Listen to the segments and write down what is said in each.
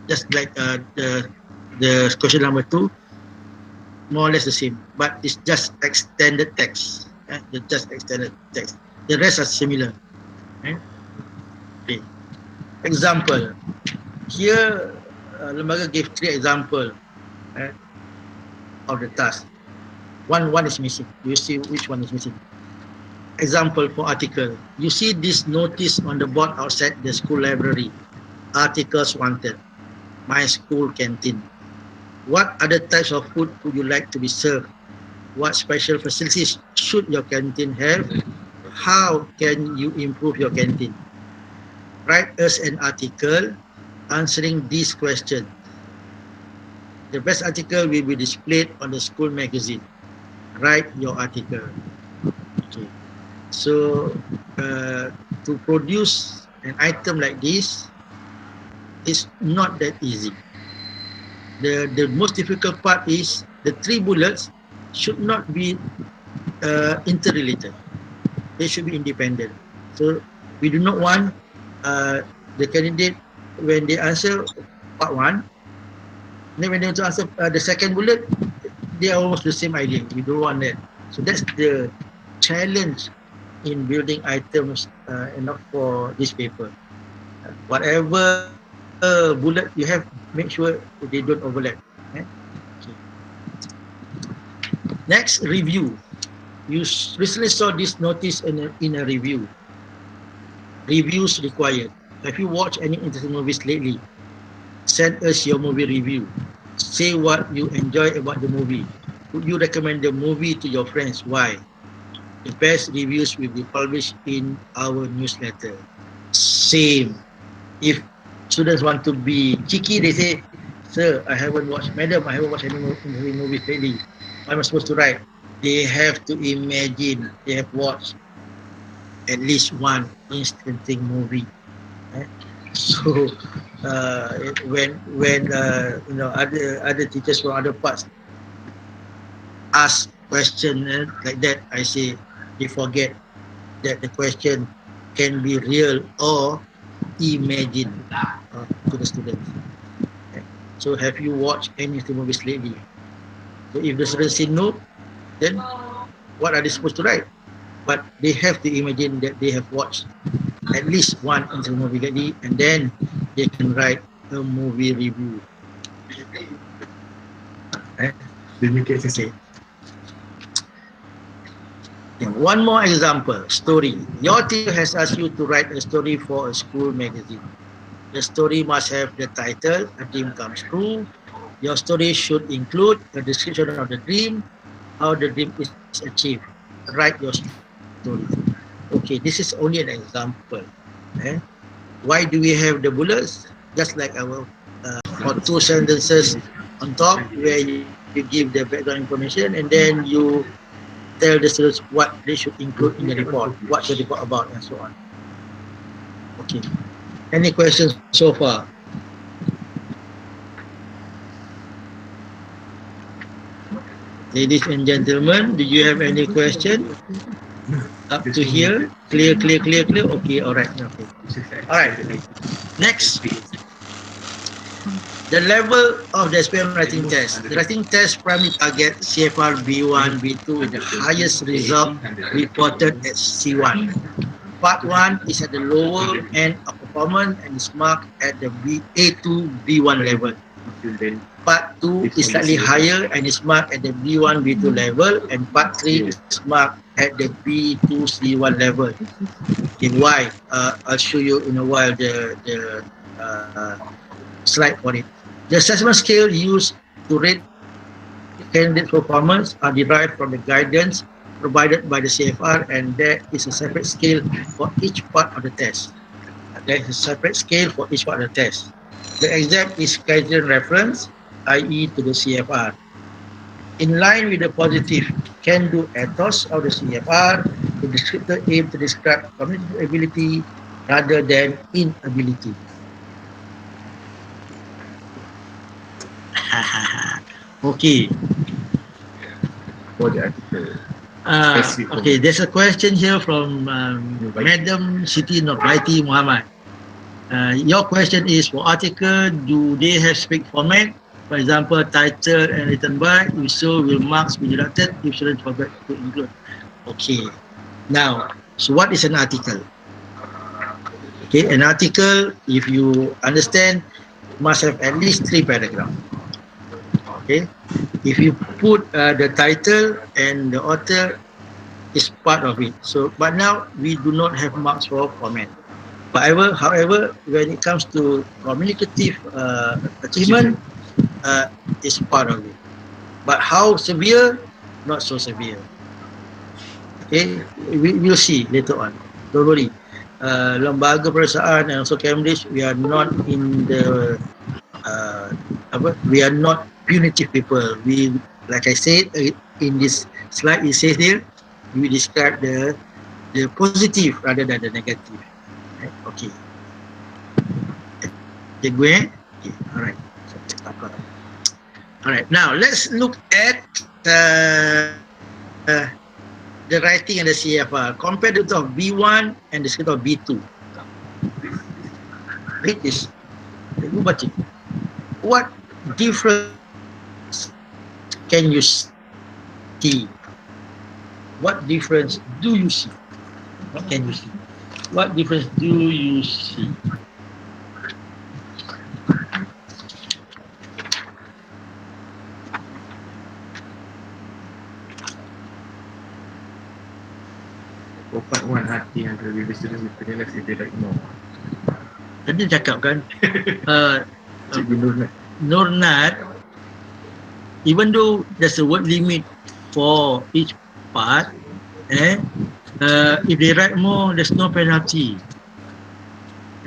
just like the question number 2, more or less the same, but it's just extended text. Just extended text. The rest are similar. Eh? Okay. Example. Here, Lembaga gave 3 example eh, of the task. One is missing. You see which one is missing. Example for article. You see this notice on the board outside the school library. Articles wanted. My school canteen. What other types of food would you like to be served? What special facilities should your canteen have? How can you improve your canteen? Write us an article answering these questions. The best article will be displayed on the school magazine. Write your article. Okay. So, to produce an item like this is not that easy. The most difficult part is the 3 bullets should not be interrelated. They should be independent. So we do not want the candidate, when they answer part 1, then when they want to answer the second bullet, they are almost the same idea. We don't want that. So that's the challenge in building items enough for this paper. Whatever bullet you have, make sure they don't overlap. Okay. Next, review. You recently saw this notice in a review. Reviews required. Have you watched any interesting movies lately? Send us your movie review. Say what you enjoy about the movie. Would you recommend the movie to your friends? Why? The best reviews will be published in our newsletter. Same. If students want to be cheeky, they say, sir, I haven't watched, madam, I haven't watched any movie lately. What am I supposed to write? They have to imagine they have watched at least one interesting movie. So when other teachers from other parts ask question like that, I say they forget that the question can be real or imagined to the students. So have you watched any of the movies lately? So if the students say no, then what are they supposed to write? But they have to imagine that they have watched at least one into movie lately, and then they can write a movie review. Okay. One more example, story. Your teacher has asked you to write a story for a school magazine. The story must have the title, A Dream Comes True. Your story should include a description of the dream, how the dream is achieved. Write your story. Okay, this is only an example. Why do we have the bullets? Just like our for 2 sentences on top, where you give the background information and then you tell the students what they should include in the report, what the report about, and so on. Okay. Any questions so far? Ladies and gentlemen, do you have any question? Up to here? Clear. Okay, alright. Okay. Alright. Next. The level of the SPM writing test. The writing test primarily target CFR B1, B2 with the highest result reported at C1. Part 1 is at the lower end of performance and is marked at the A2, B1 level. Part 2 is slightly higher and is marked at the B1, B2 level, and Part 3 is marked at the B2, C1 level. Okay, why? I'll show you in a while the slide for it. The assessment scale used to rate candidate performance are derived from the guidance provided by the CFR, and there is a separate scale for each part of the test. There is a separate scale for each part of the test. The exam is criterion reference, i.e. to the CFR. In line with the positive can-do ethos of the CFR, the descriptor aims to describe cognitive ability rather than inability. Okay. For the article. Okay, there's a question here from Madam Siti Nurbaiti Muhammad. Your question is for article, do they have strict format? For example, title and written by, if so, will marks be deducted if students forget to include? Okay. Now, so what is an article? Okay, an article, if you understand, must have at least 3 paragraphs. Okay, if you put the title and the author is part of it. So, but now we do not have marks for format. However, when it comes to communicative achievement, is part of it. But how severe? Not so severe. Okay, we will see later on. Don't worry. Lembaga Perasaan and also Cambridge, we are not in the we are not punitive people. We, like I said in this slide, it says here, we describe the positive rather than the negative. Right? Okay. Okay, gue. Okay, alright. Alright, now let's look at the writing and the CFR. Compare the script of B1 and the script of B2. Read this. Cikgu baca. What difference can you see? What difference do you see? What can you see? What difference do you see? Part 1, hati yang terlebih students with penilaian if they like more. Tadi cakap kan, Cikgu Nurnat. Nurnat, even though there's a word limit for each part, if they write more, there's no penalty.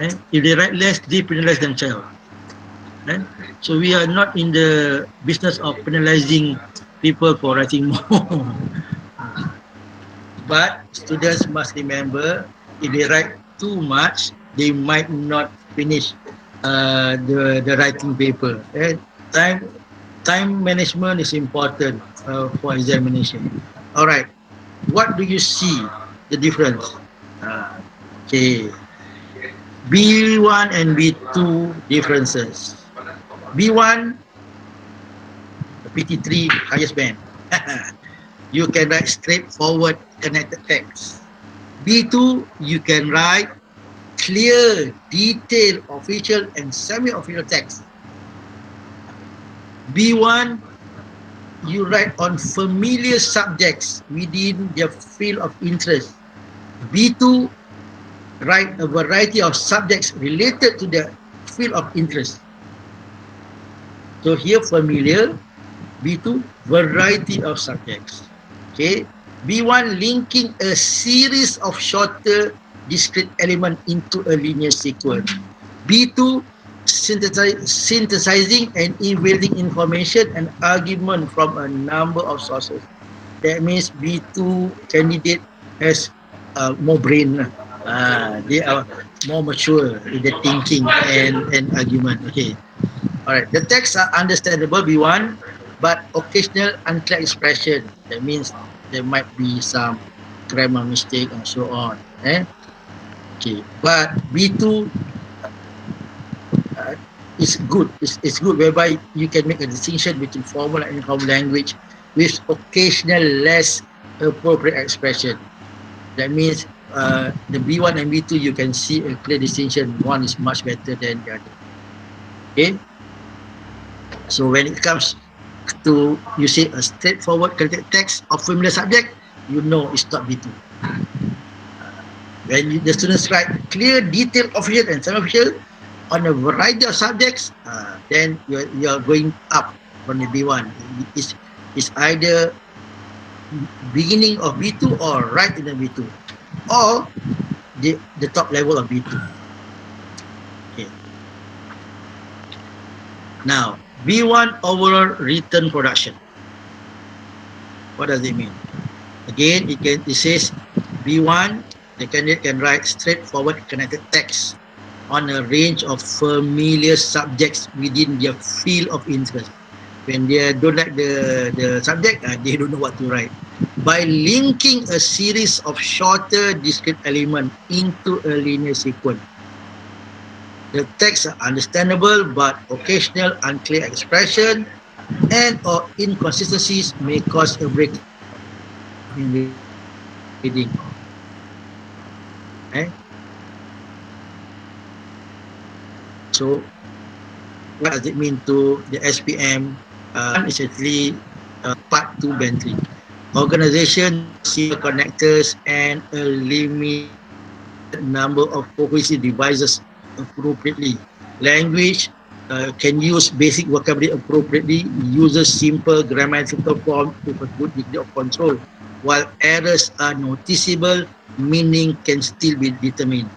If they write less, they penalize themselves. So we are not in the business of penalizing people for writing more. But students must remember, if they write too much, they might not finish the writing paper. Time management is important for examination. All right, what do you see the difference? Okay, B1 and B2 differences. B1, PT3 highest band. You can write straightforward connected text. B2, you can write clear, detailed, official and semi-official text. B1, you write on familiar subjects within their field of interest. B2, write a variety of subjects related to their field of interest. So here familiar, B2, variety of subjects. Okay, B1, linking a series of shorter discrete elements into a linear sequence. B2, synthesizing and evaluating information and argument from a number of sources. That means B2 candidate has more brain. They are more mature in the thinking and argument. Okay. Alright, the texts are understandable, B1, but occasional unclear expression. That means there might be some grammar mistake and so on. Okay, but B2 is good. It's good whereby you can make a distinction between formal and informal language with occasional less appropriate expression. That means the B1 and B2 you can see a clear distinction. One is much better than the other. Okay. So when it comes to, you say a straightforward connected text of familiar subject, you know it's not B2. When the students write clear, detailed, official and semi-official on a variety of subjects, then you are going up from the B1. It's either beginning of B2 or right in the B2, or the top level of B2. Okay. Now, B1 overall written production. What does it mean? Again, it says B1, the candidate can write straightforward connected text on a range of familiar subjects within their field of interest. When they don't like the subject, they don't know what to write. By linking a series of shorter discrete elements into a linear sequence. The texts are understandable, but occasional unclear expression and or inconsistencies may cause a break in reading. Eh? So, what does it mean to the SPM? One is actually part 2 band 3. Organization of serial connectors and a limited number of cohesive devices appropriately. Language can use basic vocabulary appropriately, uses simple grammatical form with a good degree of control. While errors are noticeable, meaning can still be determined.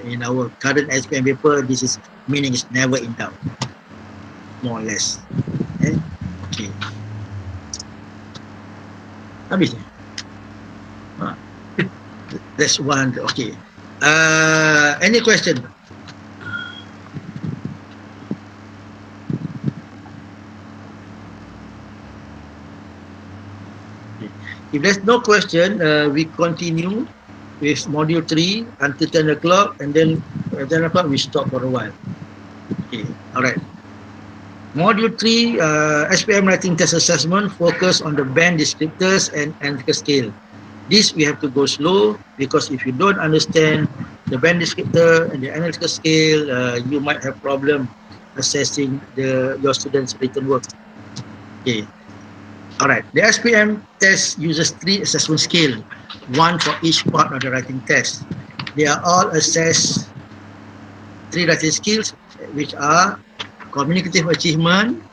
In our current SPM paper, this is meaning is never in doubt, more or less. Okay. Okay. Habis ni. Ha. That's one. Okay. Any question? If there's no question, we continue with module 3 until 10 o'clock, and then at 10 o'clock we stop for a while. Okay, all right. Module 3, SPM Writing Test Assessment, focus on the band descriptors and analytical scale. This we have to go slow, because if you don't understand the band descriptor and the analytical scale, you might have problem assessing your students' written work. Okay. All right. The SPM test uses 3 assessment scale, one for each part of the writing test. They are all assess 3 writing skills, which are communicative achievement,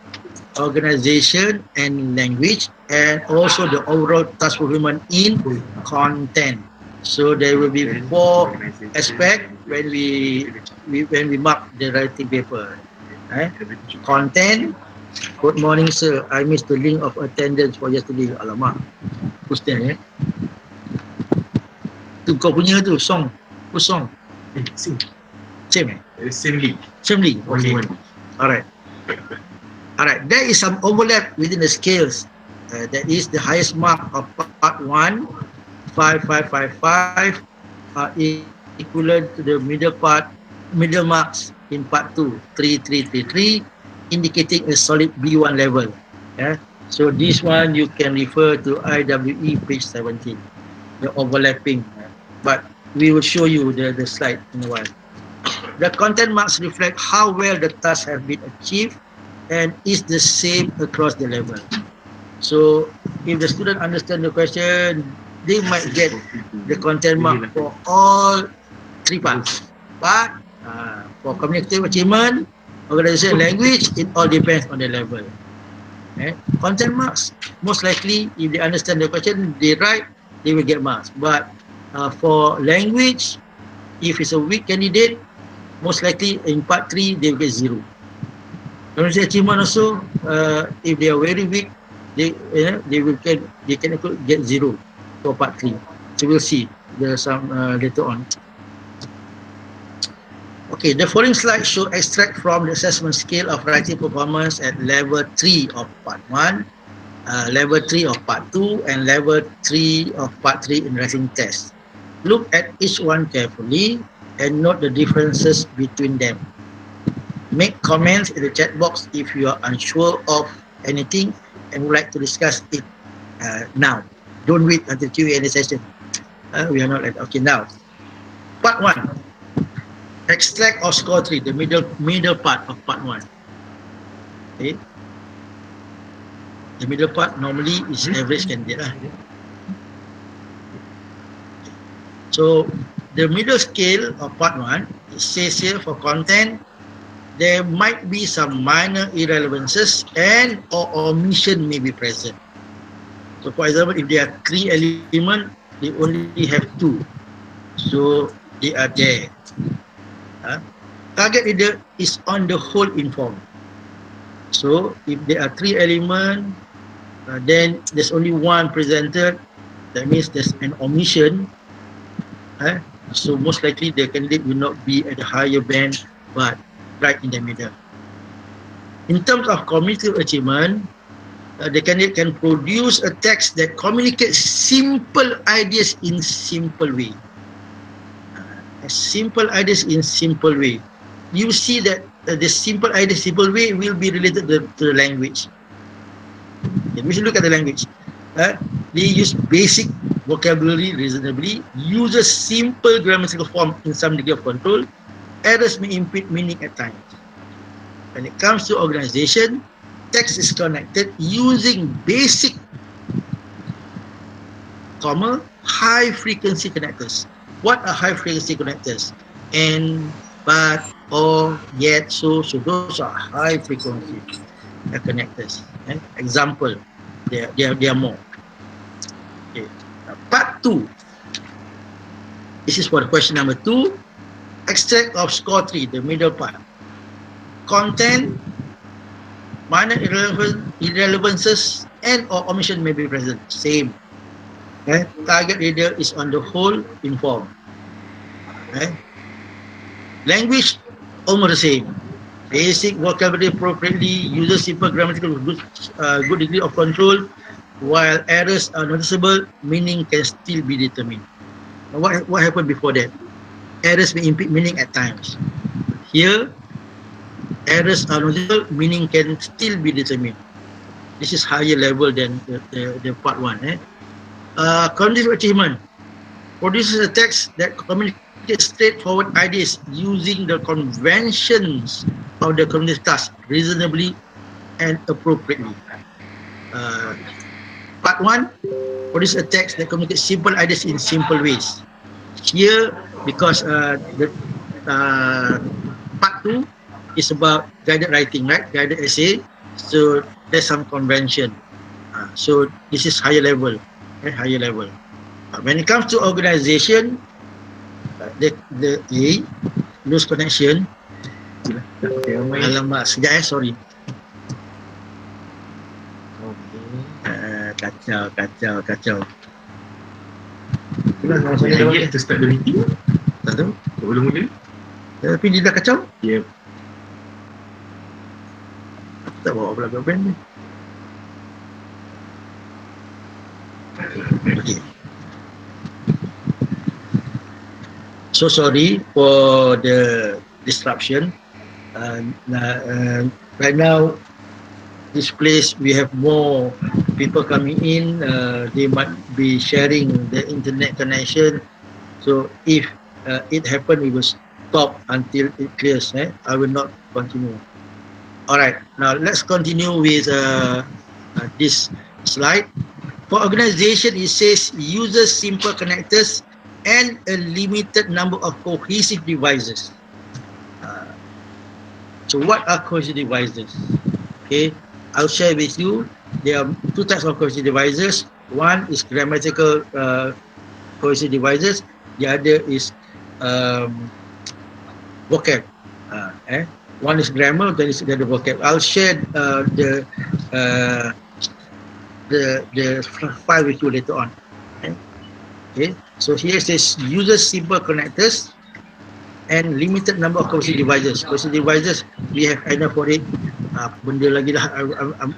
organization, and language, and also the overall task fulfillment in content. So there will be 4 aspects when we mark the writing paper. Content. Good morning, sir. I missed the link of attendance for yesterday. Alamak. Hussein, tu kau punya tu, song. Who song? Same. Same. Same league. Same league. Okay. Alright. Alright. There is some overlap within the scales. That is the highest mark of part 1, 5555, are equivalent to the middle marks in part 2, 3333, indicating a solid B1 level. Yeah. So this one you can refer to IWE page 17, the overlapping. But we will show you the slide in a while. The content marks reflect how well the task have been achieved and is the same across the level. So if the student understand the question, they might get the content mark for all 3 parts. But for communicative achievement, organization, language, it all depends on the level. Content marks, most likely, if they understand the question, they write, they will get marks. But for language, if it's a weak candidate, most likely in part 3, they will get 0. Communicative achievement also, if they are very weak, they can get 0 for part 3. So we'll see. There's some later on. Okay, the following slides show extract from the assessment scale of writing performance at level 3 of part 1, level 3 of part 2, and level 3 of part 3 in writing test. Look at each one carefully and note the differences between them. Make comments in the chat box if you are unsure of anything and would like to discuss it now. Don't wait until Q&A session. We are not like, okay, now. Part 1. Extract or score 3, the middle part of part 1. Okay. The middle part normally is average candidate lah. So the middle scale of part 1, it says here for content, there might be some minor irrelevances and or omission may be present. So for example, if there are 3 elements, they only have 2. So they are there. Target reader is on the whole informed. So if there are 3 elements, then there's only 1 presented. That means there's an omission. So most likely the candidate will not be at the higher band, but right in the middle. In terms of cognitive achievement, the candidate can produce a text that communicates simple ideas in simple way. Simple ideas in simple way. you see that the simple idea, simple way will be related to the language. Okay, we should look at the language. They use basic vocabulary reasonably, uses simple grammatical form in some degree of control. Errors may impede meaning at times. When it comes to organization, text is connected using basic, high frequency connectors. What are high frequency connectors? And, but, or, yet, so those are high frequency connectors. Example, there are more. Okay. Part 2. This is for the question number 2. Extract of score 3, the middle part. Content, minor irrelevances, and or omission may be present. Same. Target reader is on the whole informed. Language, almost the same. Basic vocabulary appropriately, uses simple grammatical good degree of control. While errors are noticeable, meaning can still be determined. Now, what happened before that? Errors may impede meaning at times. Here, errors are noticeable, meaning can still be determined. This is higher level than the part 1. Cognitive achievement produces a text that communicates straightforward ideas using the conventions of the cognitive task reasonably and appropriately. Part 1 produces a text that communicates simple ideas in simple ways. Here, because the part 2 is about guided writing, right? Guided essay. So there's some convention. So this is higher level. Higher level. When it comes to organization, the A, lose connection. Alamak, sekejap sorry. Kacau. Itulah kalau saya dah to start the meeting. Tak tahu. Belum mula. Tapi dia dah kacau. Yep. Aku tak bawa pula pen ni. Okay. So sorry for the disruption. Right now, this place we have more people coming in. They might be sharing the internet connection. So if it happens, we will stop until it clears. I will not continue. All right. Now let's continue with this slide. For organization, it says uses simple connectors and a limited number of cohesive devices. So what are cohesive devices? Okay, I'll share with you. There are two types of cohesive devices. One is grammatical cohesive devices. The other is vocab. One is grammar, then is the other vocab. I'll share the file with you later on. Okay, so here it says uses simple connectors and limited number of cohesive devices. Cohesive devices, we have enough for it. Benda lagi dah,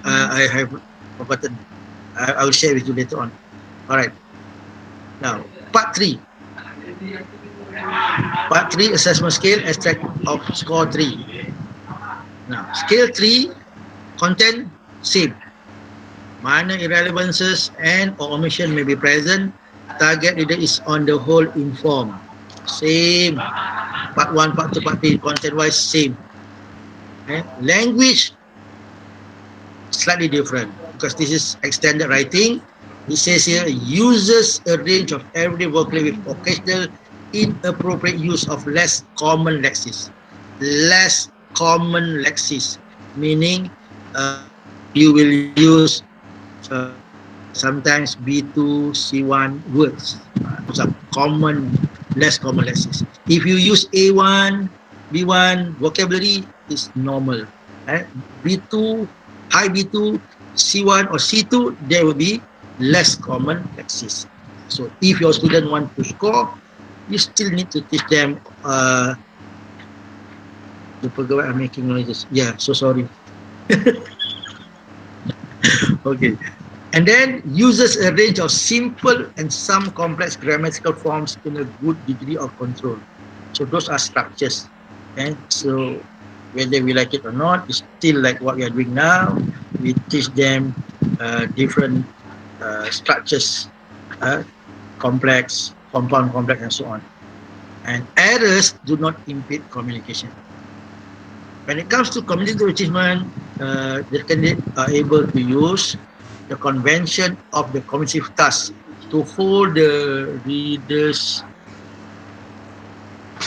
I have forgotten. I will share with you later on. Alright. Now, part 3. Part 3, assessment scale, extract of score 3. Now, scale 3, content, same. Minor irrelevances and or omission may be present. Target reader is on the whole informed. Same. Part 1, part 2, part 3, content-wise, same. Language, slightly different because this is extended writing. It says here, uses a range of everyday vocabulary with occasional inappropriate use of less common lexis. Less common lexis, meaning you will use sometimes B2, C1 words. Some common, less common lexis. If you use A1, B1 vocabulary is normal. B2, high B2, C1 or C2, there will be less common lexis. So if your student want to score, you still need to teach them. The pegawai are making noises. Yeah, so sorry. Okay. And then uses a range of simple and some complex grammatical forms in a good degree of control. So those are structures. Okay, so whether we like it or not, it's still like what we are doing now. We teach them different structures, complex, compound, complex, and so on. And errors do not impede communication. When it comes to communicative achievement, the candidate are able to use the convention of the cognitive task to hold the reader's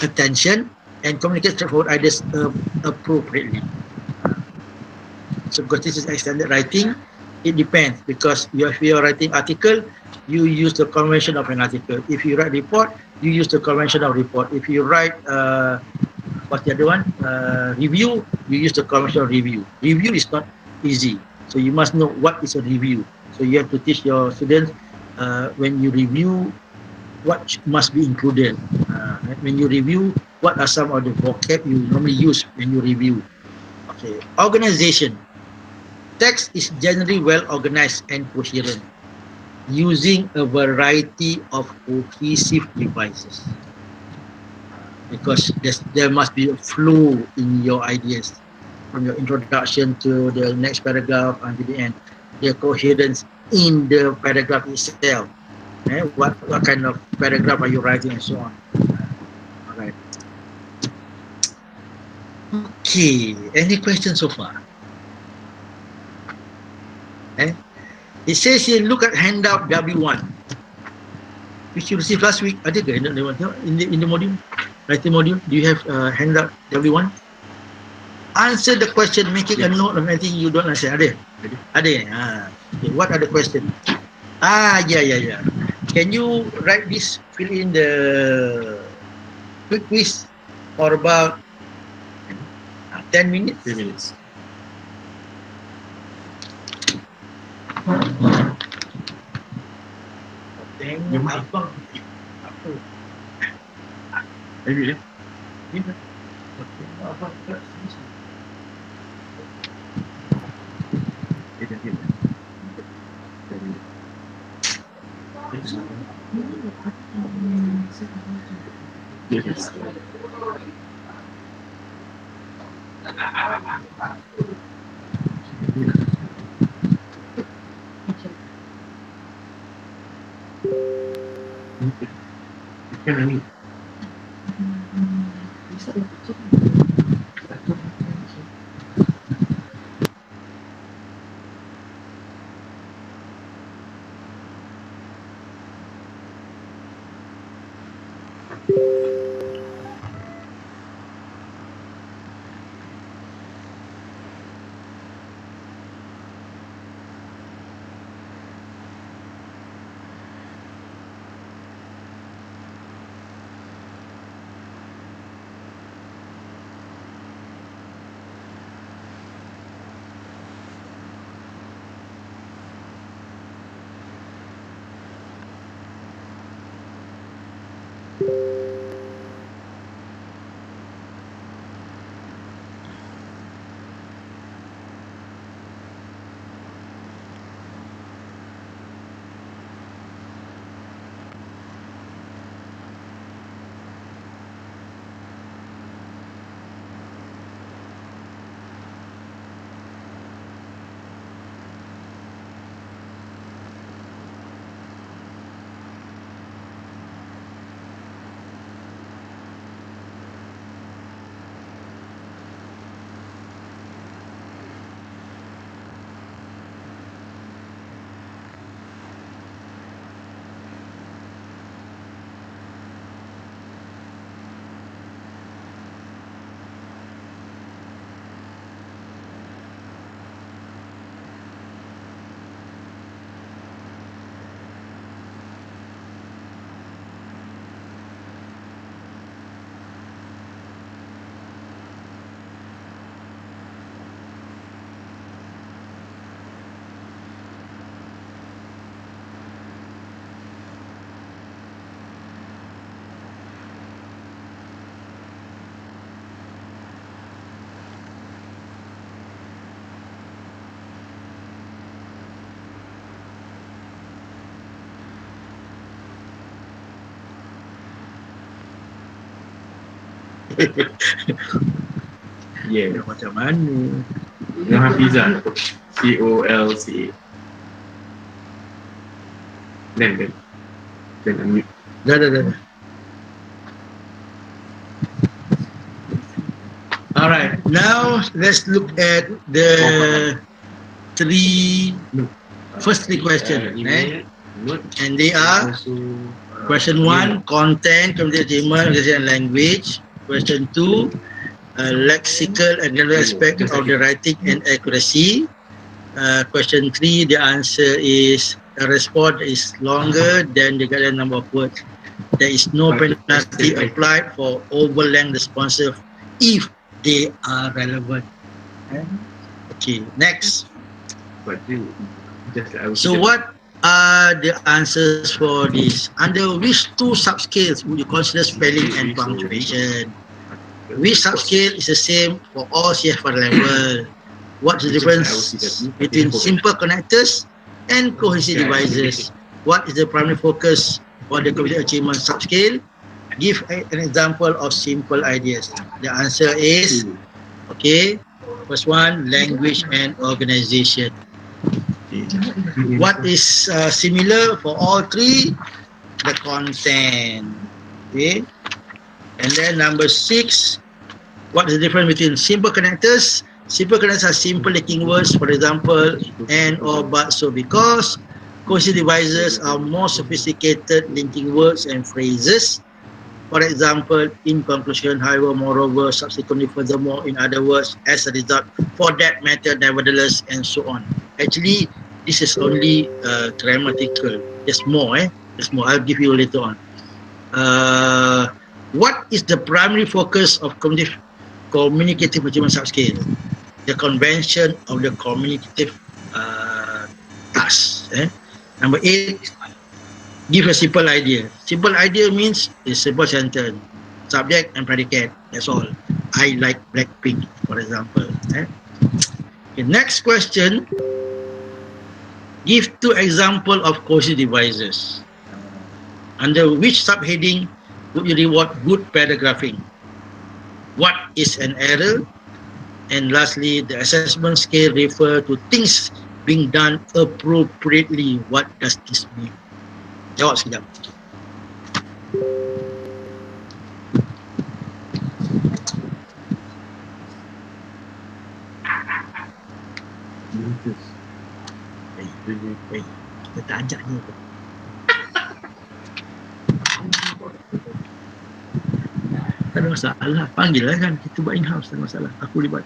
attention and communicate straightforward ideas appropriately. So because this is extended writing, it depends because if you are writing article, you use the convention of an article. If you write report, you use the convention of report. If you write what's the other one? Review, you use the convention of review. Review is not easy. So you must know what is a review. So you have to teach your students when you review, what must be included. When you review, what are some of the vocab you normally use when you review. Okay. Organization. Text is generally well organized and coherent, using a variety of cohesive devices. Because there must be a flow in your ideas from your introduction to the next paragraph until the end. The coherence in the paragraph itself. What kind of paragraph are you writing and so on. All right. Okay. Any questions so far? It says here, look at handout W1, which you received last week. Ada ke handout W1 in the module? Writing module, do you have handout W1? Answer the question, making a note of anything you don't understand. Ada. Okay. What are the questions? Yeah. Can you write this, fill in the quick quiz for about 10 minutes? 3 minutes. Tengok abang. Apa? Maybe ya. Tengok abang pula sini. Yes. Kan ini. Yeah. Macam mana? Nama Hafiza. COLCA. Then unmute. Dah. Alright, now let's look at the first three questions. And they are question 1, content, community achievement, and language. Question 2, lexical and general aspect of the writing and accuracy. Question 3, the answer is a response is longer than the guideline number of words. There is no penalty applied for overlength responses if they are relevant. Okay, next. So what are the answers for this? Under which two subscales would you consider spelling and punctuation? Which subscale is the same for all CFR level? What is the difference between simple connectors and cohesive devices? What is the primary focus for the community achievement subscale? Give an example of simple ideas. The answer is, okay, first one, language and organization. What is similar for all three? The content. Okay. And then number 6, what is the difference between simple connectors? Simple connectors are simple linking words, for example, and, or, but, so, because. Cohesive devices are more sophisticated linking words and phrases. For example, in conclusion, however, moreover, subsequently, furthermore, in other words, as a result, for that matter, nevertheless, and so on. Actually, this is only grammatical. There's more, There's more. I'll give you later on. What is the primary focus of communicative achievement subscale? The convention of the communicative task. Number 8, give a simple idea. Simple idea means a simple sentence, subject and predicate. That's all. I like Blackpink, for example. Okay, next question. Give 2 examples of cohesive devices. Under which subheading would you reward good paragraphing? What is an error? And lastly, the assessment scale refer to things being done appropriately. What does this mean? Jawab sekejap. Baik. Kita tak ajak dia. Tak ada masalah. Panggil lah kan. Kita buat in-house. Tak ada masalah. Aku libat.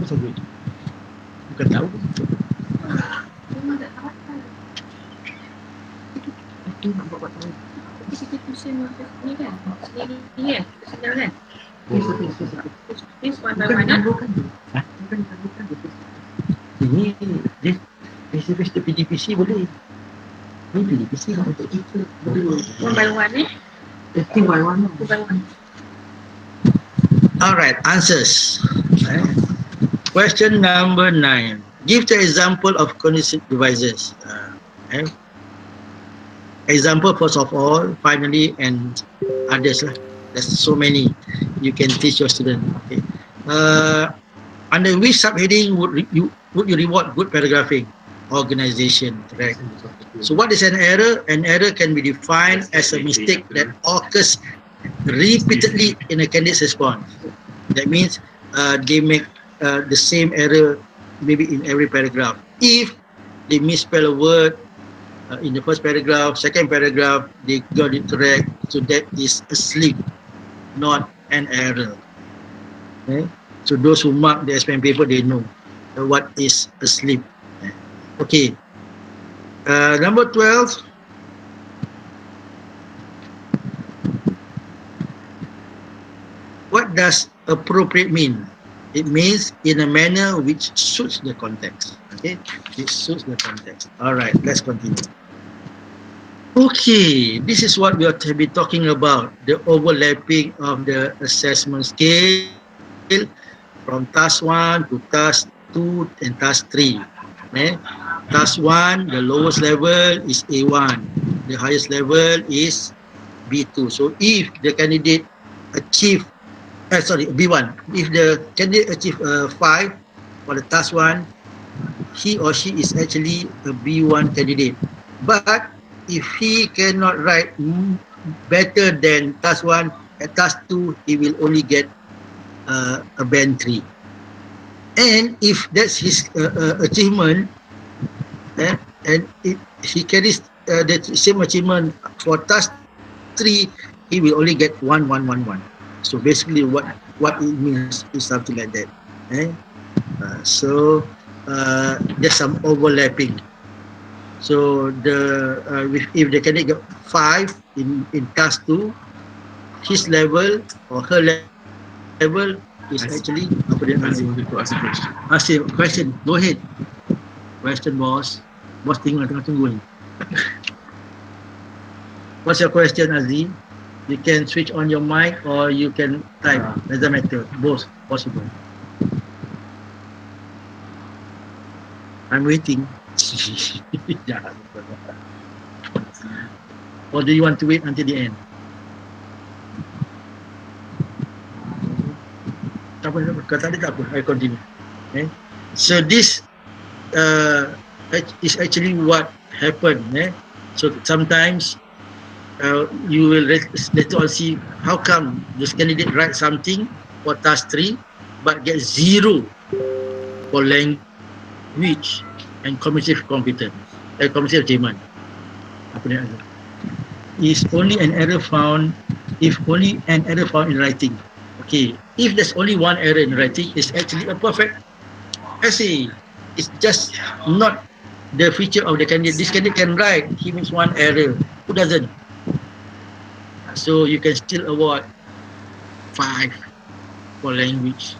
Bukan tahu. Itu nak buat tahu. Kita tuition ni kan? Ni kan? Senang kan? This one by one. Ini dia face-to-face PDPC boleh. Ini PDPC lah untuk kita. One by one Two by one. Alright, answers. Question number 9. Give the example of cognitive devices. Example first of all, finally, and others lah. There's so many you can teach your student. Okay. Under which subheading would you reward good paragraphing? Organization, correct. So what is an error? An error can be defined as a mistake that occurs repeatedly in a candidate's response. That means they make the same error maybe in every paragraph. If they misspell a word in the first paragraph, second paragraph, they got it correct. So that is a slip, not an error. Okay? So those who mark the SPM paper, they know what is a slip. Okay. Number 12. What does appropriate mean? It means in a manner which suits the context. Okay, it suits the context. All right, let's continue. Okay, this is what we are to be talking about, the overlapping of the assessment scale from task 1 to task 2 and task 3. Okay? Task 1, the lowest level is A1. The highest level is B2. So if the candidate achieve, B1. If the candidate achieve 5 for the task 1, he or she is actually a B1 candidate. But if he cannot write better than task 1, at task 2, he will only get a band 3. And if that's his achievement, and he carries the same achievement for task 3, he will only get 1, 1, 1, 1. So basically what it means is something like that. So there's some overlapping. So if the candidate got 5 in task 2, his level or her level is actually apa dia? Ask Ask a question. Go ahead. Question, boss. Boss tengah tunggu ni. What's your question, Aziz? You can switch on your mic or you can type. Doesn't matter. Both possible. I'm waiting. Or do you want to wait until the end? Tak apa. Kata dia tak apa. I continue. Okay. So this is actually what happened. So sometimes you will later on see how come this candidate write something for task 3 but get 0 for language and cognitive competence, cognitive achievement. Apa dia? Is only an error found if only an error found in writing. Okay, if there's only one error in writing, it's actually a perfect essay. It's just not the feature of the candidate. This candidate can write, he makes one error. Who doesn't? So you can still award 5 for language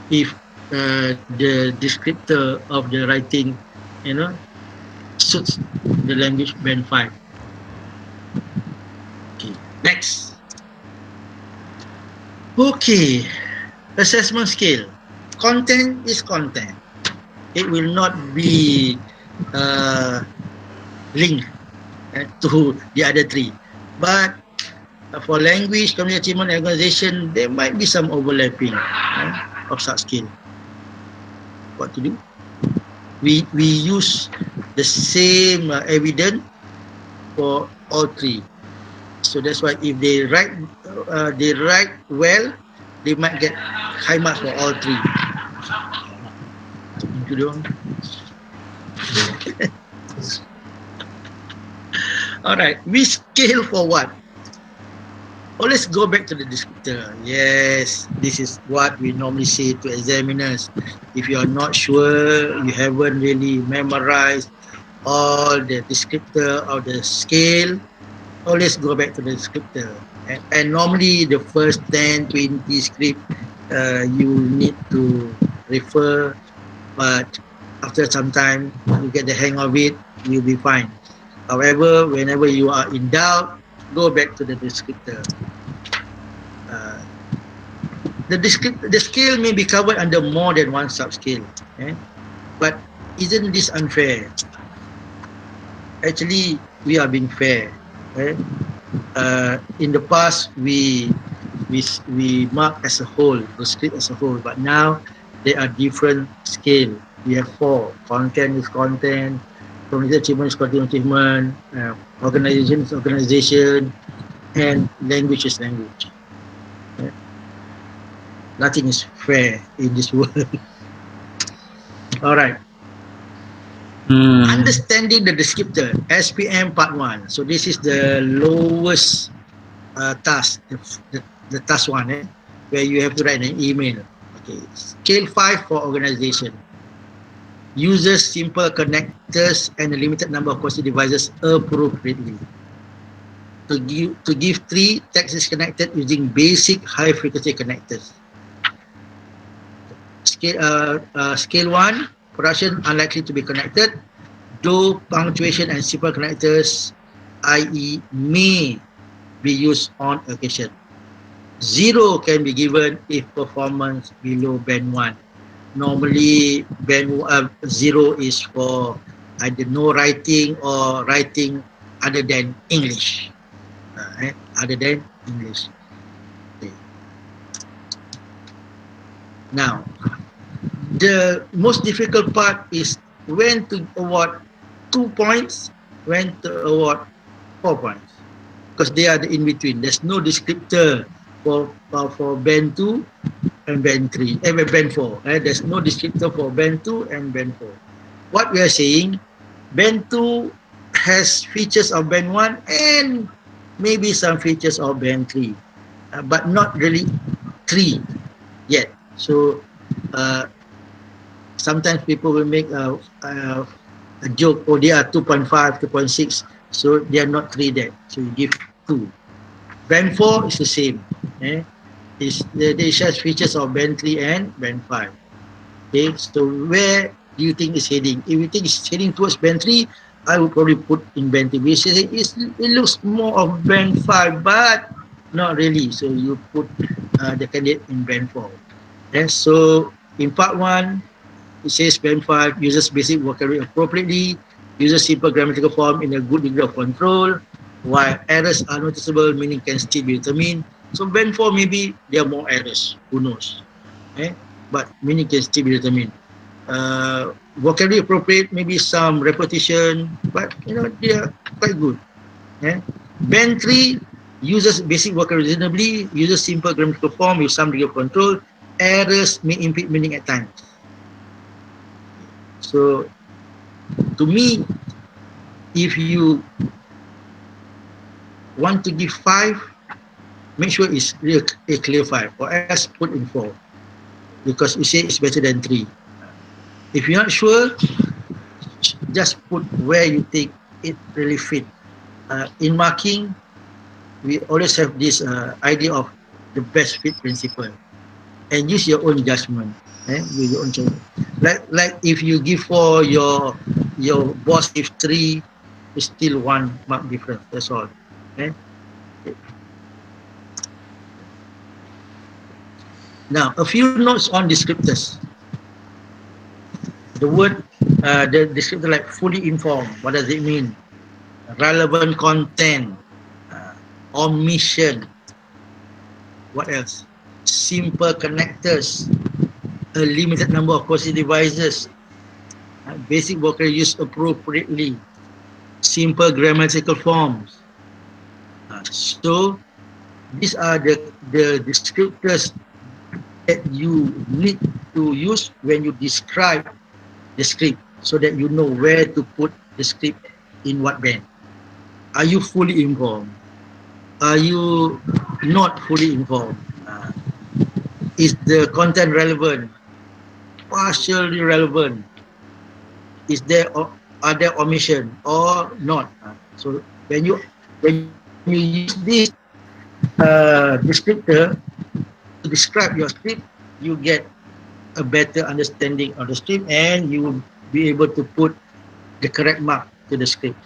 if the descriptor of the writing, suits the language band 5. Okay, next. Okay, assessment scale. Content is content. It will not be linked to the other 3. But for language, community achievement, and organization, there might be some overlapping of such skill. What to do? We use the same evidence for all 3. So that's why if they write well, they might get high marks for all 3. Itu dia. Alright, we scale for what? Always go back to the descriptor. Yes, this is what we normally say to examiners. If you are not sure, you haven't really memorized all the descriptor of the scale, always go back to the descriptor. And normally the first 10, 20 script, you need to refer, but after some time, you get the hang of it, you'll be fine. However, whenever you are in doubt, go back to the descriptor. The scale may be covered under more than one subscale, but isn't this unfair? Actually, we are being fair. In the past, we mark as a whole, the script as a whole, but now there are different scale. We have 4. Content is content, community achievement is community achievement, organization is organization, and language is language. Nothing is fair in this world. All right. Understanding the descriptor, SPM part 1. So this is the lowest task, the task 1, where you have to write an email. Okay. Scale 5 for organization. Uses simple connectors and a limited number of costly devices appropriately. To give 3, text is connected using basic high frequency connectors. Scale 1, production unlikely to be connected, though punctuation and simple connectors, i.e. may be used on occasion. 0 can be given if performance below band 1. Normally, band 0 is for either no writing or writing other than English. Other than English. Okay. Now, the most difficult part is when to award 2 points, when to award 4 points, because they are the in between. There's no descriptor for band 2 and band 3, band 4. There's no descriptor for band 2 and band 4. What we are saying, band 2 has features of band 1 and maybe some features of band 3, but not really 3 yet. So uh, sometimes people will make a joke, oh, they are 2.5, 2.6, so they are not 3 yet. So you give 2. Band 4 is the same. They share features of band 3 and band 5. Okay, so where do you think it's heading? If you think it's heading towards band 3, I would probably put in band 3. It looks more of band 5, but not really. So you put the candidate in band 4. So in part 1, it says band 5 uses basic vocabulary appropriately, uses simple grammatical form in a good degree of control, while errors are noticeable, meaning can still be determined. So band 4, maybe there are more errors. Who knows? But meaning can still be determined. Vocabulary appropriate, maybe some repetition, but they are quite good. Band 3 uses basic vocabulary reasonably, uses simple grammatical form with some degree of control. Errors may impede meaning at times. So to me, if you want to give 5, make sure it's real, a clear 5, or else put in 4, because you say it's better than 3. If you're not sure, just put where you think it really fit. In marking, we always have this idea of the best fit principle, and use your own judgment. With your own judgment. Like if you give 4, your boss gives 3, it's still 1 mark difference. That's all. Now, a few notes on descriptors. The word, the descriptor like fully informed. What does it mean? Relevant content, omission. What else? Simple connectors, a limited number of positive devices, basic vocabulary used appropriately, simple grammatical forms. So these are the descriptors that you need to use when you describe the script, so that you know where to put the script in what band. Are you fully informed? Are you not fully informed? Is the content relevant? Partially relevant? Is there are there omission or not? So when you use this descriptor to describe your script, you get a better understanding of the script, and you will be able to put the correct mark to the script.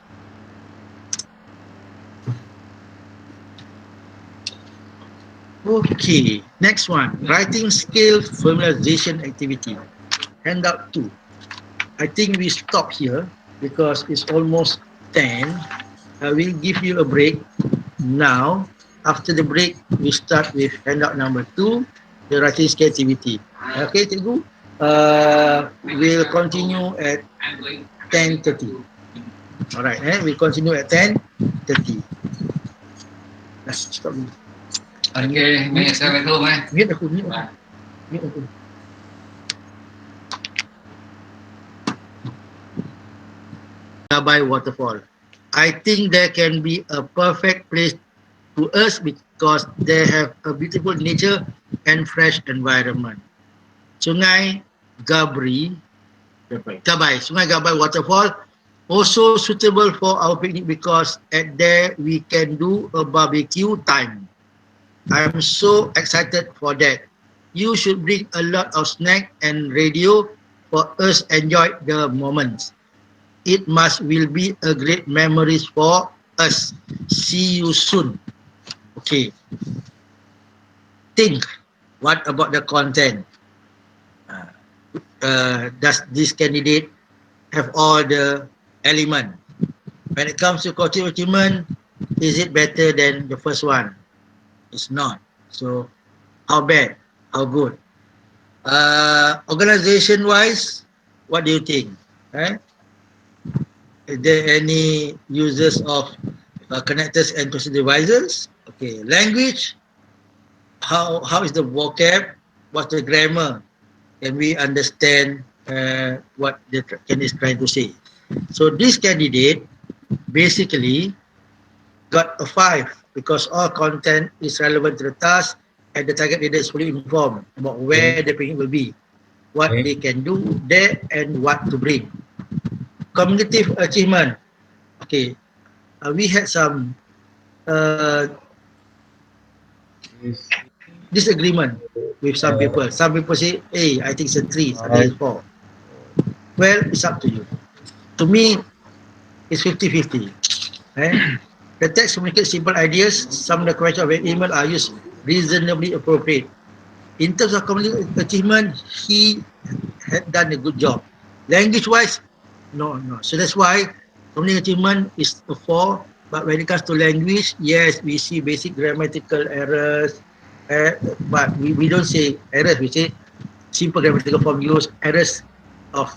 Okay, next one, writing skill familiarization activity. Handout 2. I think we stop here because it's almost 10. We'll give you a break now. After the break, we start with handout number 2, the writing skill activity. Okay, Cikgu? We'll continue at 10:30. Alright, we'll continue at 10:30. Let's stop. Okay, may Assalamualaikum. Mute aku. Mute aku. By waterfall. I think there can be a perfect place to us because they have a beautiful nature and fresh environment. Sungai Gabri, Sungai Gabai waterfall, also suitable for our picnic because at there we can do a barbecue time. I'm so excited for that. You should bring a lot of snack and radio for us enjoy the moments. It will be a great memories for us. See you soon. Okay. Think, what about the content? Does this candidate have all the element. When it comes to cognitive achievement, is it better than the first one? It's not. So how bad? How good? Organization wise, what do you think? Eh? Is there any users of connectors and processing devices? Okay, language. How is the vocab? What's the grammar? Can we understand what the candidate is trying to say? So this candidate basically got a 5 because all content is relevant to the task and the target leader is fully informed about where the picnic will be, what they can do there, and what to bring. Cognitive achievement. Okay, we had some uh, Yes. disagreement with some people. Some people say, hey, I think it's a 3, some think it's 4. Well, it's up to you. To me, it's 50-50. Eh? The text communicates simple ideas. Some of the questions of an email are used reasonably appropriate. In terms of cognitive achievement, he had done a good job. Language-wise, no. So that's why cognitive achievement is a 4. But when it comes to language, yes, we see basic grammatical errors. But we don't say errors. We say simple grammatical form use, errors of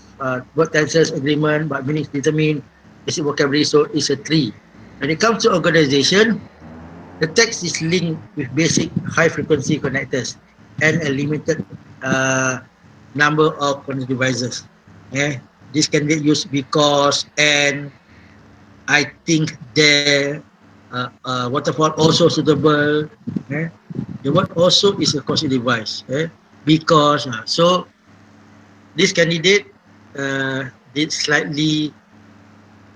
word tenses, agreement, but meanings determined, basic vocabulary. So it's a 3. When it comes to organization, the text is linked with basic high frequency connectors and a limited number of connected devices. Yeah. This can be used because and I think the waterfall also suitable. Yeah. The word also is a connected device. Yeah. Because so this candidate did slightly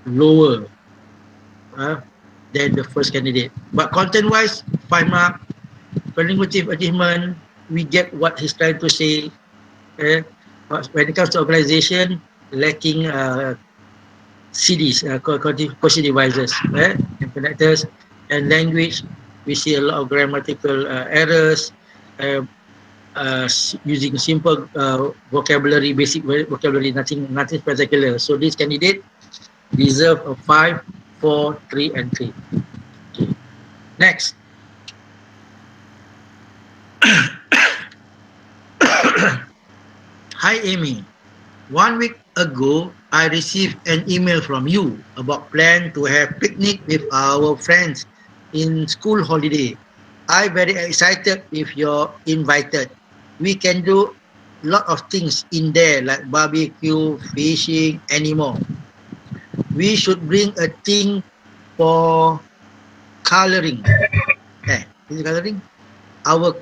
lower uh, than the first candidate. But content-wise, 5 mark. Cognitive achievement, we get what he's trying to say. Eh? But when it comes to organization, lacking CDs, cognitive devices, and connectors, and language, we see a lot of grammatical errors, uh, using simple vocabulary, basic vocabulary, nothing spectacular. So this candidate deserve a 5, 4, 3, and 3. Okay. Next. Hi Amy. 1 week ago, I received an email from you about plan to have picnic with our friends in school holiday. I very excited if you're invited. We can do lot of things in there like barbecue, fishing, and more. We should bring a thing for coloring. Is it coloring? Our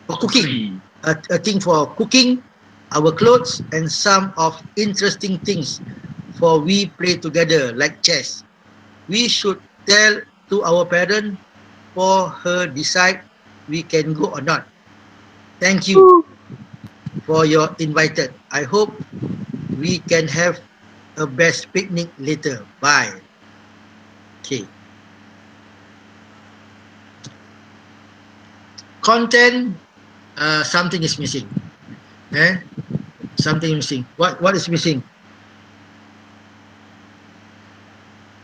for cooking. A thing for cooking, our clothes, and some of interesting things for we play together like chess. We should tell to our parent for her decide we can go or not. Thank you for your invited. I hope we can have a best picnic later. Bye. Okay. Content, something is missing. Something missing. What is missing?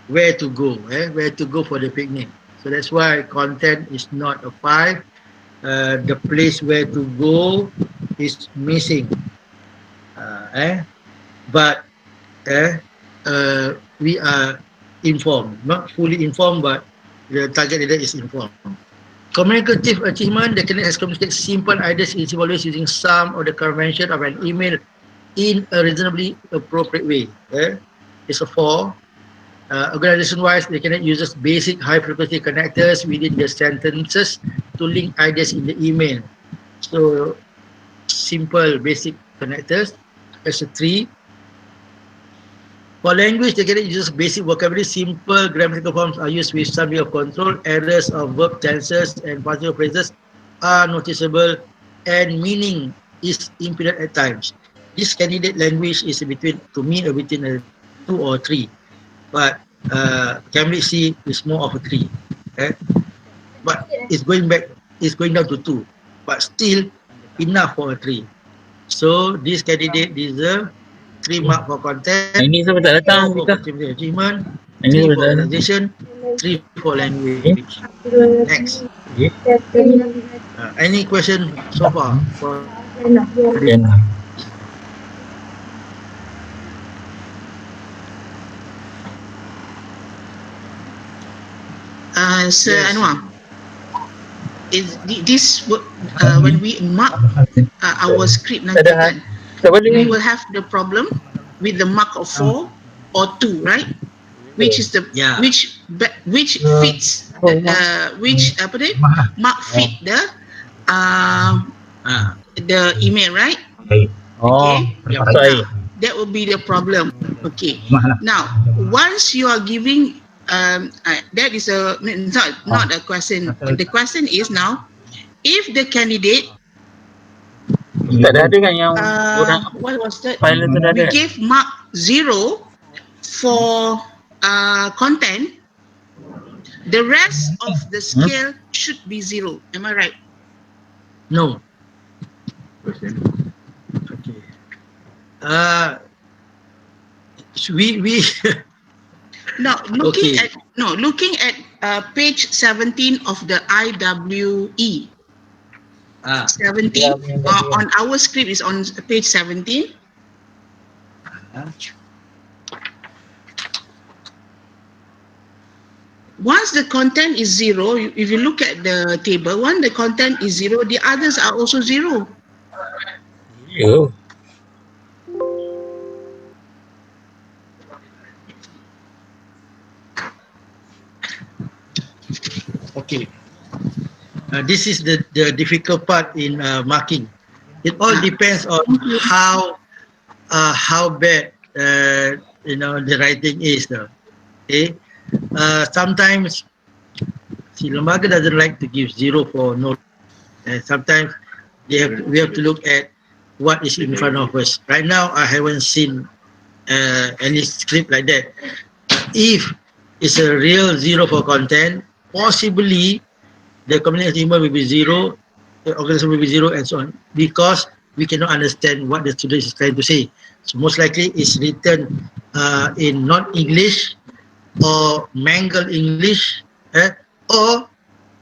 Where to go? Where to go for the picnic? So that's why content is not a 5. The place where to go is missing. But we are informed, not fully informed, but the target leader is informed. Communicative achievement, the candidate has communicated simple ideas in simple ways using some of the convention of an email in a reasonably appropriate way. It's a 4. Organization-wise, the candidate uses basic high-frequency connectors within the sentences to link ideas in the email. So, simple, basic connectors. That's a 3. For language, the candidate uses basic vocabulary. Simple grammatical forms are used with some degree of control. Errors of verb tenses and partial phrases are noticeable, and meaning is impeded at times. This candidate language is between, to me, between a 2 or 3. But Cambridge C is more of a 3. But it's going down to 2. But still enough for a 3. So this candidate deserve 3 mark for content, Ini sampai tak 4 datang for kita. content achievement, Ini 3 sampai for tak datang. organization, 3 for language. Next. Any question so far for this? Kan. Sir Yes. Anwar, is this when we mark our script nanti Tak ada. kan, Tak boleh. we will have the problem with the mark of 4 or 2, right? Which is the Yeah. which fits which apa dia mark fit the email, right? Oh, Okay. sorry. That will be the problem. Okay. Now, once you are giving that is not a question. The question is now, if the candidate Tak ada kan yang orang what was that? file tu dah We ada. gave mark 0 for content. The rest of the scale should be 0. Am I right? No. Question. Okay. We Now, looking Okay. at page 17 of the IWE. 17 on our script is on page 17. Once the content is 0, if you look at the table, once the content is 0, the others are also 0. Ya. Okay. This is the difficult part in marking. It all depends on how bad the writing is. Okay. Sometimes the lembaga doesn't like to give 0 for no. Sometimes we have to look at what is in front of us. Right now, I haven't seen any script like that. If it's a real 0 for content, possibly the community achievement will be 0, the organization will be 0, and so on, because we cannot understand what the student is trying to say. So most likely it's written in non-English or mangled English, or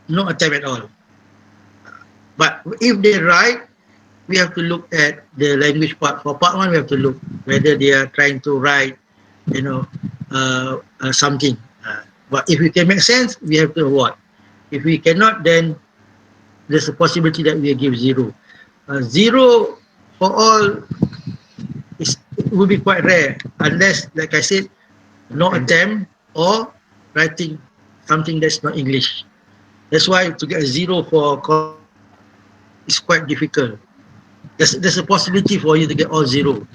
no attempt at all. But if they write, we have to look at the language part. For part 1, we have to look whether they are trying to write, something. But if we can make sense, we have to award. If we cannot, then there's a possibility that we give 0. 0 for all it will be quite rare, unless, like I said, no attempt or writing something that's not English. That's why to get a 0 for is quite difficult. There's a possibility for you to get all 0.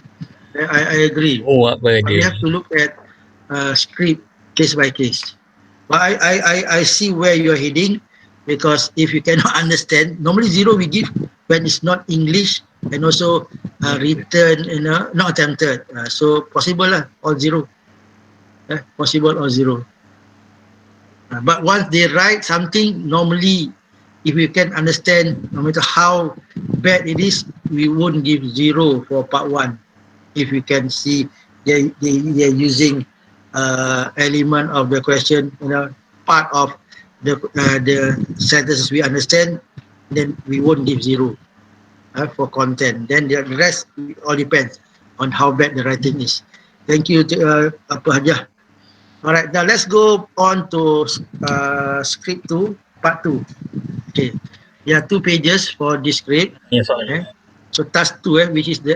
I agree. Oh, apa But we dia? have to look at script case by case. But I see where you're heading, because if you cannot understand, normally 0 we give when it's not English and also written, not attempted. So possible lah, all 0. Possible all 0. But once they write something, normally, if we can understand, no matter how bad it is, we won't give 0 for part 1. If we can see they're using element of the question, part of the sentences we understand, then we won't give 0 for content. Then the rest all depends on how bad the writing is. Thank you, Apa Hajah. Alright, now let's go on to script 2, part 2. Okay, there are 2 pages for this script. Ni soalan. So task 2, which is the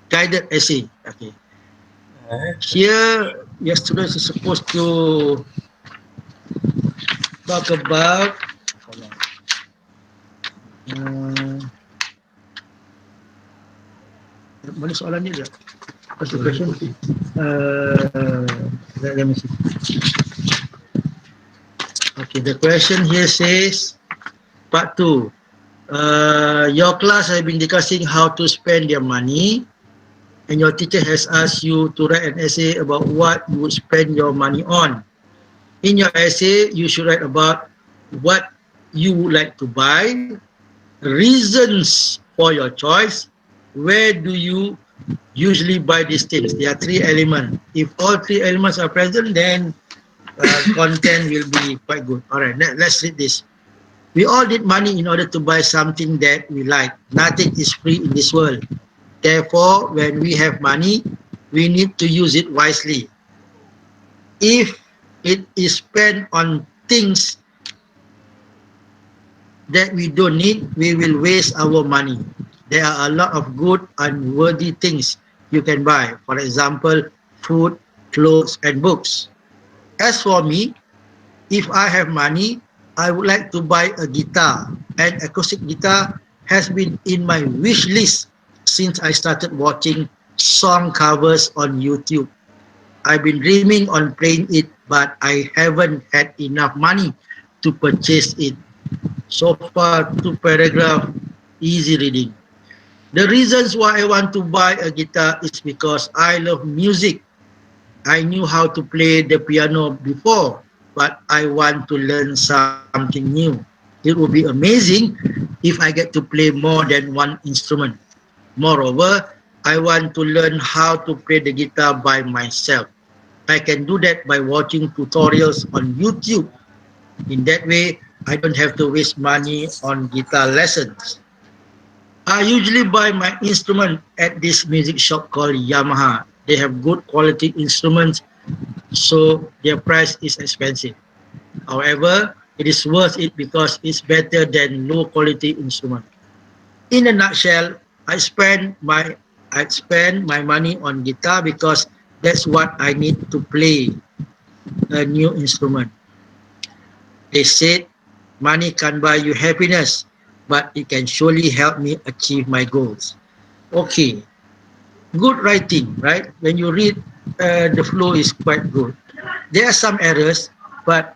guided essay. Okay. Here, your students is supposed to talk about mana soalan ni dia? What's the question? Let me see. Okay, the question here says, part 2. Your class has been discussing how to spend your money, and your teacher has asked you to write an essay about what you would spend your money on. In your essay, you should write about what you would like to buy, reasons for your choice, where do you usually buy these things. There are three elements. If all three elements are present, then content will be quite good. All right, let's read this. We all need money in order to buy something that we like. Nothing is free in this world. Therefore, when we have money, we need to use it wisely. If it is spent on things that we don't need, we will waste our money. There are a lot of good and worthy things you can buy. For example, food, clothes, and books. As for me, if I have money, I would like to buy a guitar. An acoustic guitar has been in my wish list since I started watching song covers on YouTube. I've been dreaming on playing it, but I haven't had enough money to purchase it. So far, 2 paragraphs, easy reading. The reasons why I want to buy a guitar is because I love music. I knew how to play the piano before, but I want to learn something new. It would be amazing if I get to play more than one instrument. Moreover, I want to learn how to play the guitar by myself. I can do that by watching tutorials on YouTube. In that way, I don't have to waste money on guitar lessons. I usually buy my instrument at this music shop called Yamaha. They have good quality instruments, so their price is expensive. However, it is worth it because it's better than low quality instrument. In a nutshell, I spend my money on guitar because that's what I need to play a new instrument. They said money can't buy you happiness, but it can surely help me achieve my goals. Okay, good writing, right? When you read, the flow is quite good. There are some errors, but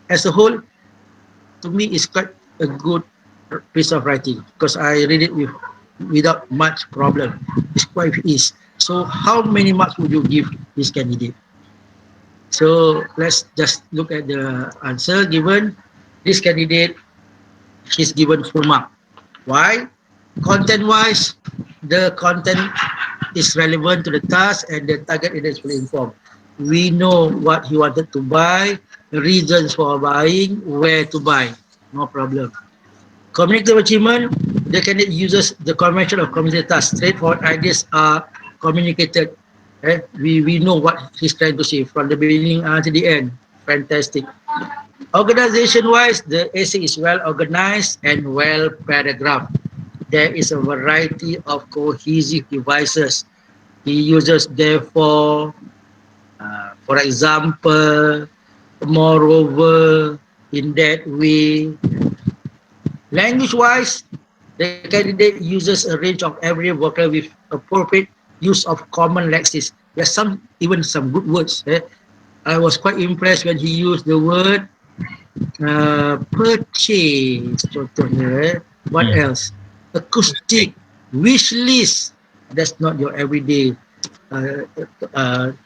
as a whole, to me, it's quite a good piece of writing because I read it without much problem. It's quite easy. So how many marks would you give this candidate? So let's just look at the answer given. This candidate, she's given full mark. Why? Content-wise, the content is relevant to the task and the target is fully informed. We know what he wanted to buy, the reasons for buying, where to buy. No problem. Communicative achievement, the candidate uses the convention of communicative tasks. Straightforward ideas are communicated. We know what he's trying to say from the beginning until the end. Fantastic. Organization-wise, the essay is well organized and well paragraphed. There is a variety of cohesive devices. He uses therefore, for example, moreover, in that way. Language-wise, the candidate uses a range of every vocabulary with appropriate use of common lexis. There's even some good words. I was quite impressed when he used the word purchase. What else? Acoustic, wish list. That's not your everyday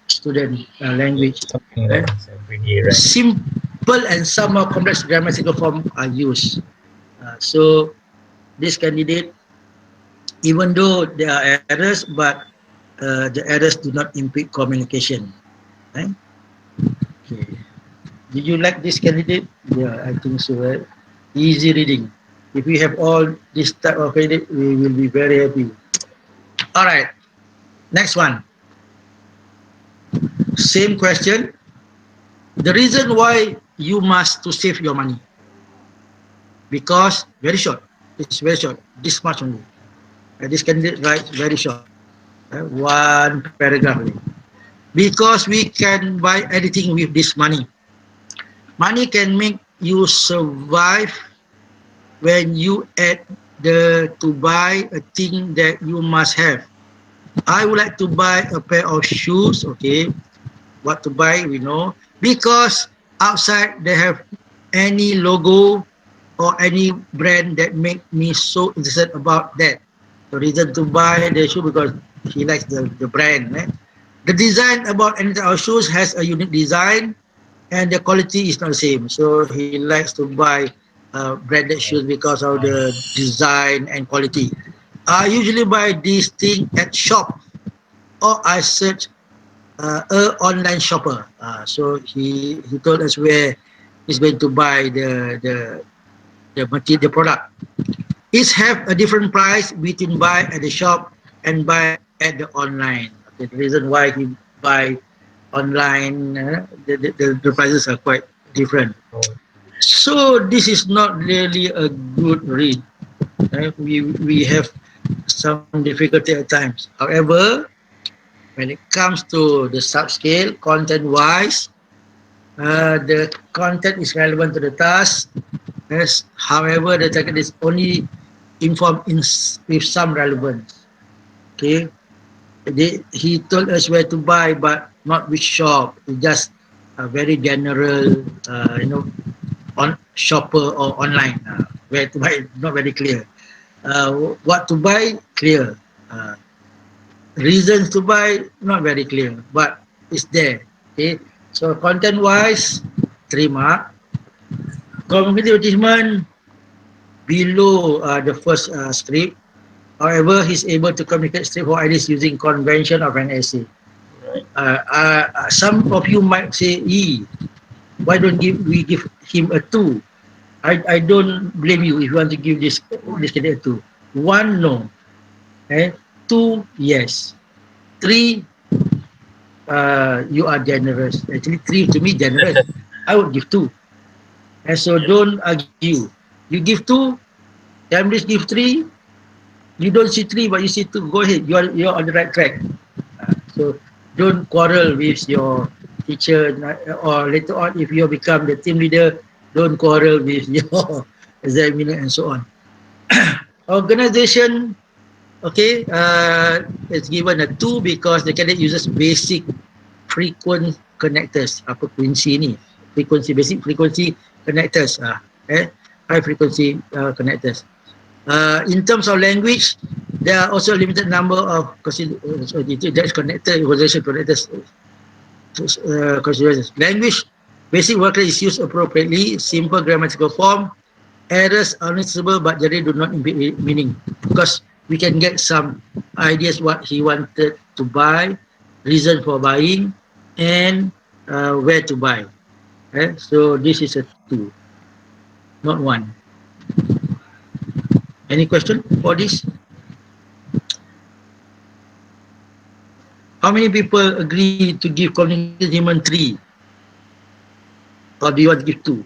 student language. Something like everyday, right? Simple and somehow complex grammatical form are used. So this candidate, even though there are errors, but the errors do not impede communication. Right? Okay. Did you like this candidate? Yeah, I think so. Right? Easy reading. If we have all this type of candidate, we will be very happy. All right. Next one. Same question. The reason why you must to save your money. Because very short. It's very short. This much only. This candidate writes very short. 1 paragraph only. Because we can buy anything with this money. Money can make you survive when you add to buy a thing that you must have. I would like to buy a pair of shoes. Okay, what to buy we know. Because outside they have any logo or any brand that make me so interested about that. The reason to buy the shoe because he likes the brand. Right? The design about any of our shoes has a unique design and the quality is not the same. So he likes to buy branded shoes because of the design and quality. I usually buy these things at shop or I search a online shopper. So he told us where he's going to buy the material, the product. Each have a different price between buy at the shop and buy at the online. Okay, the reason why he buy online, the prices are quite different. So this is not really a good read. We have some difficulty at times. However, when it comes to the subscale, content-wise, the content is relevant to the task. Yes. However, the target is only informed with some relevance. Okay. He told us where to buy, but not which shop. It's just a very general, on shopper or online. Where to buy, not very clear. What to buy, clear. Reasons to buy, not very clear, but it's there. Okay. So content-wise, 3 mark. Community advertisement, below the first script. However, he's able to communicate straightforward ideas using convention of an essay. Some of you might say, why don't we give him a 2? I don't blame you if you want to give this candidate a 2. 1, no. 2, yes. 3, you are generous. Actually, 3 to me generous. I would give 2. And so don't argue. You give 2, Cambridge give 3. You don't see 3, but you see 2. Go ahead. You're on the right track. So don't quarrel with your teacher, or later on if you become the team leader, don't quarrel with your examiner and so on. Organization, okay, it's given a 2 because the candidate uses basic frequent connectors. Apa kunci ni? Basic frequency connectors. High frequency connectors. In terms of language, there are also a limited number of considerations. Language, basic vocabulary is used appropriately, simple grammatical form. Errors are noticeable but generally do not impede meaning, because we can get some ideas what he wanted to buy, reason for buying, and where to buy. So this is a 2, not 1. Any question for this? How many people agree to give communication 3? Or do you want to give 2?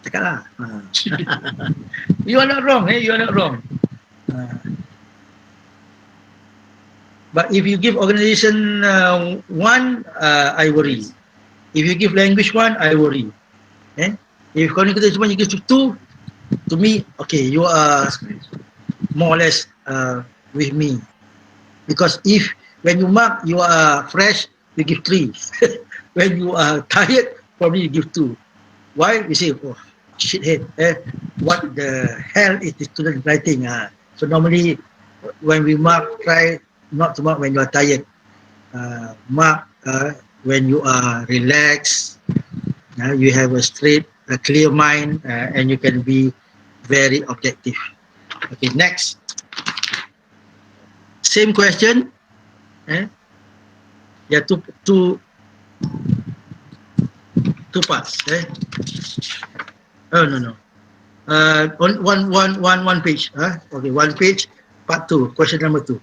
Cakaplah. You are not wrong. You are not wrong. But if you give organization 1, I worry. If you give language 1, I worry. If communication you give 2, to me, okay, you are more or less with me. Because if when you mark you are fresh, you give 3. When you are tired, probably you give 2. Why? You say, oh, shithead. What the hell is the student writing? So normally, when we mark, try not to mark when you are tired. Mark when you are relaxed. You have a clear mind, and you can be very objective. Okay, next. Same question. Yeah, two parts. Oh no. One page. Okay, 1 page. Part 2. Question number 2.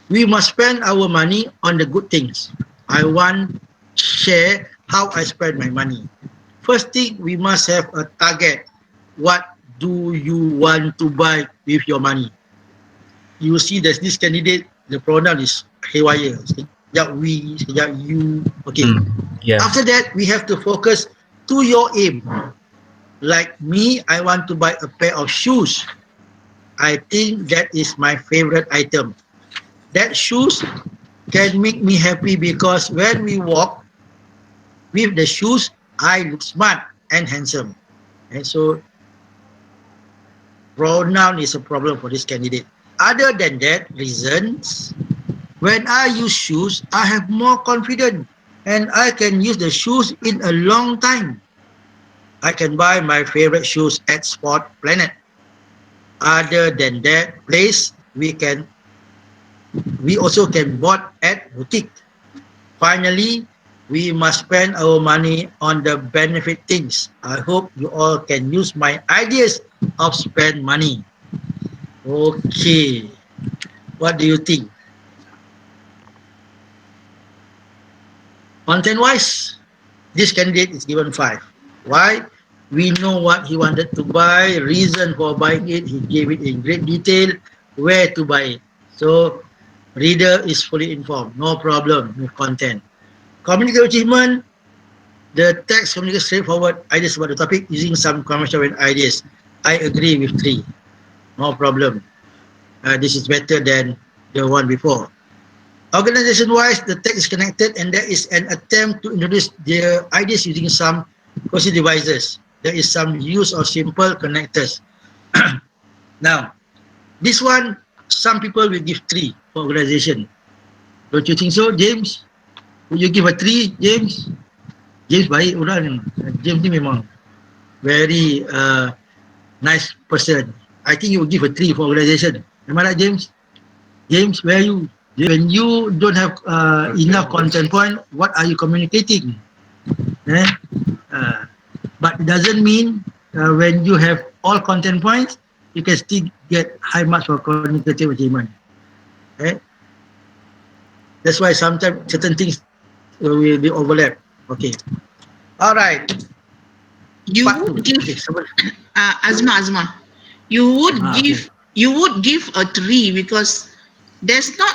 We must spend our money on the good things. I want to share how I spend my money. First thing, we must have a target. What do you want to buy with your money? You see, there's this candidate. The pronoun is haywire. Sekejap we, sekejap you. Okay. Yeah. After that, we have to focus to your aim. Like me, I want to buy a pair of shoes. I think that is my favorite item. That shoes can make me happy because when we walk with the shoes, I look smart and handsome. And so, pronoun is a problem for this candidate. Other than that, reasons, when I use shoes, I have more confidence and I can use the shoes in a long time. I can buy my favorite shoes at Sport Planet. Other than that place, we can We also can bought at boutique. Finally, we must spend our money on the benefit things. I hope you all can use my ideas of spend money. Okay, what do you think? Content-wise, this candidate is given 5. Why? We know what he wanted to buy, reason for buying it, he gave it in great detail, where to buy it. So, reader is fully informed, no problem with content. Communicative achievement, the text communicates straightforward ideas about the topic using some conventional ideas. I agree with 3, no problem. This is better than the one before. Organization-wise, the text is connected and there is an attempt to introduce the ideas using some cohesive devices. There is some use of simple connectors. Now, this one, some people will give 3 for organization. Don't you think so, James? Would you give a 3, James? James baik orang. James ni memang very nice person. I think you will give a 3 for organization. Am I right, James? James, where are you? When you don't have enough content point, what are you communicating? But it doesn't mean when you have all content points, you can still get high marks for communicative achievement. That's why sometimes certain things will be overlap. Okay. All right. You would give Azma. You would give a 3 because there's not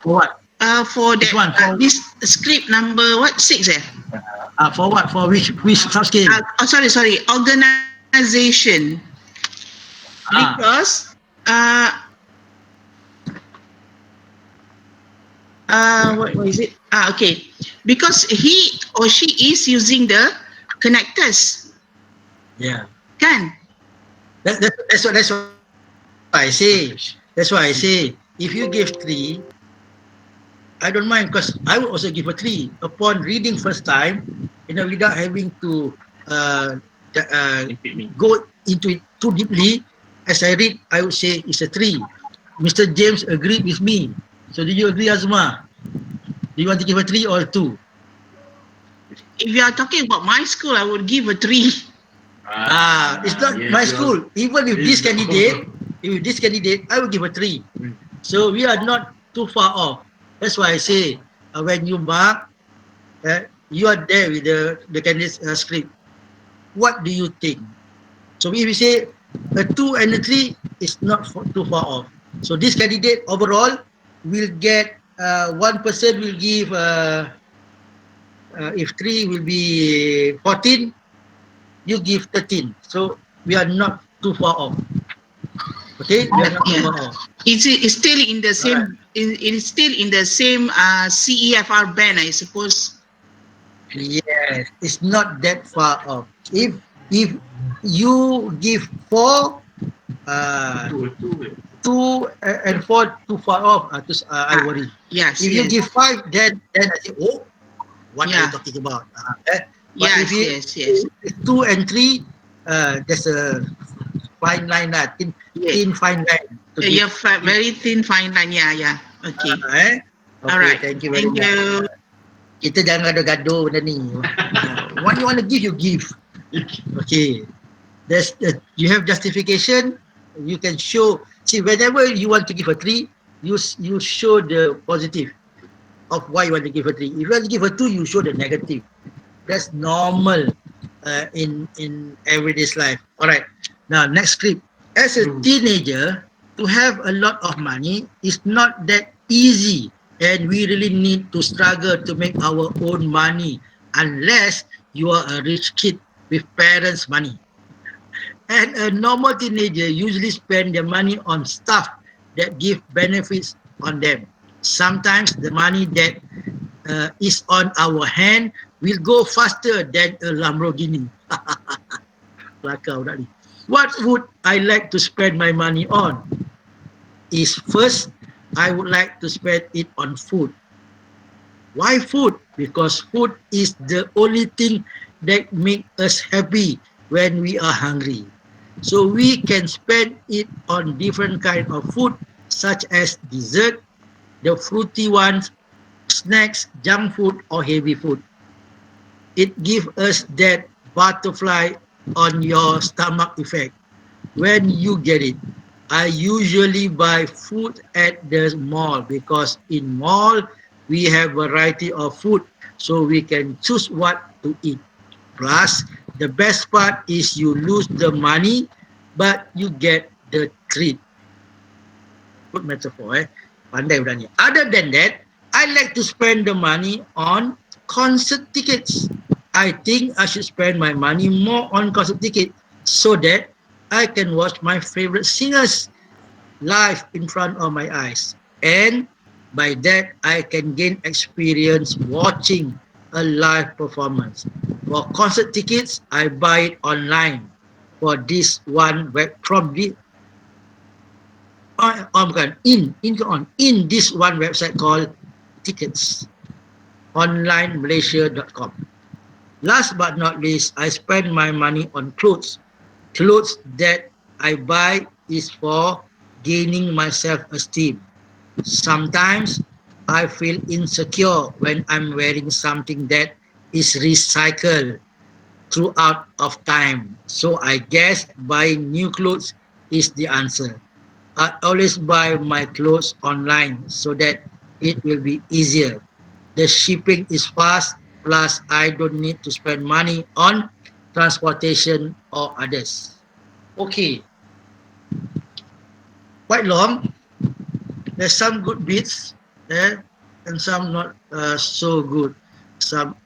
for what? For that one, for this script number 6 for what? For which subscale? Sorry, organization. Because what is it? Okay. Because he or she is using the connectors. Yeah. Can? That's what I say. That's why I say if you give 3, I don't mind because I would also give a 3 upon reading first time, without having to go into it too deeply. As I read, I would say it's a 3. Mr. James agreed with me. So do you agree, Azma? Do you want to give a 3 or 2? If you are talking about my school, I would give a 3. It's not my school. Even with this candidate, I will give a 3. So we are not too far off. That's why I say when you mark, you are there with the candidate's script. What do you think? So if we say a 2 and a 3 is not too far off. So this candidate overall will get 1% will give if 3 will be 14, you give 13. So we are not too far off. Okay, we are not too far off. It's still in the same. It is still in the same CEFR band, I suppose. Yes, it's not that far off. If you give 4, 2 and 4 too far off, I worry. Yes. If you give 5, then I say, oh, what are you talking about? But if you 2 and 3, there's a fine line, thin fine line. Very thin fine line. Yeah. Okay. Okay. All right. Thank you very much. Kita jangan gaduh-gaduh benda ni. What you want to give, you give. Okay. You have justification. You can show. See, whenever you want to give a 3, you show the positive of why you want to give a 3. If you want to give a 2, you show the negative. That's normal in everyday's life. All right. Now, next script. As a teenager, to have a lot of money is not that easy, and we really need to struggle to make our own money unless you are a rich kid with parents' money. And a normal teenager usually spend their money on stuff that give benefits on them. Sometimes the money that is on our hand will go faster than a Lamborghini. What would I like to spend my money on? Is first, I would like to spend it on food. Why food? Because food is the only thing that makes us happy when we are hungry. So we can spend it on different kind of food, such as dessert, the fruity ones, snacks, junk food, or heavy food. It gives us that butterfly on your stomach effect when you get it. I usually buy food at the mall because in mall we have variety of food so we can choose what to eat. Plus, the best part is you lose the money but you get the treat. Good metaphor, eh? Pandai budak ni. Other than that, I like to spend the money on concert tickets. I think I should spend my money more on concert tickets so that I can watch my favorite singers live in front of my eyes. And by that, I can gain experience watching a live performance. For concert tickets, I buy it online for this one web from the bukan in this one website called tickets onlinemalaysia.com. Last but not least, I spend my money on clothes. Clothes that I buy is for gaining my self-esteem. Sometimes I feel insecure when I'm wearing something that is recycled throughout of time. So I guess buying new clothes is the answer. I always buy my clothes online so that it will be easier. The shipping is fast, plus I don't need to spend money on transportation or others. Okay, quite long. There's some good bits there and some not so good. Some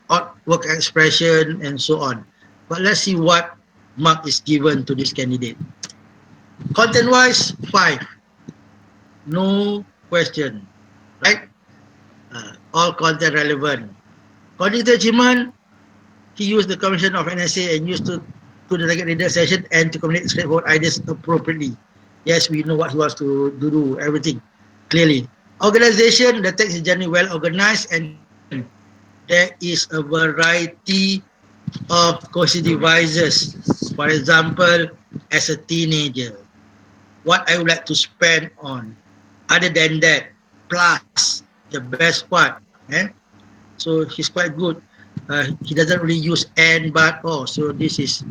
odd work expression and so on. But let's see what mark is given to this candidate. Content-wise, 5. No question, right? All content relevant. Cognitive achievement, he used the combination of NSA and used to the target reader session and to communicate straightforward ideas appropriately. Yes, we know what he wants to do, everything clearly. Organization, the text is generally well organized and there is a variety of cohesive devices. For example, as a teenager, what I would like to spend on. Other than that, plus the best part, so he's quite good. He doesn't really use and but or. So this is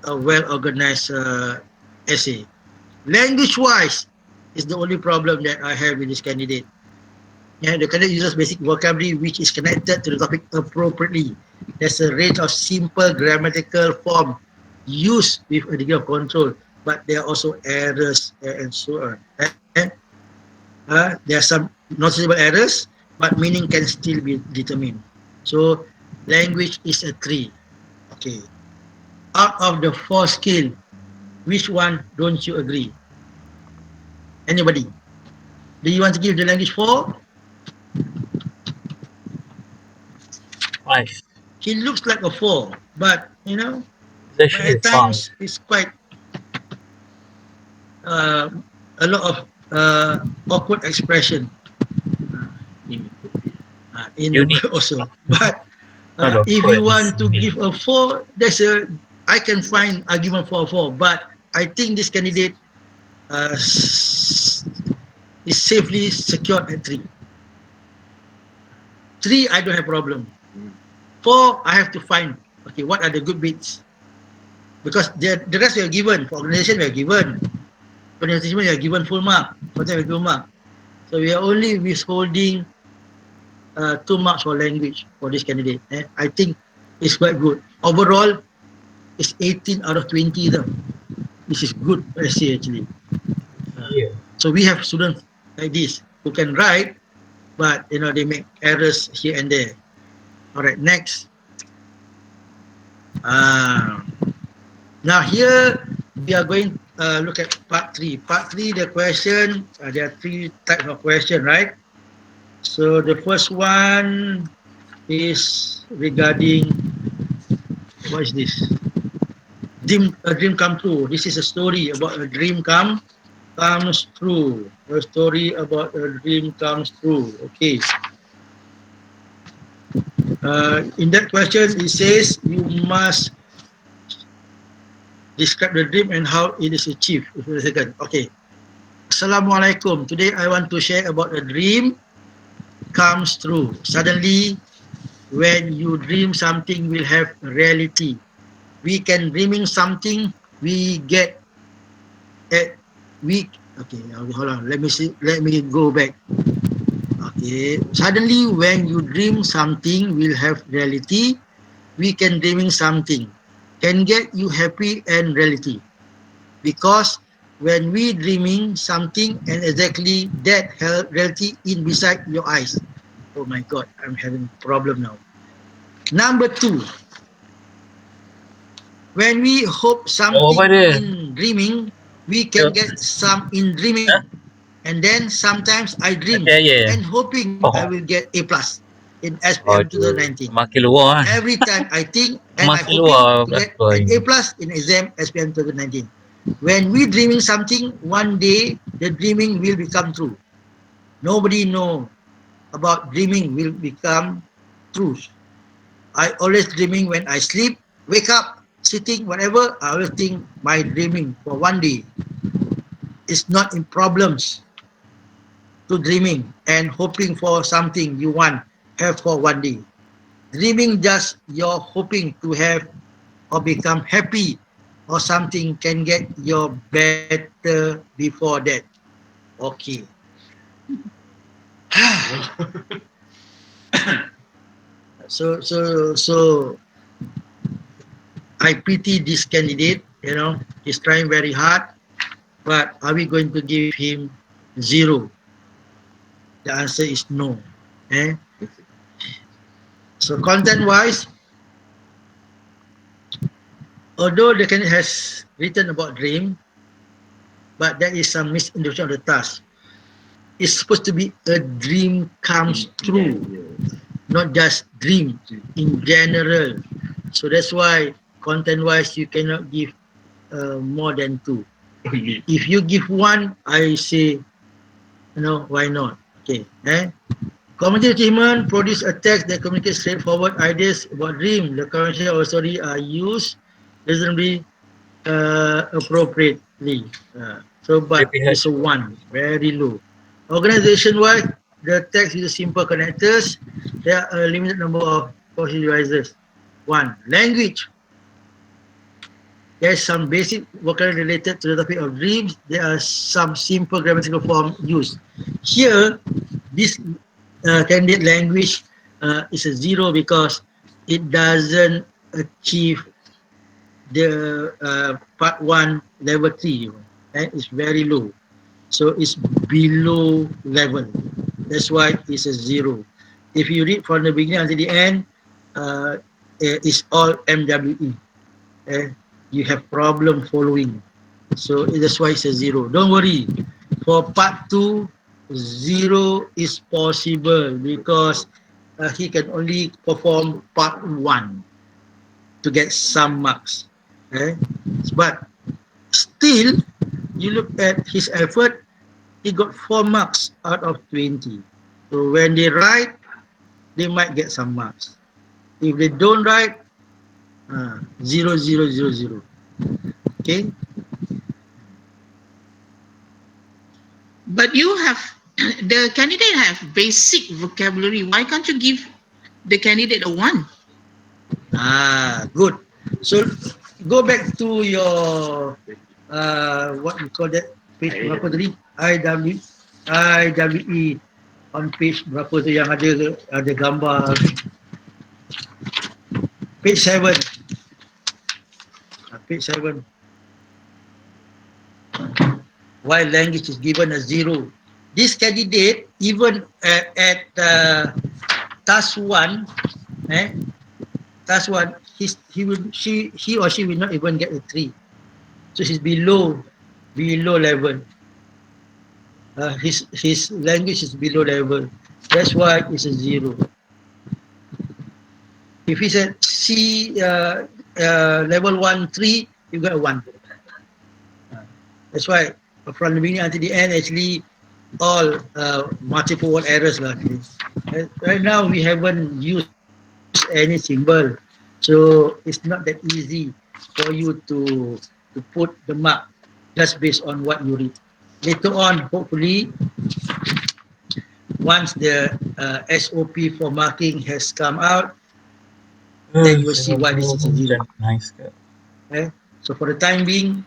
a well organized essay. Language wise is the only problem that I have with this candidate. Yeah, the candidate uses basic vocabulary which is connected to the topic appropriately. There's a range of simple grammatical form used with a degree of control, but there are also errors and so on. There are some noticeable errors, but meaning can still be determined. So language is a 3. Okay. Out of the 4 skill, which one don't you agree? Anybody? Do you want to give the language 4? 5. He looks like a 4, but you know, It's actually at times it's quite a lot of awkward expression in the book also. But if you want to give a 4, I can find argument for a 4. But I think this candidate is safely secured at 3. 3, I don't have problem. 4, I have to find, okay, what are the good bits? Because the rest we are given. For organization, we are given. For organization, we are given full mark. Content, we are given mark. So we are only withholding 2 marks for language for this candidate. I think it's quite good. Overall, it's 18 out of 20 though. This is good essay actually. So we have students like this who can write, but you know they make errors here and there. All right, next. Now here we are going to look at part 3. Part 3, the question, there are 3 types of question, right? So the first one is regarding, what is this? A dream come true. This is a story about a dream comes true. A story about a dream comes true. Okay. In that question, it says you must describe the dream and how it is achieved. Okay. Assalamualaikum. Today I want to share about a dream comes true. Suddenly, when you dream something will have reality. We can dreaming something, we get at we okay, hold on. Let me see. Let me go back. Okay. Suddenly, when you dream something will have reality, we can dreaming something can get you happy and reality. Because when we dreaming something and exactly that reality in beside your eyes. Oh my God, I'm having problem now. Number two, when we hope Oh, apa something dia? in dreaming, we can get some in dreaming. Ha? And then sometimes I dream Macam ayah ya? and hoping I Oh, will get A plus in SPM aduh. 2019. Makin luar lah. Every time I think and I Makin hoping luar to get belakang an ni. A plus in exam SPM 2019. When we dreaming something, one day the dreaming will become true. Nobody know about dreaming will become true. I always dreaming when I sleep, wake up, sitting, whatever. I always think my dreaming for one day is not in problems to dreaming and hoping for something you want have for one day. Dreaming just you're hoping to have or become happy or something can get your better before that. Okay. So I pity this candidate, he's trying very hard, but are we going to give him zero? The answer is no. Eh? So content wise, although the candidate has written about dream, but there is some misinterpretation of the task. It's supposed to be a dream comes true, not just dream in general. So that's why content wise you cannot give more than two. If you give one, I say, why not? Okay. Cognitive achievement produce a text that communicates straightforward ideas about dream. The convention or story are used reasonably appropriately. But it's a one, very low. Organization-wise, the text uses simple connectors. There are a limited number of possible devices. One, language. There is some basic vocabulary related to the topic of dreams. There are some simple grammatical form used. Here, this candidate language is a zero because it doesn't achieve the part 1 level 3, and it's very low. So it's below level. That's why it's a zero. If you read from the beginning until the end, it's all MWE. You have problem following. So that's why it's a zero. Don't worry. For part 2, zero is possible because he can only perform part 1 to get some marks. But still, you look at his effort, he got 4 marks out of 20. So when they write, they might get some marks. If they don't write, 0, 0, 0, 0. Okay? But you have the candidate have basic vocabulary. Why can't you give the candidate a 1? Good. So go back to your what you call that page berapa tadi? IWE on page berapa tu yang ada gambar page 7. Page 7. While language is given a 0. This candidate even at task 1, task 1, he or she will not even get a 3. So he's below level. His language is below level. That's why it's a 0. If he said C level 1, 3, you got a 1. That's why from the beginning until the end, actually, all multiple word errors. Right now, we haven't used any symbol. So it's not that easy for you to put the mark just based on what you read. later on, hopefully, once the SOP for marking has come out, then you will see why this is a zero. Nice. Okay? So for the time being,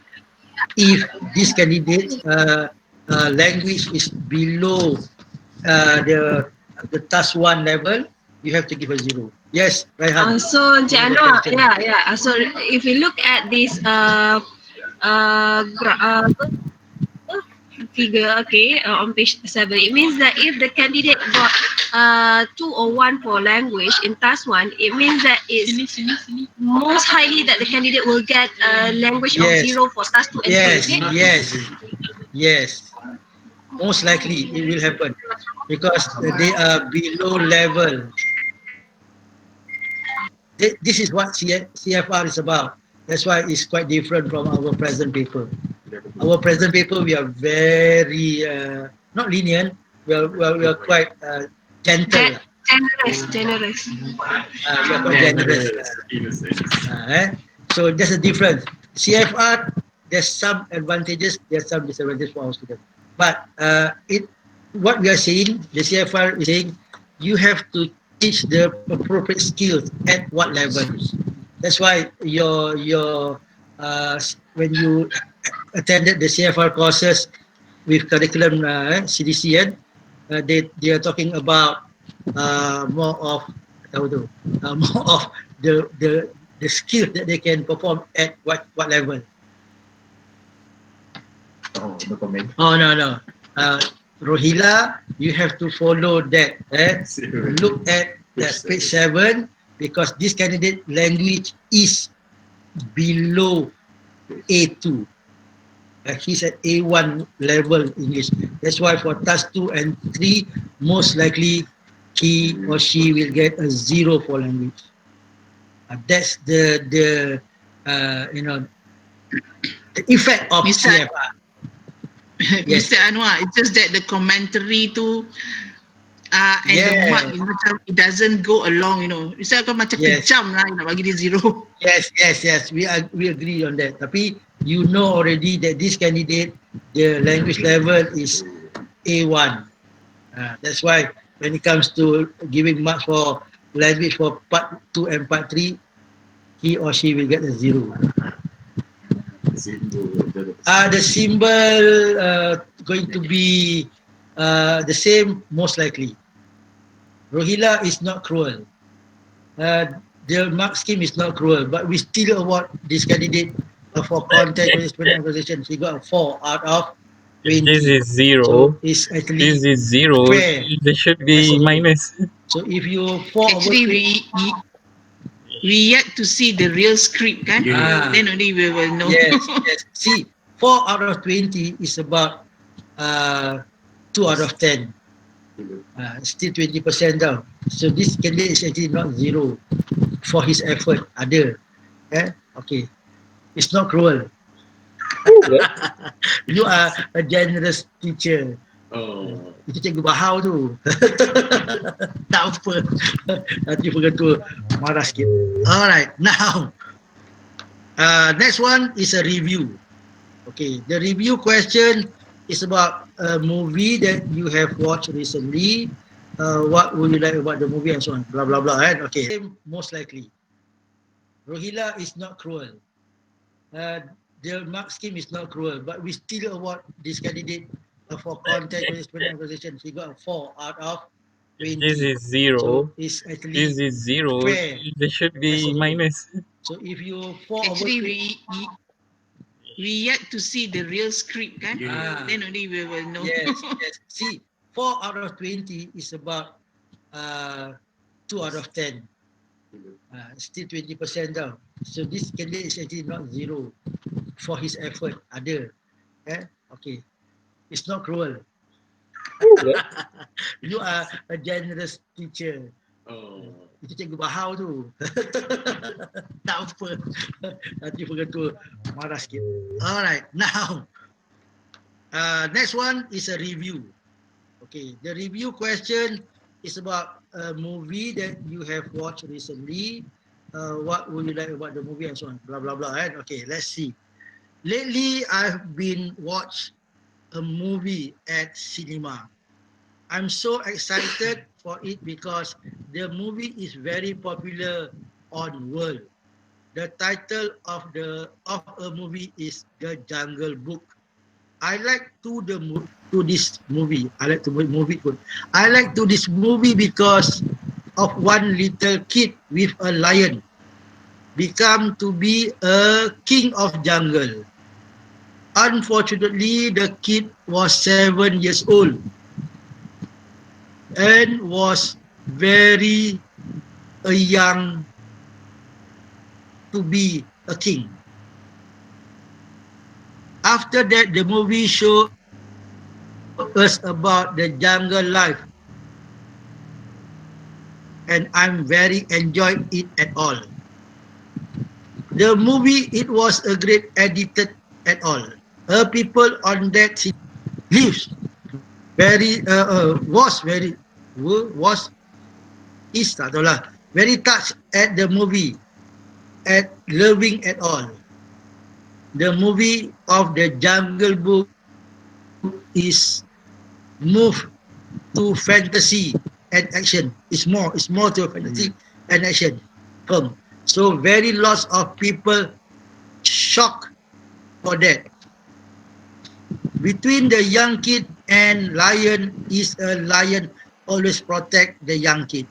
if this candidate language is below the task 1 level, you have to give a zero. Yes, Raihan. So You have a Jano, question. yeah. So if you look at this figure, okay, on page 7, it means that if the candidate got 2 or 1 for language in task 1, it means that it's most highly that the candidate will get a language of Yes. 0 for task 2 and 3. Yes, Okay? yes, yes. Most likely it will happen because they are below level. This is what CFR is about. That's why it's quite different from our present paper. Our present paper, we are very not lenient. We are quite gentle. Generous. We are quite generous. So there's a difference. CFR, there's some advantages, there's some disadvantages for our students. But what we are saying, the CFR is saying, you have to teach the appropriate skills at what levels. That's why your when you attended the CFR courses with curriculum CDCN, they are talking about more of more of the skills that they can perform at what level. Oh, no comment. Oh no. Rohila, you have to follow that. Look at that page 7 because this candidate language is below A2. He's at A1 level English. That's why for task 2 and 3, most likely he or she will get a 0 for language. That's the the effect of Mr. CFR. Yes. Mr. Anwar, it's just that the commentary tu and the mark macam it doesn't go along, Mr. Akan macam kejam lah nak bagi dia 0. Yes. We agree on that. Tapi you know already that this candidate, the language level is A1. That's why when it comes to giving marks for language for part 2 and part 3, he or she will get a 0. The symbol going to be the same, most likely. Rohila is not cruel. The mark scheme is not cruel, but we still award this candidate for content management organization. He got a 4 out of 20. This is 0. So it's actually This is 0. fair. There should be minus. So if you 4 Actually, we yet to see the real script, kan? Then only we will know. Yes. See, 4 out of 20 is about 2 out of 10. Still 20% down. So this candidate is actually not 0 for his effort. Ada. Okay. It's not cruel. You are a generous teacher. Itu cikgu Bahau tu. Tak apa. Nanti pengetua marah sikit. Alright, now next one is a review. Okay, the review question is about a movie that you have watched recently. What would you like about the movie and so on, blah blah blah. Okay, most likely. Rohila is not cruel. The mark scheme is not cruel, but we still award this candidate for content management organization. He got a 4 out of 20. This is 0. So it's actually This is 0. fair. There should be minus. So if you 4 Actually, we yet to see the real script, kan? Then only we will know. Yes. See, 4 out of 20 is about 2 out of 10. Still 20% down. So this candidate is actually not 0 for his effort. Ada. Okay. It's not cruel. You are a generous teacher. Itu cikgu Bahau tu. Tak apa. Nanti pengetua marah sikit. Alright, now next one is a review. Okay, the review question is about a movie that you have watched recently. What would you like about the movie and so on, blah blah blah. Okay, let's see. Lately, I've been watched a movie at cinema. I'm so excited for it because the movie is very popular on world. The title of a movie is The Jungle Book. I like to this movie. I like to movie good. I like to this movie because of one little kid with a lion become to be a king of jungle. Unfortunately, the kid was 7 years old and was very young to be a king. After that, the movie show us about the jungle life, and I'm very enjoyed it at all. The movie, it was a great edited at all. People on that city lives very was is tak tahu lah, very touched at the movie, at loving at all. The movie of the Jungle Book is moved to fantasy and action. It's more to fantasy and action film. So very lots of people shocked for that. Between the young kid and lion is a lion always protect the young kid.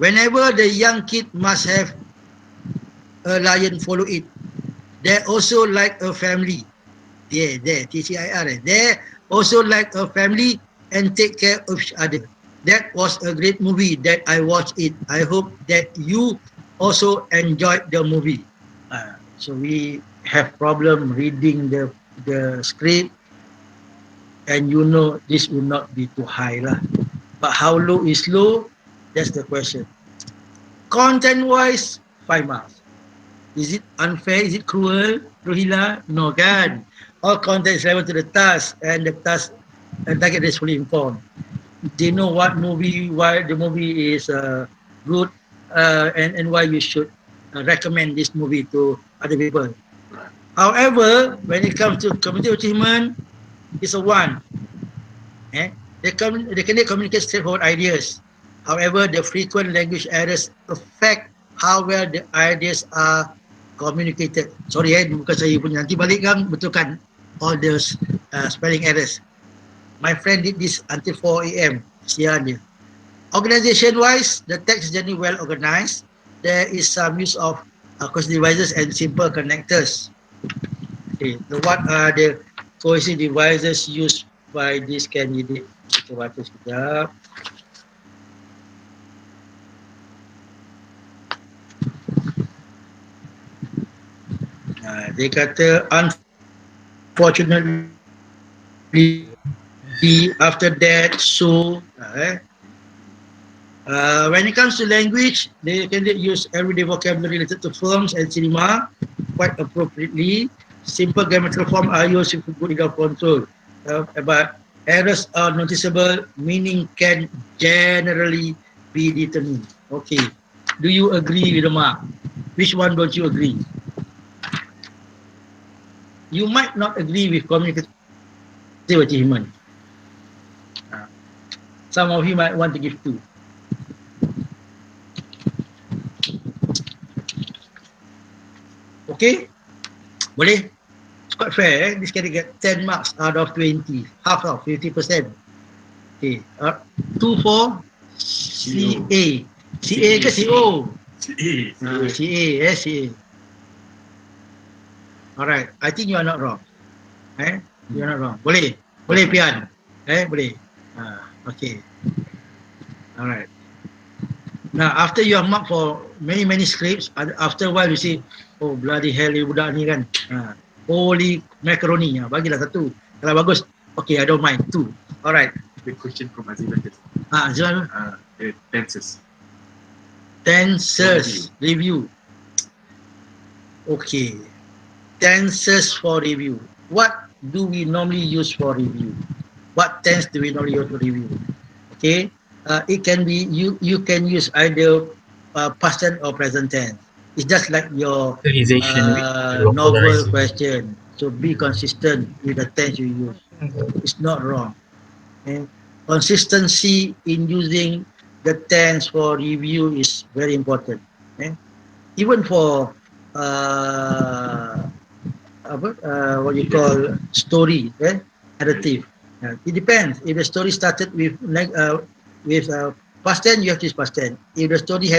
Whenever the young kid must have a lion follow it. They also like a family. Yeah, there, TCIR. They also like a family and take care of each other. That was a great movie that I watched it. I hope that you also enjoyed the movie. So we have problem reading the script, and you know this will not be too high lah. But how low is low? That's the question. Content-wise, 5 marks. Is it unfair? Is it cruel? Rohila? No kan? All content is relevant to the task, and the task and target is fully informed. They know what movie, why the movie is good, and why you should recommend this movie to other people. However, when it comes to cognitive achievement, it's a 1. They can communicate straightforward ideas. However, the frequent language errors affect how well the ideas are communicated. Sorry bukan saya punya. Nanti balik kan betulkan all those spelling errors. My friend did this until 4 a.m. Sian dia. Organization wise, the text is generally well organized. There is some use of cohesive devices and simple connectors. Okay, so what are the cohesive devices used by this candidate? Kita baca sekejap. Dia kata unfortunately after that so when it comes to language, they can use everyday vocabulary related to films and cinema quite appropriately. Simple grammatical form are used with good legal control, but errors are noticeable, meaning can generally be determined. Okay, do you agree with the mark? Which one don't you agree? You might not agree with communicative achievement. Some of you might want to give 2. Okay? Boleh? It's quite fair. This can get 10 marks out of 20. Half of 50%. Okay. 2 for CA. CA ke CO? CA. CA. Alright, I think you are not wrong. You are not wrong. Boleh Pian. Boleh. Okay. Alright. Now, after you have marked for many scripts, after a while you see, oh bloody hell, ni budak ni kan. Holy macaroni. Bagilah 1. Kalau bagus, okay, I don't mind. 2. Alright. The question from Azizah. Azizah. Tenses. Tenses. Review. Okay. Tenses for review. What do we normally use for review? What tense do we normally use for review? Okay, it can be you can use either past tense or present tense. It's just like your Organization with novel localizing. question. So be consistent with the tense you use. It's not wrong. Okay? Consistency in using the tense for review is very important. Okay? Even for what you call story, narrative. It depends. If the story started with past tense, you have to use past tense. If the story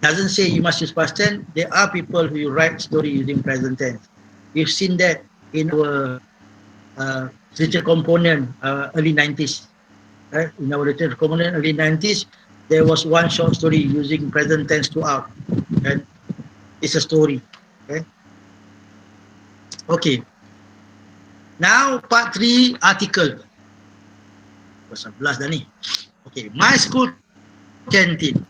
doesn't say you must use past tense, there are people who write story using present tense. We've seen that in our literature component early 90s. Right? In our literature component early 90s, there was one short story using present tense throughout. And it's a story. Okay. Okay. Now part 3 article. Pasal 11 dah ni. Okay. My school canteen.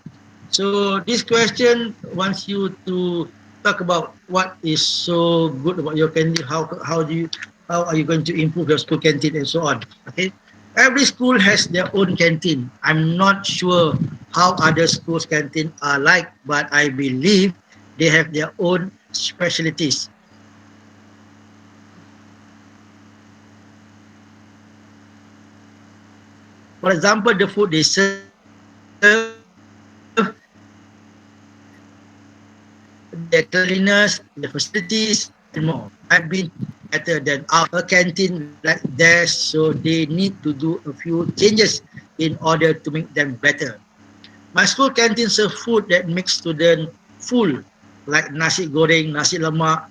So this question wants you to talk about what is so good about your canteen. How are you going to improve your school canteen and so on. Okay. Every school has their own canteen. I'm not sure how other schools' canteen are like, but I believe they have their own specialties. For example, the food they serve, their cleanliness, the facilities, and more. I've been better than our canteen like theirs, so they need to do a few changes in order to make them better. My school canteen serve food that makes students full, like nasi goreng, nasi lemak,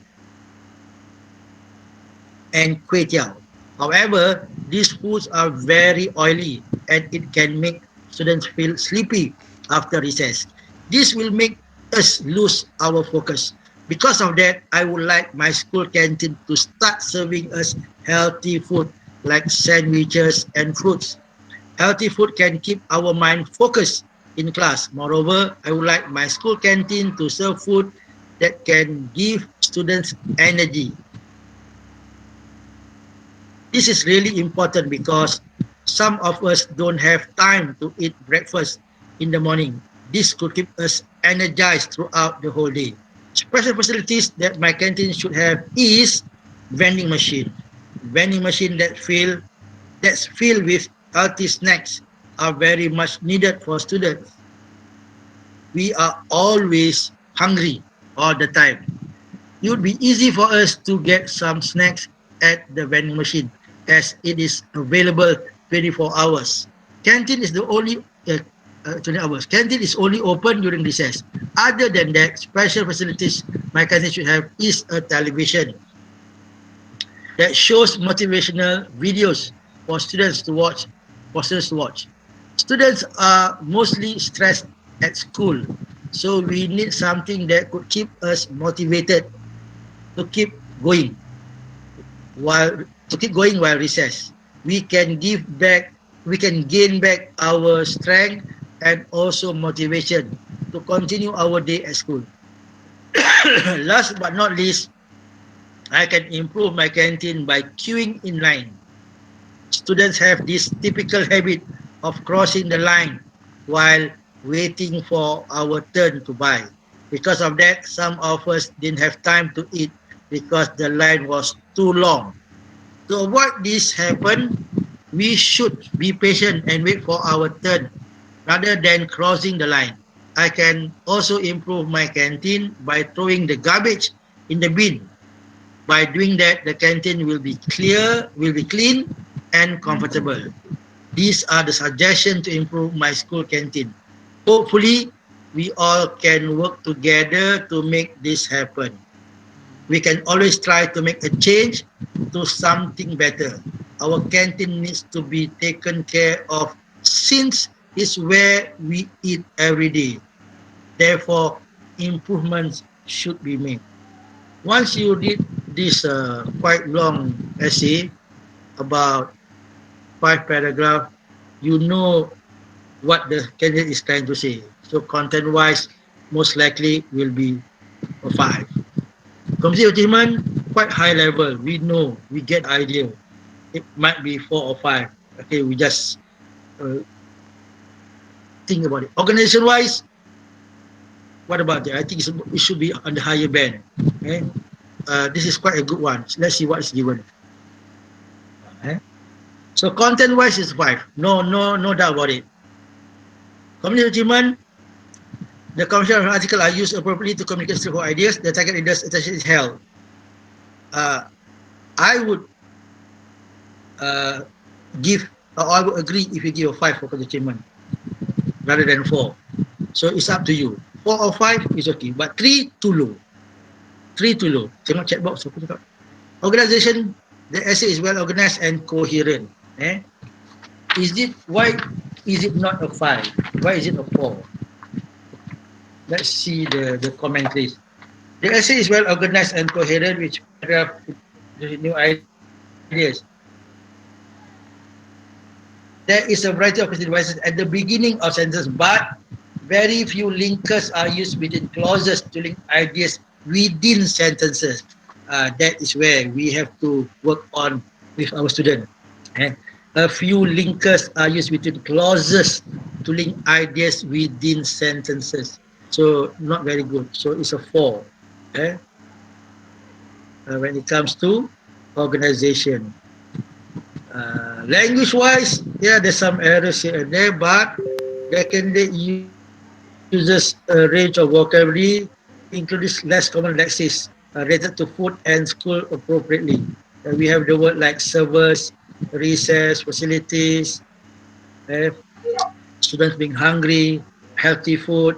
and kway teow. However, these foods are very oily and it can make students feel sleepy after recess. This will make us lose our focus. Because of that, I would like my school canteen to start serving us healthy food like sandwiches and fruits. Healthy food can keep our mind focused in class. Moreover, I would like my school canteen to serve food that can give students energy. This is really important because some of us don't have time to eat breakfast in the morning. This could keep us energized throughout the whole day. Special facilities that my canteen should have is vending machine. Vending machine that's filled with healthy snacks are very much needed for students. We are always hungry all the time. It would be easy for us to get some snacks at the vending machine as it is available 24 hours. Canteen is the only 20 hours. Canteen is only open during recess. Other than that, special facilities my canteen should have is a television that shows motivational videos for students to watch. Students are mostly stressed at school, so we need something that could keep us motivated to keep going while recess. We can gain back our strength and also motivation to continue our day at school. Last but not least, I can improve my canteen by queuing in line. Students have this typical habit of crossing the line while waiting for our turn to buy. Because of that, some of us didn't have time to eat because the line was too long. To avoid this happen, we should be patient and wait for our turn rather than crossing the line. I can also improve my canteen by throwing the garbage in the bin. By doing that, the canteen will be clean and comfortable. These are the suggestions to improve my school canteen. Hopefully, we all can work together to make this happen. We can always try to make a change to something better. Our canteen needs to be taken care of since it's where we eat every day. Therefore, improvements should be made. Once you read this quite long essay about 5 paragraphs, you know what the candidate is trying to say. So content-wise, most likely will be a 5. Community achievement, quite high level. We know, we get the idea. It might be 4 or 5. Okay, we just think about it. Organization-wise, What about that? I think it should be on the higher band. Okay? This is quite a good one. Let's see what is given. Okay? So content-wise is 5. No doubt about it. Community achievement. The content of an article are used appropriately to communicate straightforward ideas. The target reader's attention is held. I would give, or I would agree if you give a 5 for content achievement rather than 4. So it's up to you. 4 or 5 is okay, but 3 too low. 3 too low. Tengok chat box apa cakap. Organization, the essay is well organized and coherent. Why is it not a 5? Why is it a 4? Let's see the commentaries. The essay is well organized and coherent, which paragraph the new ideas. There is a variety of devices at the beginning of sentences, but very few linkers are used between clauses to link ideas within sentences. That is where we have to work on with our student. A few linkers are used between clauses to link ideas within sentences. So not very good. So it's a 4. When it comes to organization. Language-wise, yeah, there's some errors here and there, but the candidate uses a range of vocabulary, including less common lexis related to food and school appropriately. We have the word like service, recess, facilities, students being hungry, healthy food,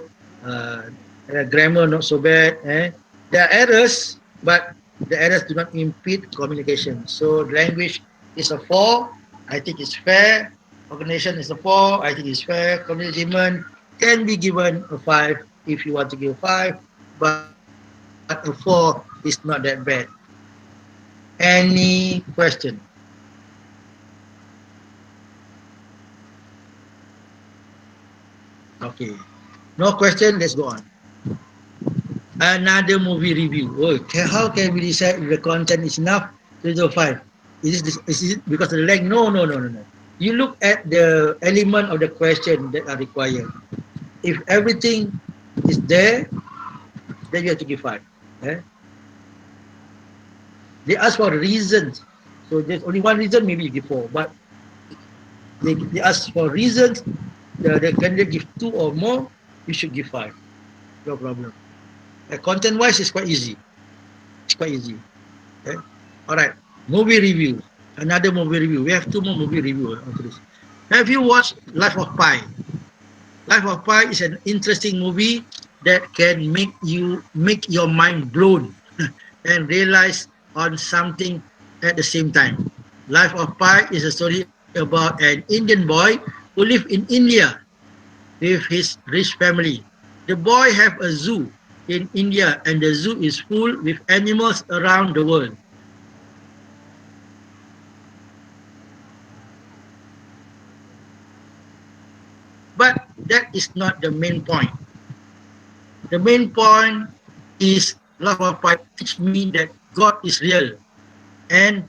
grammar not so bad. There are errors, but the errors do not impede communication. So language is a 4. I think it's fair. Organization is a 4. I think it's fair. Communication can be given a 5 if you want to give 5, but a 4 is not that bad. Any question? Okay. No question, let's go on. Another movie review. How can we decide if the content is enough to do 5? Is it because of the length? No. You look at the element of the question that are required. If everything is there, then you have to give 5. They ask for reasons. So there's only one reason, maybe you give 4. But they ask for reasons. The candidate give 2 or more, you should give 5. No problem. Content-wise, it's quite easy. All right. Movie review. Another movie review. We have 2 more movie review after this. Have you watched Life of Pi? Life of Pi is an interesting movie that can make your mind blown and realize on something at the same time. Life of Pi is a story about an Indian boy who lives in India with his rich family. The boy has a zoo in India, and the zoo is full with animals around the world. But that is not the main point. The main point is Life of Pi teach me that God is real, and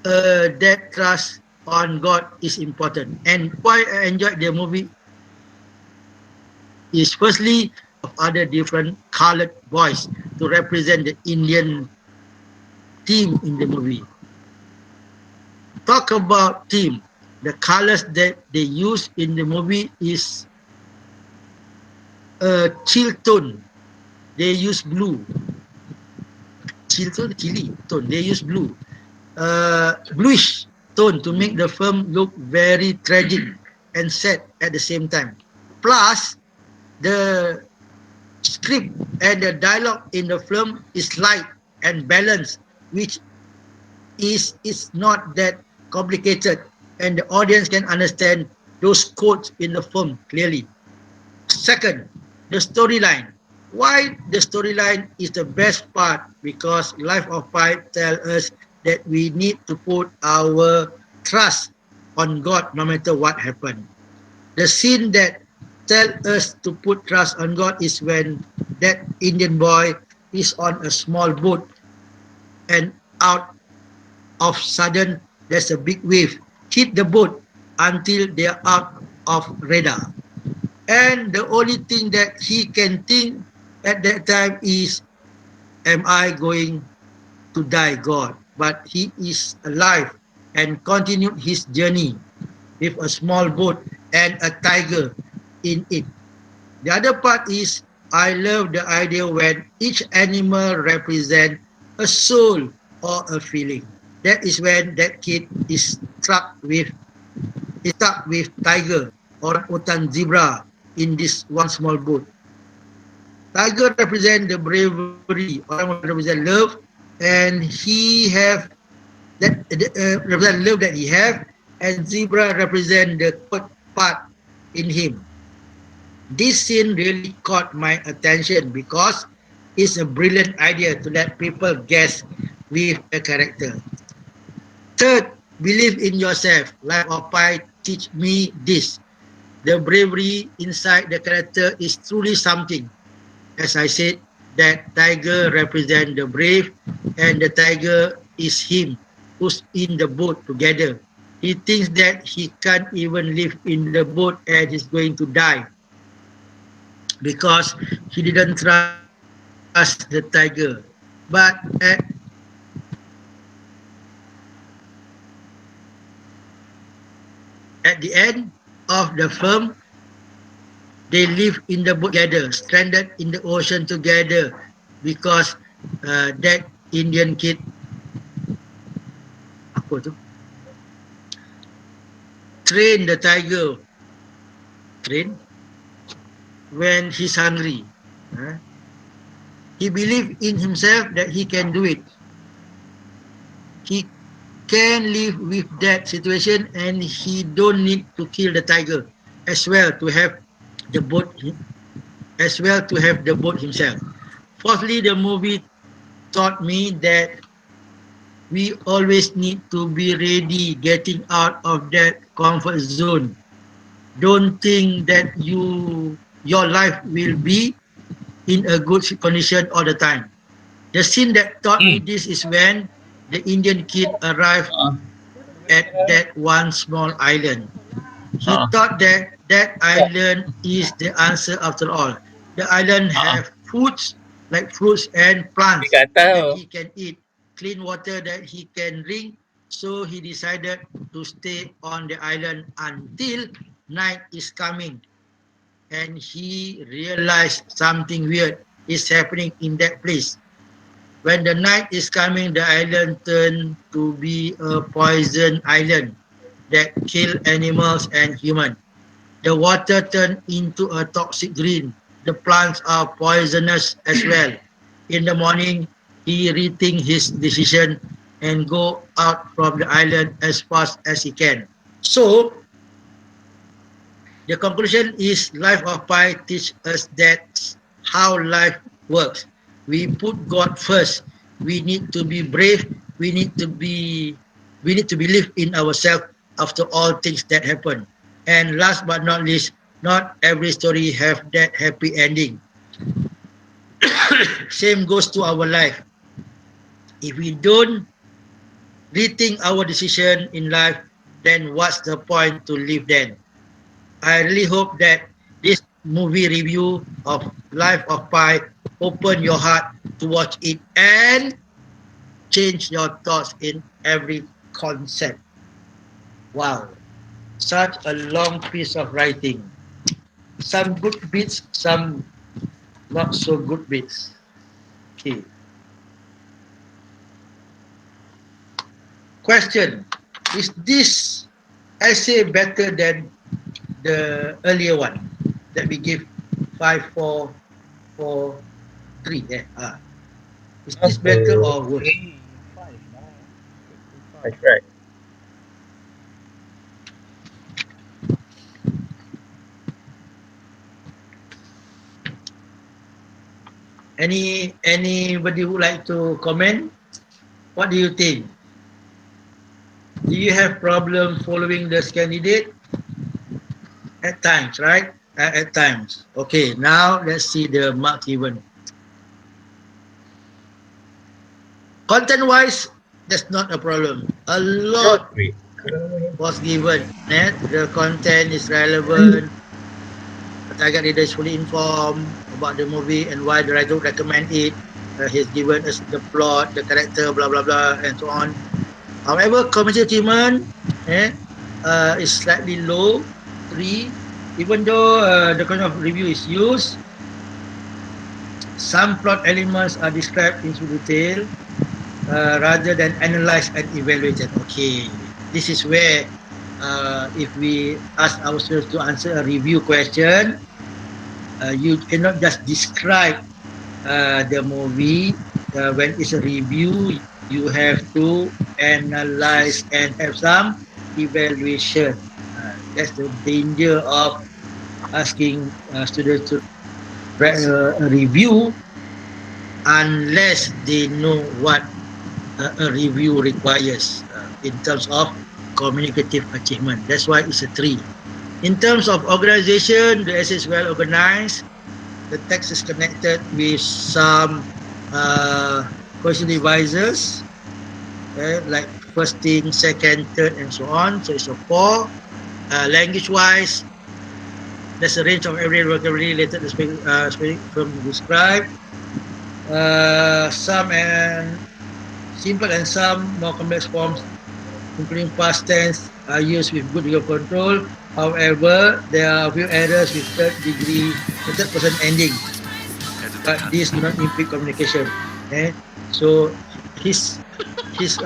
that trust on God is important. And why I enjoyed the movie is firstly of other different colored boys to represent the Indian team in the movie. Talk about team. The colors that they use in the movie is chill tone. They use blue. Chill tone, chili tone. They use blue. Bluish tone to make the film look very tragic and sad at the same time. Plus, the script and the dialogue in the film is light and balanced, which is not that complicated, and the audience can understand those quotes in the film clearly. Second, the storyline. Why the storyline is the best part? Because Life of Pi tells us that we need to put our trust on God no matter what happened. The scene that tells us to put trust on God is when that Indian boy is on a small boat and out of sudden there's a big wave hit the boat until they are out of radar. and the only thing that he can think at that time is, am I going to die, God? But he is alive and continued his journey with a small boat and a tiger in it. The other part is, I love the idea when each animal represents a soul or a feeling. That is when that kid is stuck with tiger or utan zebra in this one small boat. Tiger represent the bravery, orang represent love, and he have that represent love that he have, and zebra represent the good part in him. This scene really caught my attention because it's a brilliant idea to let people guess with the character. Third, believe in yourself. Life of Pi teach me this. The bravery inside the character is truly something. As I said, that tiger represents the brave, and the tiger is him who's in the boat together. He thinks that he can't even live in the boat and he's going to die because he didn't trust the tiger. But at the end of the film, they live in the boat together, stranded in the ocean together, because that Indian kid, apa tu, train the tiger, train when he's hungry. He believed in himself that he can do it. He can live with that situation, and he don't need to kill the tiger as well to have the boat himself. Fourthly, the movie taught me that we always need to be ready getting out of that comfort zone. Don't think that your life will be in a good condition all the time. The scene that taught me this is when the Indian kid arrived at that one small island. He thought that that island is the answer after all. The island have foods like fruits and plants that he can eat, clean water that he can drink. So he decided to stay on the island until night is coming. And he realized something weird is happening in that place. When the night is coming, the island turned to be a poison island that kill animals and humans. The water turned into a toxic green. The plants are poisonous as well. In the morning, he rethink his decision and go out from the island as fast as he can. So, the conclusion is Life of Pi teach us that how life works. We put God first. We need to be brave. We need to believe in ourselves after all things that happen. And last but not least, not every story have that happy ending. Same goes to our life. If we don't rethink our decision in life, then what's the point to live then? I really hope that this movie review of Life of Pi open your heart to watch it and change your thoughts in every concept. Wow, such a long piece of writing. Some good bits, some not so good bits. Okay. Question: is this essay better than the earlier one that we give 5, 4, 4, 3? Is this better or worse? That's right. Anybody would like to comment? What do you think? Do you have problem following this candidate? At times, right? At times. Okay, now let's see the mark given. Content-wise, that's not a problem. A lot was given. The content is relevant. target reader is fully informed about the movie and why the writer would recommend it. He's given us the plot, the character, blah blah blah, and so on. However, commercial achievement is slightly low, 3. Even though the kind of review is used, some plot elements are described in detail rather than analyzed and evaluated. Okay, this is where if we ask ourselves to answer a review question, you cannot just describe the movie. When it's a review, you have to analyze and have some evaluation. That's the danger of asking students to write a review unless they know what a review requires in terms of communicative achievement. That's why it's a 3. In terms of organization, the essay is well organized. The text is connected with some question divisors, like first thing, second, third, and so on. So it's a 4. Language-wise, there's a range of every vocabulary related to speaking from described. Some and simple and some more complex forms, including past tense, are used with good degree of control. However, there are a few errors with third person ending, but these do not impede communication. So his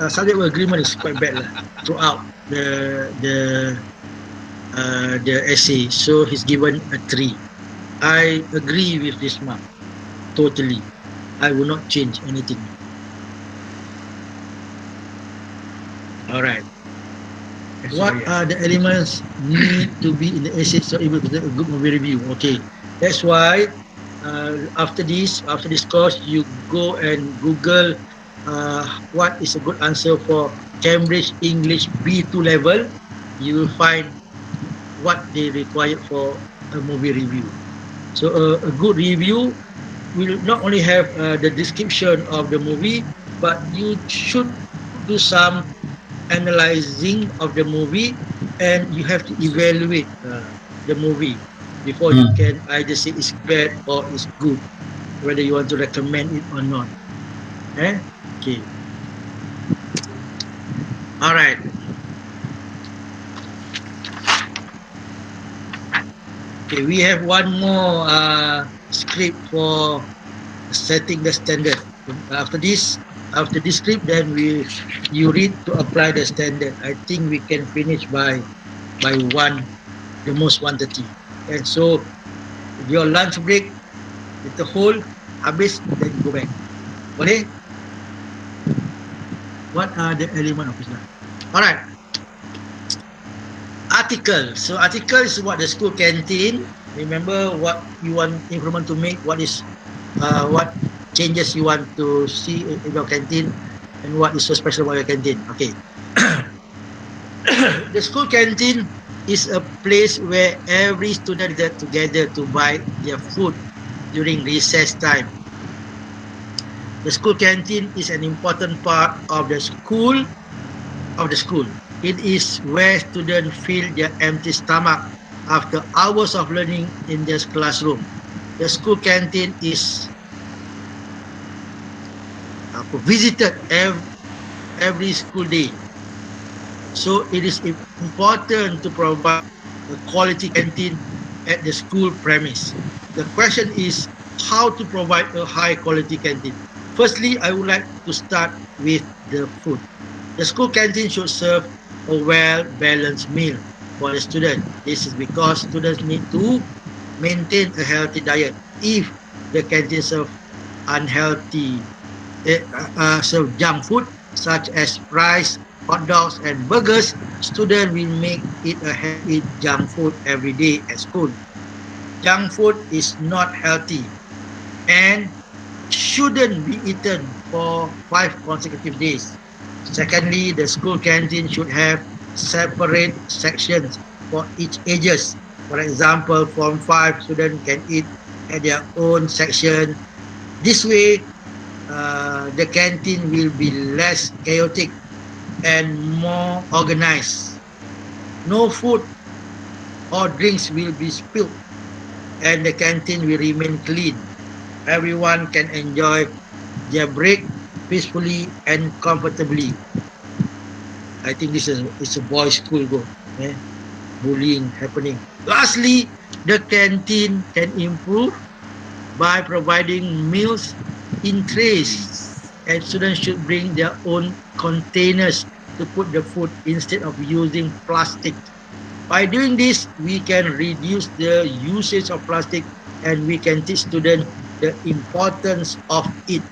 subject agreement is quite bad throughout the essay. So he's given a 3. I agree with this mark totally. I will not change anything. All right. What are the elements need to be in the essay so able to do a good movie review? Okay, that's why after this course, you go and Google what is a good answer for Cambridge English B2 level. You will find what they require for a movie review. So a good review will not only have the description of the movie, but you should do some analyzing of the movie, and you have to evaluate the movie before you can either say it's bad or it's good, whether you want to recommend it or not. Okay. All right. Okay, we have one more script for setting the standard. After this script, then you read to apply the standard. I think we can finish by 1, the most 1:30. And so your lunch break, the whole habis, then go back. Boleh? What are the element of Islam? All right. Article. So article is what the school canteen. Remember what you want improvement to make. What changes you want to see in your canteen, and what is so special about your canteen. Okay. The school canteen is a place where every student get together to buy their food during recess time. The school canteen is an important part of the school. It is where students fill their empty stomach after hours of learning in their classroom. The school canteen is visited every school day. So it is important to provide a quality canteen at the school premise. The question is how to provide a high quality canteen. Firstly, I would like to start with the food. The school canteen should serve a well-balanced meal for the student. This is because students need to maintain a healthy diet. If the canteen serve unhealthy, serve junk food such as fries, hot dogs, and burgers, students will make it a healthy junk food every day at school. Junk food is not healthy and shouldn't be eaten for 5 consecutive days. Secondly, the school canteen should have separate sections for each ages. For example, Form 5 students can eat at their own section. This way, the canteen will be less chaotic and more organized. No food or drinks will be spilled and the canteen will remain clean. Everyone can enjoy their break peacefully and comfortably. I think this is a boys' school go. Eh? Bullying happening. Lastly, the canteen can improve by providing meals in trays, and students should bring their own containers to put the food instead of using plastic. By doing this, we can reduce the usage of plastic and we can teach students the importance of it.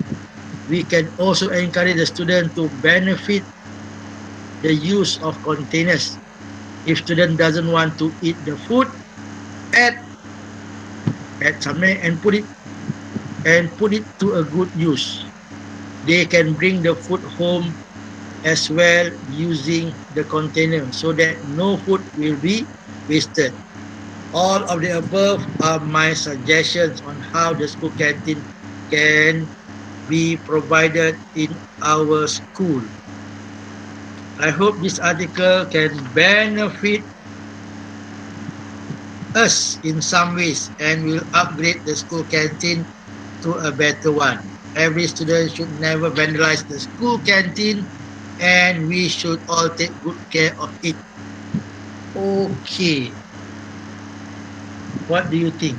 We can also encourage the student to benefit the use of containers. If student doesn't want to eat the food, add something and put it to a good use. They can bring the food home as well using the container so that no food will be wasted. All of the above are my suggestions on how the school canteen can be provided in our school. I hope this article can benefit us in some ways and will upgrade the school canteen to a better one. Every student should never vandalize the school canteen and we should all take good care of it. Okay. What do you think?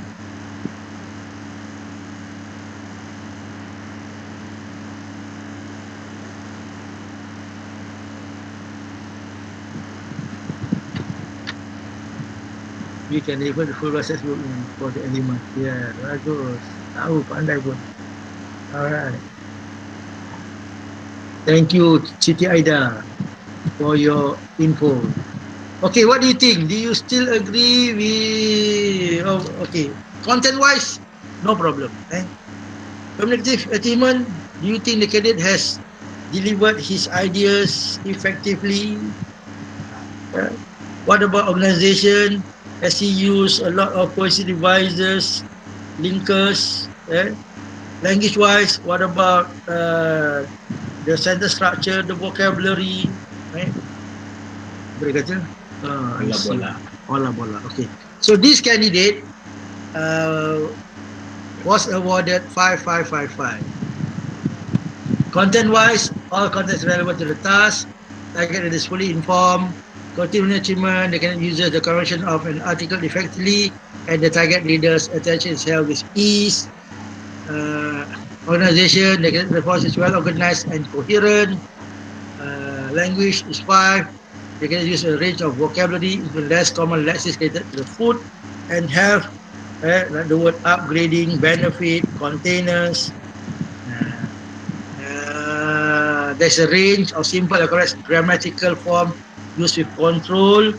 We can even the full process book for the element. Yeah, bagus. Tahu, pandai pun. Alright. Thank you, Siti Aida, for your info. Okay, what do you think? Do you still agree with... Oh, okay. Content-wise, no problem. Cognitive achievement, do you think the cadet has delivered his ideas effectively? What about organization? Has he used a lot of cohesive devices, linkers? Language-wise, what about the sentence structure, the vocabulary? Boleh kata? Bola. Okay. So this candidate was awarded 5. Content-wise, all content relevant to the task. Target is fully informed. Continuing achievement, the candidate uses the correction of an article effectively, and the target leader's attention is held with ease. Organization, the response is well organized and coherent. Language is 5. They can use a range of vocabulary, even less common lexicons related to the food and health, like the word upgrading, benefit, containers. There's a range of simple and correct grammatical form used with control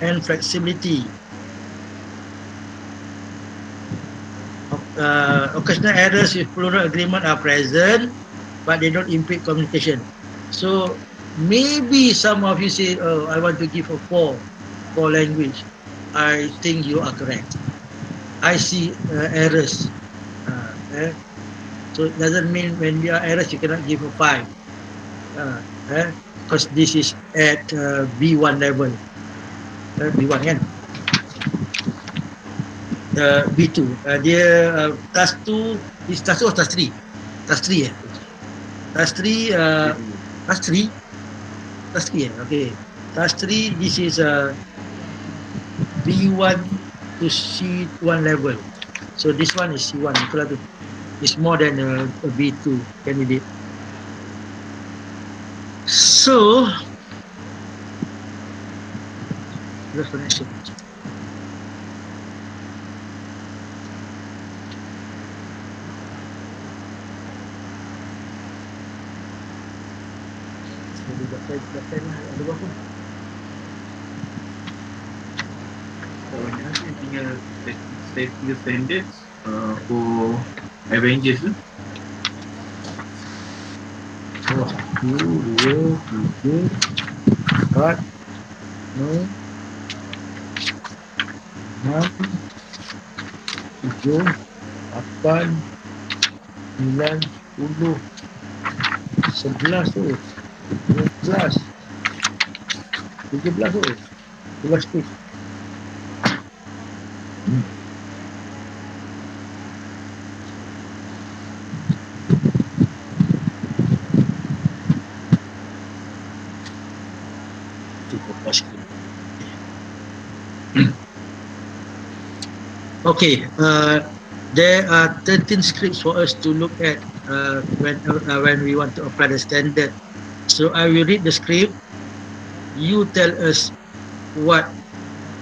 and flexibility. Occasional errors with plural agreement are present, but they don't impede communication. So maybe some of you say, oh, I want to give a 4 for language. I think you are correct. I see errors. So it doesn't mean when there are errors you cannot give a 5. Because this is at B1 level. B1 kan? B2. Dia task 2 is task 2 or task 3? Task 3 Task 3 task 3? Task 3 okay. Task 3 this is B1 to C1 level. So this one is C1. Itulah tu. It's more than a B2 candidate. So let's the next one. Ada berapa? Nanti tinggal tinggal standards for Avengers tu. 1, 2, 3, 4, 5, 6, 7, 8, 9, 10, 11 tu. 12, 13 tu. 12 tu. Okay, there are 13 scripts for us to look at when we want to apply the standard. So I will read the script. You tell us what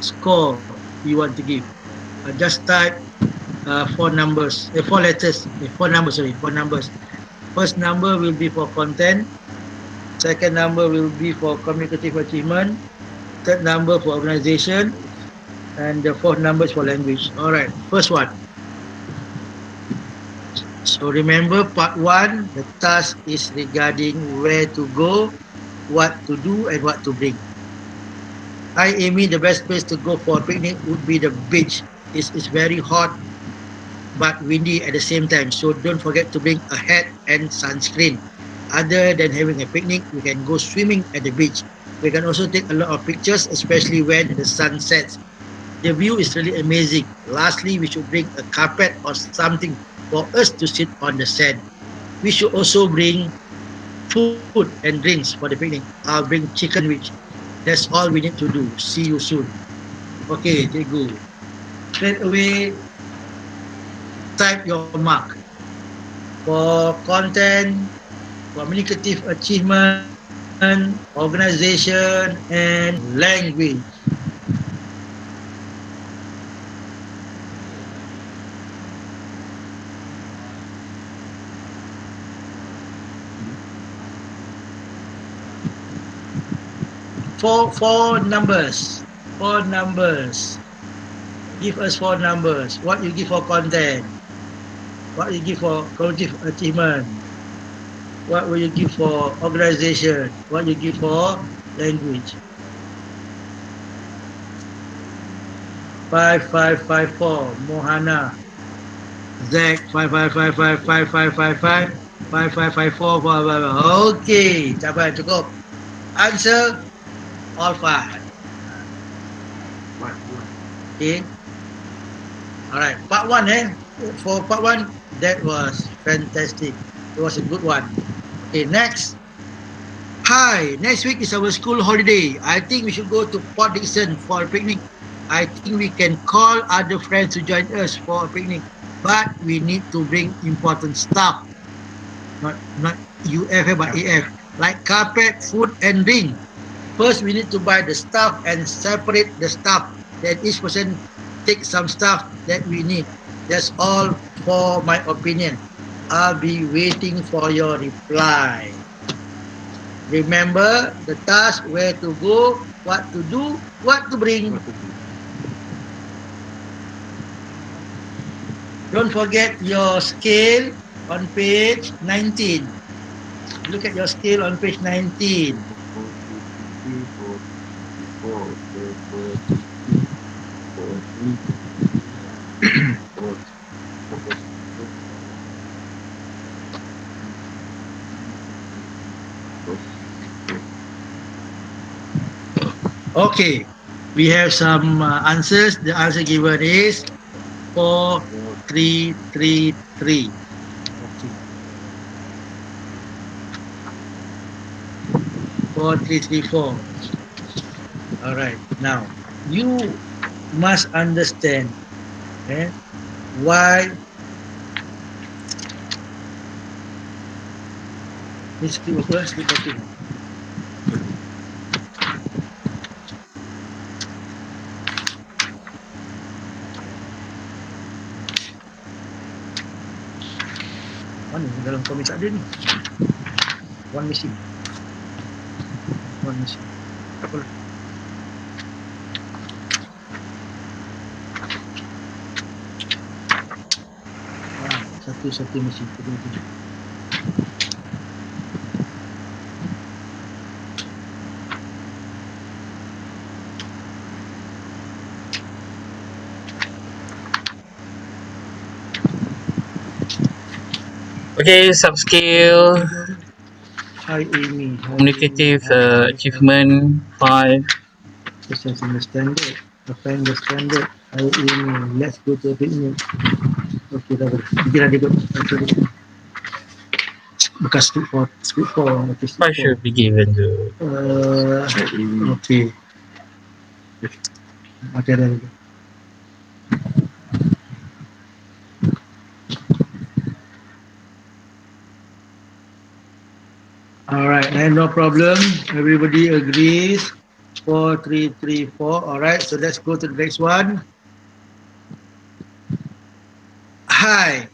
score you want to give. Just type four numbers, four letters, four numbers. Sorry, four numbers. First number will be for content. Second number will be for communicative achievement. Third number for organization, and the fourth number is for language. All right, first one. So remember part 1, the task is regarding where to go, what to do, and what to bring. Hi Amy, the best place to go for a picnic would be the beach. It's very hot but windy at the same time, so don't forget to bring a hat and sunscreen. Other than having a picnic, we can go swimming at the beach. We can also take a lot of pictures, especially when the sun sets. The view is really amazing. Lastly, we should bring a carpet or something for us to sit on the sand. We should also bring food and drinks for the picnic. I'll bring chicken sandwich. That's all we need to do. See you soon. Okay, cikgu. Straight away, type your mark. For content, communicative achievement, organization, and language. Four numbers. Four numbers. Give us four numbers. What you give for content? What you give for cognitive achievement? What will you give for organization? What you give for language? 5554 Mohana. Zach 55555555 5554. Okay, capai cukup. Answer all five. Okay. Alright, part 1 For part 1, that was fantastic. It was a good one. Okay, next. Hi, next week is our school holiday. I think we should go to Port Dickson for a picnic. I think we can call other friends to join us for a picnic. But we need to bring important stuff. Not UF but AF. Like carpet, food and drink. First, we need to buy the stuff and separate the stuff. Then each person take some stuff that we need. That's all for my opinion. I'll be waiting for your reply. Remember the task, where to go, what to do, what to bring. Don't forget your scale on page 19. Look at your scale on page 19. Okay, we have some answers. The answer given is 4333. Okay. 4334. All right. Now, you must understand why this first talking. Mana dalam komik ada ni? One missing. Tak apalah. Satu missing. Okay, sub-skill, Hi Amy. communicative achievement 5. Assessing the standard. Applying the standard. Hi Amy. Let's go to a picnic. Okay, dah boleh. Pergilah dia ikut. Bekas script 4. Okay, 5 should be given to okay. Okay, dah. All right, and no problem. Everybody agrees. 4, 3, 3, 4. All right, so let's go to the next one. Hi,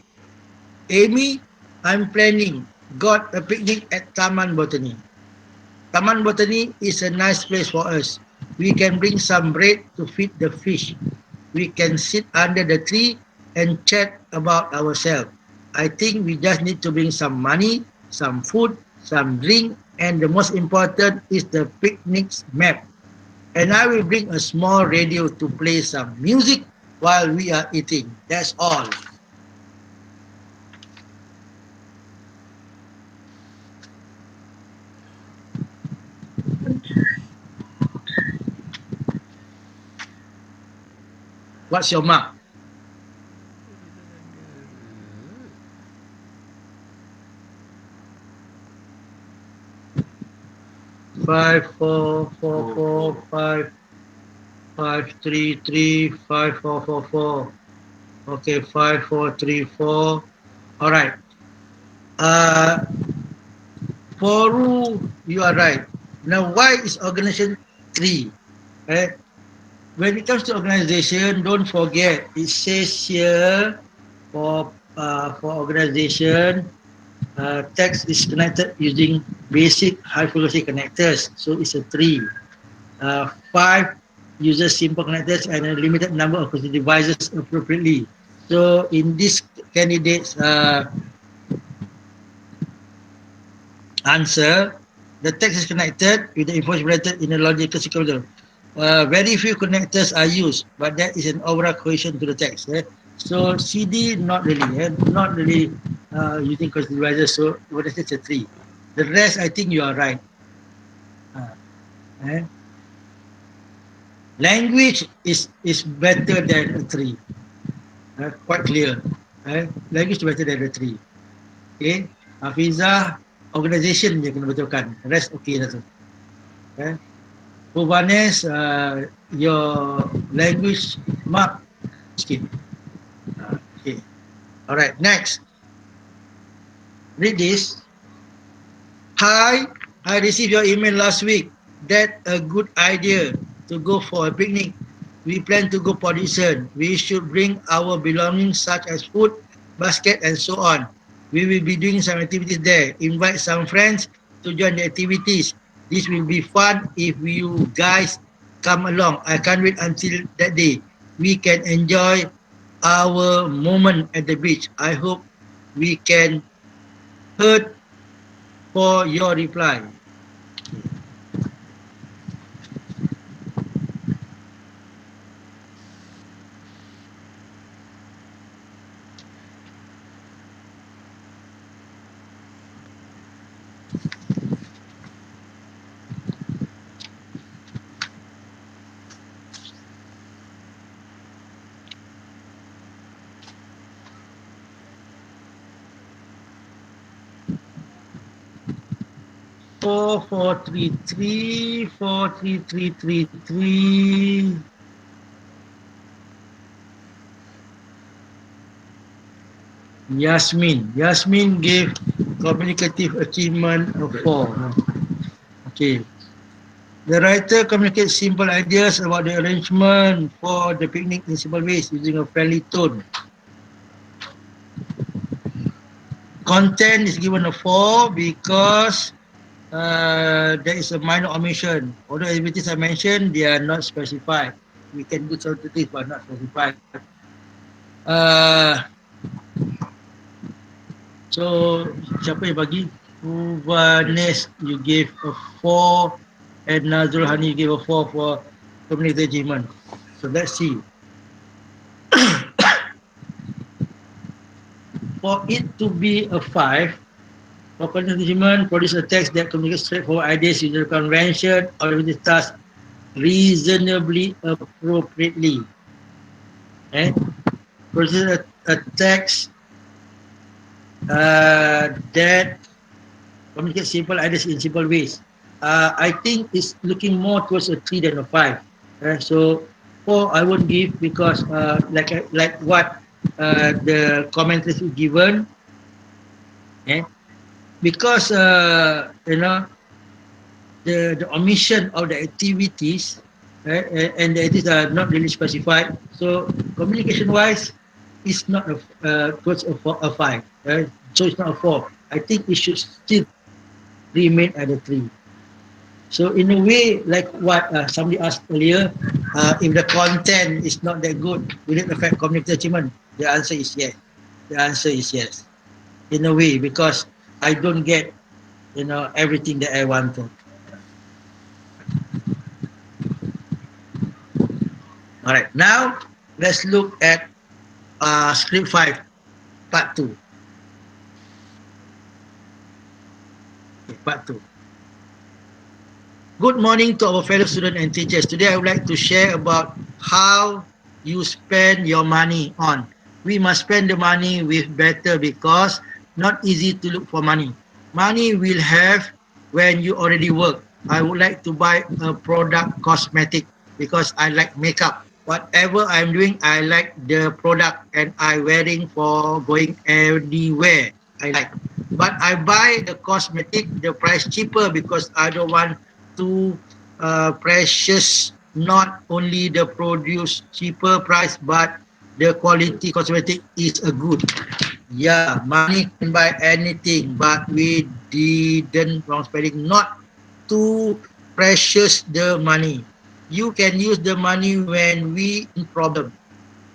Amy. I'm planning. Got a picnic at Taman Botany. Taman Botany is a nice place for us. We can bring some bread to feed the fish. We can sit under the tree and chat about ourselves. I think we just need to bring some money, some food, some drink, and the most important is the picnic's map. And I will bring a small radio to play some music while we are eating. That's all. What's your mark? Five, four, four, four, 5, 5, 3, 3, 5, 4, 4, 4. Okay, 5, 4, 3, 4. All right. Uh, Foru, you are right. Now, why is organization 3? Right? When it comes to organization, don't forget it says here for organization, text is connected using basic high frequency connectors. So it's a 3. 5 uses simple connectors and a limited number of devices appropriately. So in this candidate's answer, the text is connected with the information related in a logical sequence. Very few connectors are used, but that is an overall cohesion to the text. So CD, not really, not really using connected devices. So what is it? A 3. The rest, I think you are right. Eh? Language is better than a 3. Quite clear. Language is better than a 3. Okay. Hafizah, organization je kena betulkan. Rest okay dah tu. Vanes, your language mark sikit. Okay. Alright, next. Read this. Hi, I received your email last week. That a good idea to go for a picnic. We plan to go for Dixon. We should bring our belongings such as food, basket and so on. We will be doing some activities there. Invite some friends to join the activities. This will be fun if you guys come along. I can't wait until that day. We can enjoy our moment at the beach. I hope we can heard for your reply. 44333 43333. Yasmin gave communicative achievement a 4. Okay. The writer communicates simple ideas about the arrangement for the picnic in simple ways using a friendly tone. Content is given a 4 because there is a minor omission. Although activities I mentioned, they are not specified. We can do certain things but not specified. So, siapa yang bagi? Vanes, you gave a 4 and Nazrul Hani gave a 4 for community achievement. So let's see. For it to be a 5, for community achievement, produce a text that communicates straightforward ideas using convention or with the task reasonably appropriately. Produce a text that communicates simple ideas in simple ways. I think it's looking more towards a 3 than a 5. So 4 I won't give because like what the commentaries given. because the omission of the activities, right, and the activities are not really specified. So communication wise, it's not towards a 5. Right? So it's not a 4. I think it should still remain at a 3. So in a way, like what somebody asked earlier, if the content is not that good, will it affect cognitive achievement? The answer is yes. The answer is yes. In a way, because I don't get everything that I wanted. All right, now let's look at script 5, part 2. Okay, part 2. Good morning to our fellow students and teachers. Today I would like to share about how you spend your money on. We must spend the money with better because not easy to look for money. Money will have when you already work. I would like to buy a product cosmetic because I like makeup. Whatever I'm doing, I like the product and I wearing for going anywhere I like. But I buy the cosmetic, the price cheaper because I don't want to precious not only the produce cheaper price but the quality cosmetic is a good. Yeah, money can buy anything, but we didn't wrong spending not too precious the money. You can use the money when we in problem.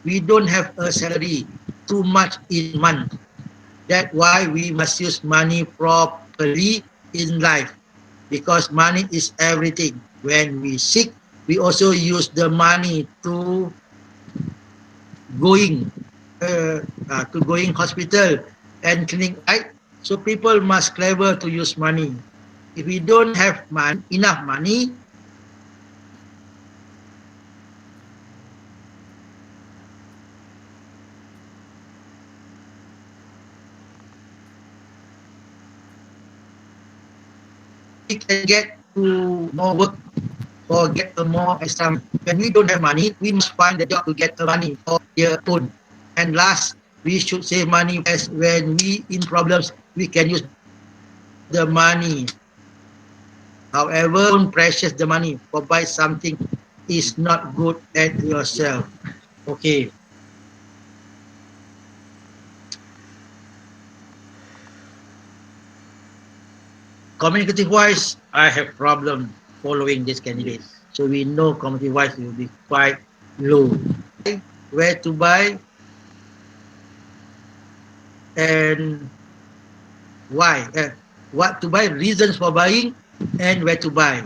We don't have a salary too much in month. That's why we must use money properly in life because money is everything. When we sick, we also use the money to going going hospital and clinic, right? So people must clever to use money. If we don't have enough money, we can get to more work or get a more extra. When we don't have money, we must find the job to get the money for their own. And last, we should save money as when we in problems, we can use the money. However, don't precious the money for buy something is not good at yourself. Okay. Communicative wise, I have problem following this candidate. So we know communicative wise will be quite low. Where to buy and why? What to buy, reasons for buying, and where to buy.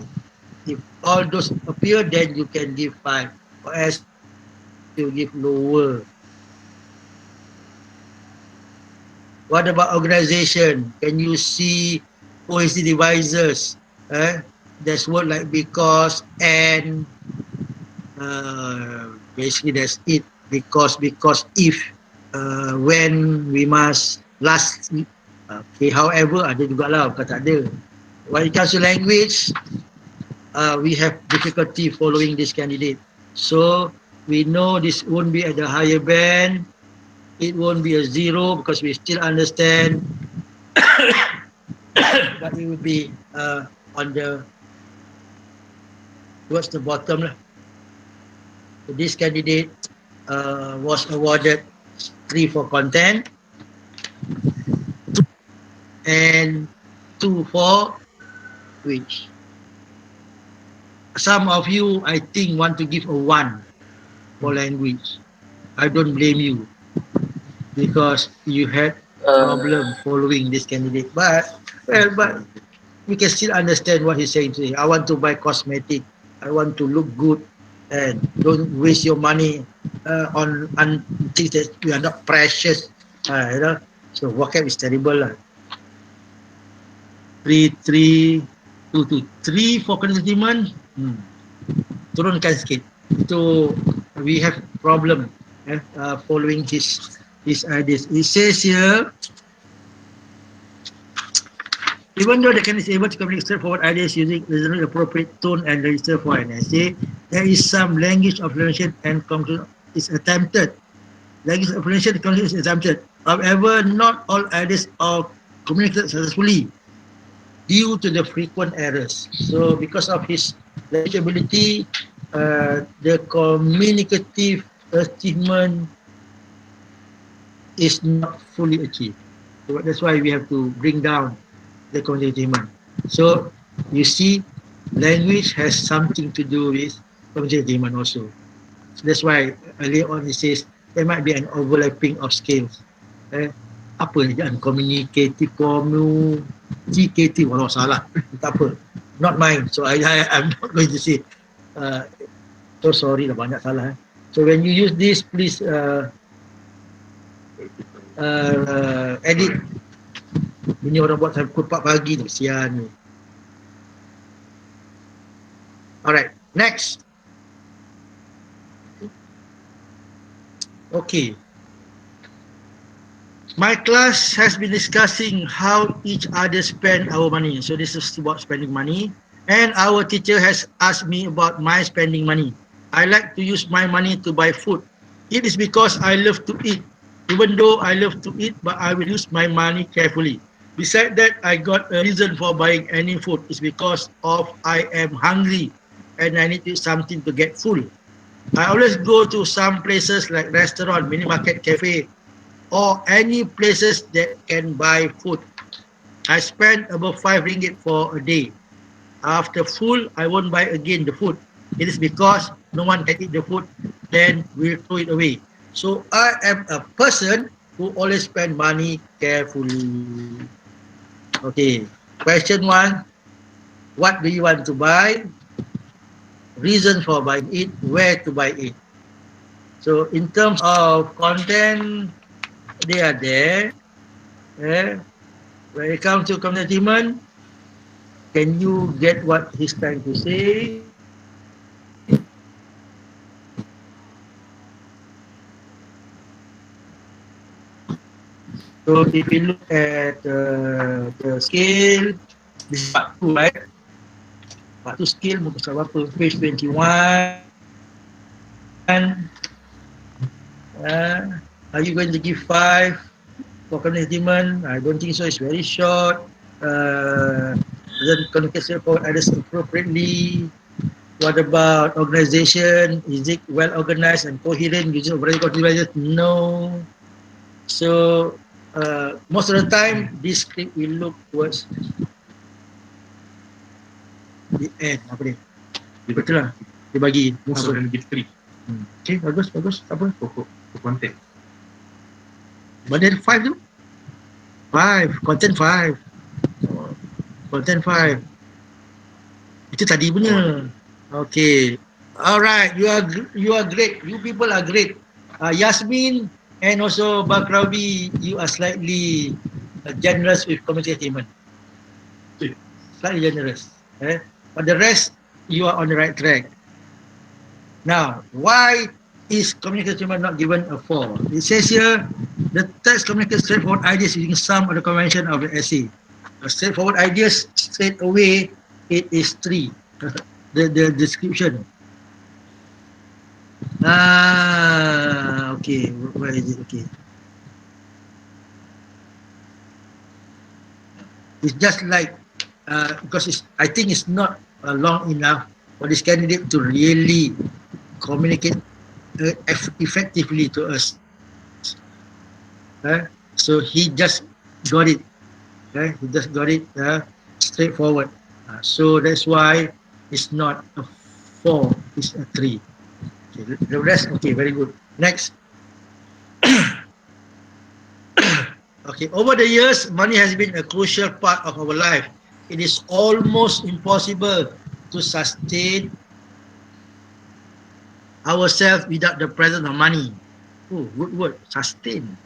If all those appear, then you can give 5. Or else you give lower. What about organization? Can you see OSD devices? There's word like because and basically that's it. Because if when we must last. Okay, however ada juga lah bukan tak ada. When it comes to language, we have difficulty following this candidate. So we know this won't be at the higher band. It won't be a 0 because we still understand. But it will be on the towards the bottom lah. So this candidate was awarded 3 for content and 2 for which. Some of you, I think, want to give a 1 for language. I don't blame you because you had problem following this candidate. But we can still understand what he's saying today. I want to buy cosmetic. I want to look good and don't waste your money on things that we are not precious. So vocab is terrible lah. 3 for containment. Turunkan sikit. Itu we have problem following his ideas. It says here, even though the candidate is able to communicate straightforward ideas using reasonably appropriate tone and register for an essay, there is some language of explanation and conclusion is attempted. Language of explanation and conclusion is attempted. However, not all ideas are communicated successfully due to the frequent errors. So because of his language ability, the communicative achievement is not fully achieved. So that's why we have to bring down the communicative achievement. So you see, language has something to do with communicative achievement also. So that's why earlier on it says there might be an overlapping of skills. Apa ni kan? Communicative, walau salah. Tak apa. Not mine. So I'm not going to say. So sorry lah, banyak salah. So when you use this, please edit. Ini orang buat sampai pukul 4 pagi tu, kesian ni. Alright, next. Okay. My class has been discussing how each other spend our money. So this is about spending money. And our teacher has asked me about my spending money. I like to use my money to buy food. It is because I love to eat. Even though I love to eat, but I will use my money carefully. Besides that, I got a reason for buying any food. It's because of I am hungry and I need to eat something to get full. I always go to some places like restaurant, mini market, cafe, or any places that can buy food. I spend about 5 ringgit for a day. After full, I won't buy again the food. It is because no one can eat the food, then we'll throw it away. So I am a person who always spend money carefully. Okay, question 1. What do you want to buy? Reason for buying it, where to buy it. So in terms of content, they are there. When it comes to communication, can you get what he's trying to say? So if you look at the scale, this is part 2, right? Part 2 scale, muka surat berapa? Page 21. Are you going to give 5 for communication? I don't think so. It's very short. Then communication for others appropriately. What about organization? Is it well organized and coherent using operating devices? No. So most of the time, this script will look towards the end. Apa ni? Betul lah. Dia bagi Most of them give 3. Okay, bagus. Apa? Pokok content. But then 5 tu? 5. Content 5. Content 5. Itu tadi punya. Okay. Alright, you are great. You people are great. Yasmin and also Bakrawi, you are slightly generous with communication. Slightly generous. But the rest, you are on the right track. Now, why is communication not given a 4? It says here, the text communicates straightforward ideas using some of the convention of the essay. Straightforward ideas, straight away, it is 3. The description. Okay. Where is it? Okay. It's just like, because I think it's not long enough for this candidate to really communicate effectively to us. So he just got it. He just got it straightforward. So that's why it's not a 4, it's a 3. Okay, the rest, okay, very good. Next. Okay, over the years, money has been a crucial part of our life. It is almost impossible to sustain ourselves without the presence of money. Oh, good word, sustain.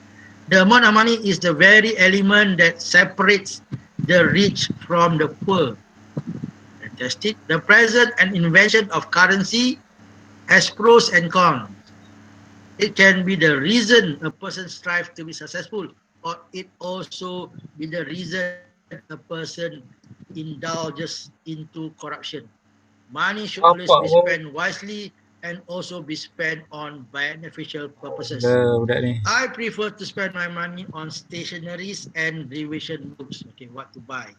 The amount of money is the very element that separates the rich from the poor. Fantastic. The presence and invention of currency has pros and cons. It can be the reason a person strives to be successful, or it also be the reason a person indulges into corruption. Money should always be spent wisely and also be spent on beneficial purposes. Budak ni. I prefer to spend my money on stationeries and revision books. Okay, what to buy.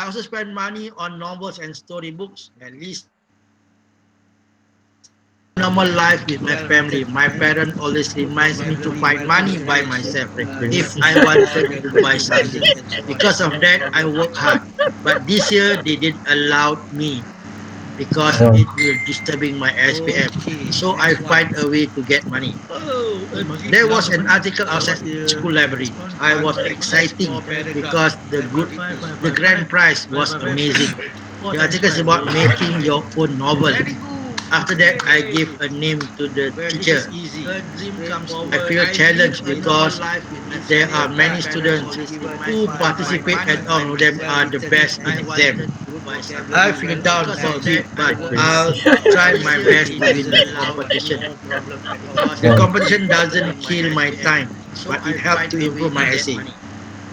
I also spend money on novels and storybooks, at least normal life with my family. My parent always reminds me to find money by myself if I wanted to buy something. Because of that, I work hard. But this year, they didn't allow me because it will disturbing my SPM. So I find a way to get money. There was an article outside school library. I was exciting because the grand prize was amazing. The article is about making your own novel. After that, I gave a name to the teacher. I feel challenged because there are many students who participate and all of them are the best in exam. I feel down for a bit, but I'll try my best to win the competition. The competition doesn't kill my time, but it helps to improve my essay.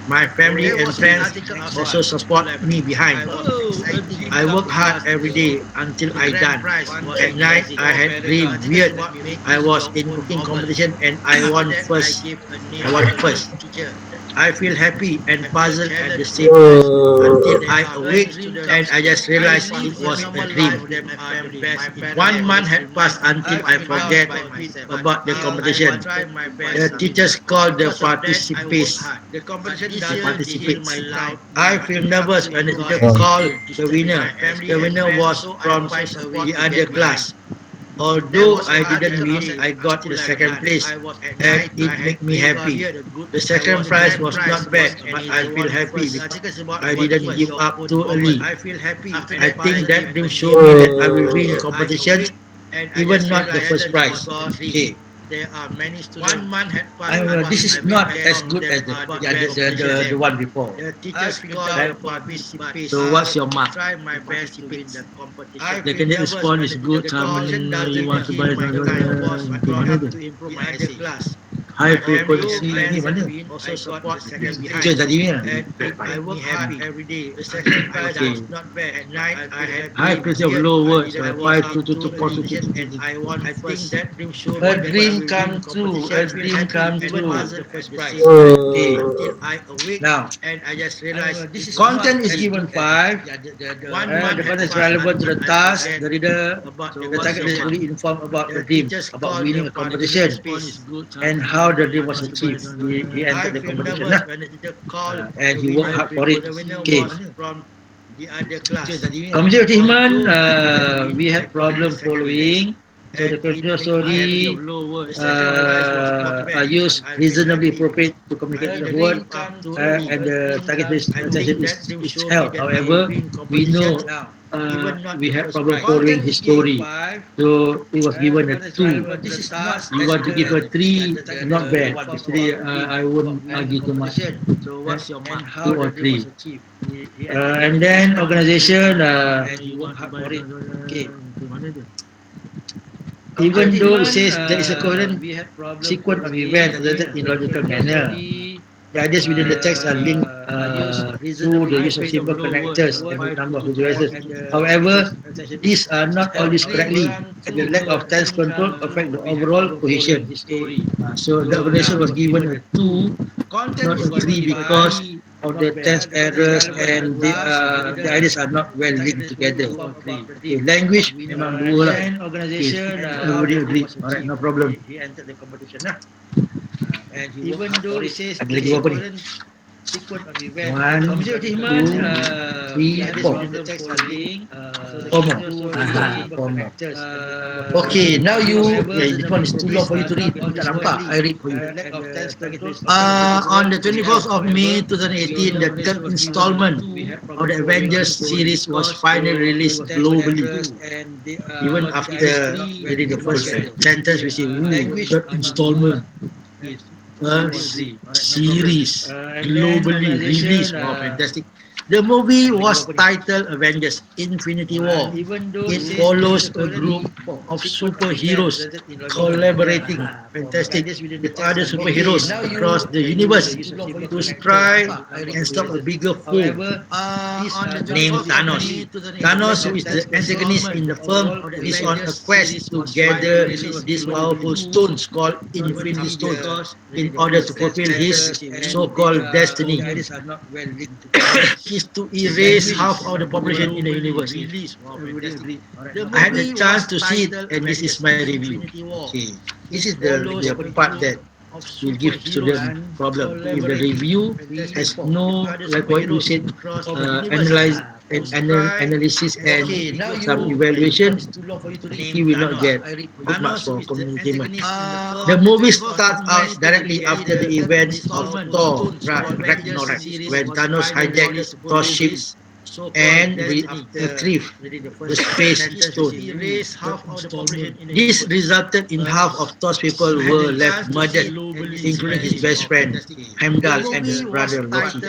My family and friends also support me behind. I work hard every day until I done. At night, I had dream weird. I was in cooking competition and I won first. I won first. I feel happy and puzzled at the same time until I awake and I just realized it was a dream. 1 month had passed until I forget about the competition. The teachers called the participants. I feel nervous when the teacher called the winner. The winner was from the other class. Although I didn't win, I got the second place and it made me happy. The second prize was not bad, but I feel happy because I didn't give up too early. I think that dream showed me that I will win competitions, even not the first prize. Okay. There are many students. 1 month had passed. This is not as good as the one before. The teachers Right. participate. So what's your mark? Try my best to win the competition. The candidate response is good. Someone you want to buy to improve my essay. high frequency ni mana? Also support second Teacher behind. tadi ni. And I work hard every day. The second prize was not bad. At night, I had High frequency of low words. I 5 to positive. and I won. I think that dream showed A me that dream I will come win true. competition. A dream come Even true. was the first prize. Okay. Until I awake Now, and I just realized this is content is given 5. The content is relevant to the task. The reader, the target is fully informed about the dream, about winning a competition, and how the dream was achieved. He entered the competition lah, and he worked hard for it. Okay. From the other class. Community achievement, we had problem following. So the personal story are used reasonably appropriate to communicate the word, and the target attention is held. However, we know we had problem following his story, so it was given a 2. You want to give a 3, not bad. Actually, I wouldn't argue too much. So what's your mark? 2 or 3. And then organization, you work hard for it. Okay. Even though it says there is a coherent sequence of events presented in logical manner, the ideas within the text are linked through the use of simple connectors and a number of visualizers. However, these are not always correctly, and the lack of tense control affect the overall cohesion. So the organization was given a 2, not a 3, because of the tense errors and the ideas are not well linked together. Okay, language memang 2 lah. Organization, Everybody agree. Alright, no problem. He entered the competition lah. And Even even though though it it says ada lagi berapa ni? sequence of events, 1, 2, 3, 4. Four more. Four more. Okay, now this one is too long for you to read. Tak nampak. I read for you. On the 24th of May 2018, the third installment of the Avengers series was finally released globally. Even after reading the first sentence, we say, third installment. Series globally released. Wow, fantastic. The movie was titled Avengers Infinity War. It follows a group of superheroes collaborating, fantastic, with other superheroes across the universe to try and stop a bigger foe named Thanos. Thanos, who is the antagonist in the film, is on a quest to gather these powerful stones called Infinity Stones in order to fulfill his so-called destiny. Is to erase half of the population in the universe. I had the chance to see it, and this is my review. Okay. This is the part that will give student problem. If the review has no, like what you said, analysis and some evaluation, he will not get good marks for communication. The movie starts out directly after the events of Thor Ragnarok, when Thanos hijacked Thor's ship and retrieve the space stone. This resulted in half of Thor's people were left murdered, including his best friend Heimdall and his brother Loki.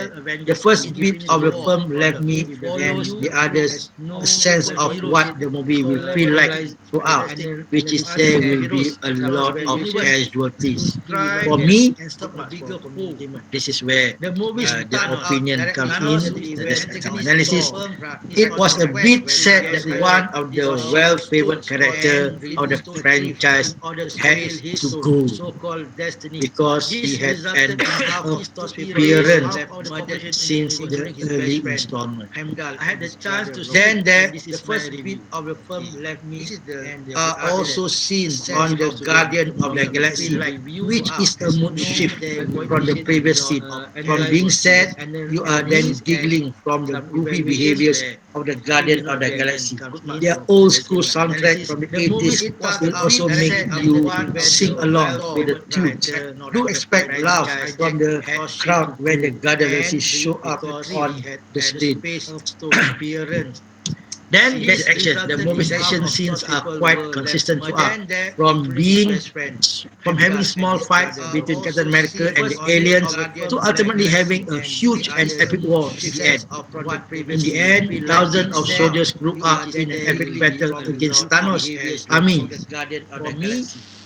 The first bit of the film left me and the others a sense of what the movie will feel like throughout, which is there will be a lot of casualties. For me, this is where the opinion comes in, the analysis. It was a bit sad that one of the well-favored character of the franchise had to go because he had an appearance since the early installment. Then there, the first bit of the film left me are also scenes on the Guardian of the Galaxy, which is a mood shift from the previous scene. From being sad, you are then giggling from the goofy behaviors of the Guardian of the Galaxy. Their old school soundtrack from the 80s will also make you sing along with the tunes. Do expect laughs from the crowd when the Guardian of the Galaxy show up on the screen. Then there's action. The movie's action scenes are quite consistent throughout, from having small fights between Captain America and the aliens to ultimately having a huge and epic war at the end. In the end, thousands of soldiers grew up in an epic battle against Thanos' army,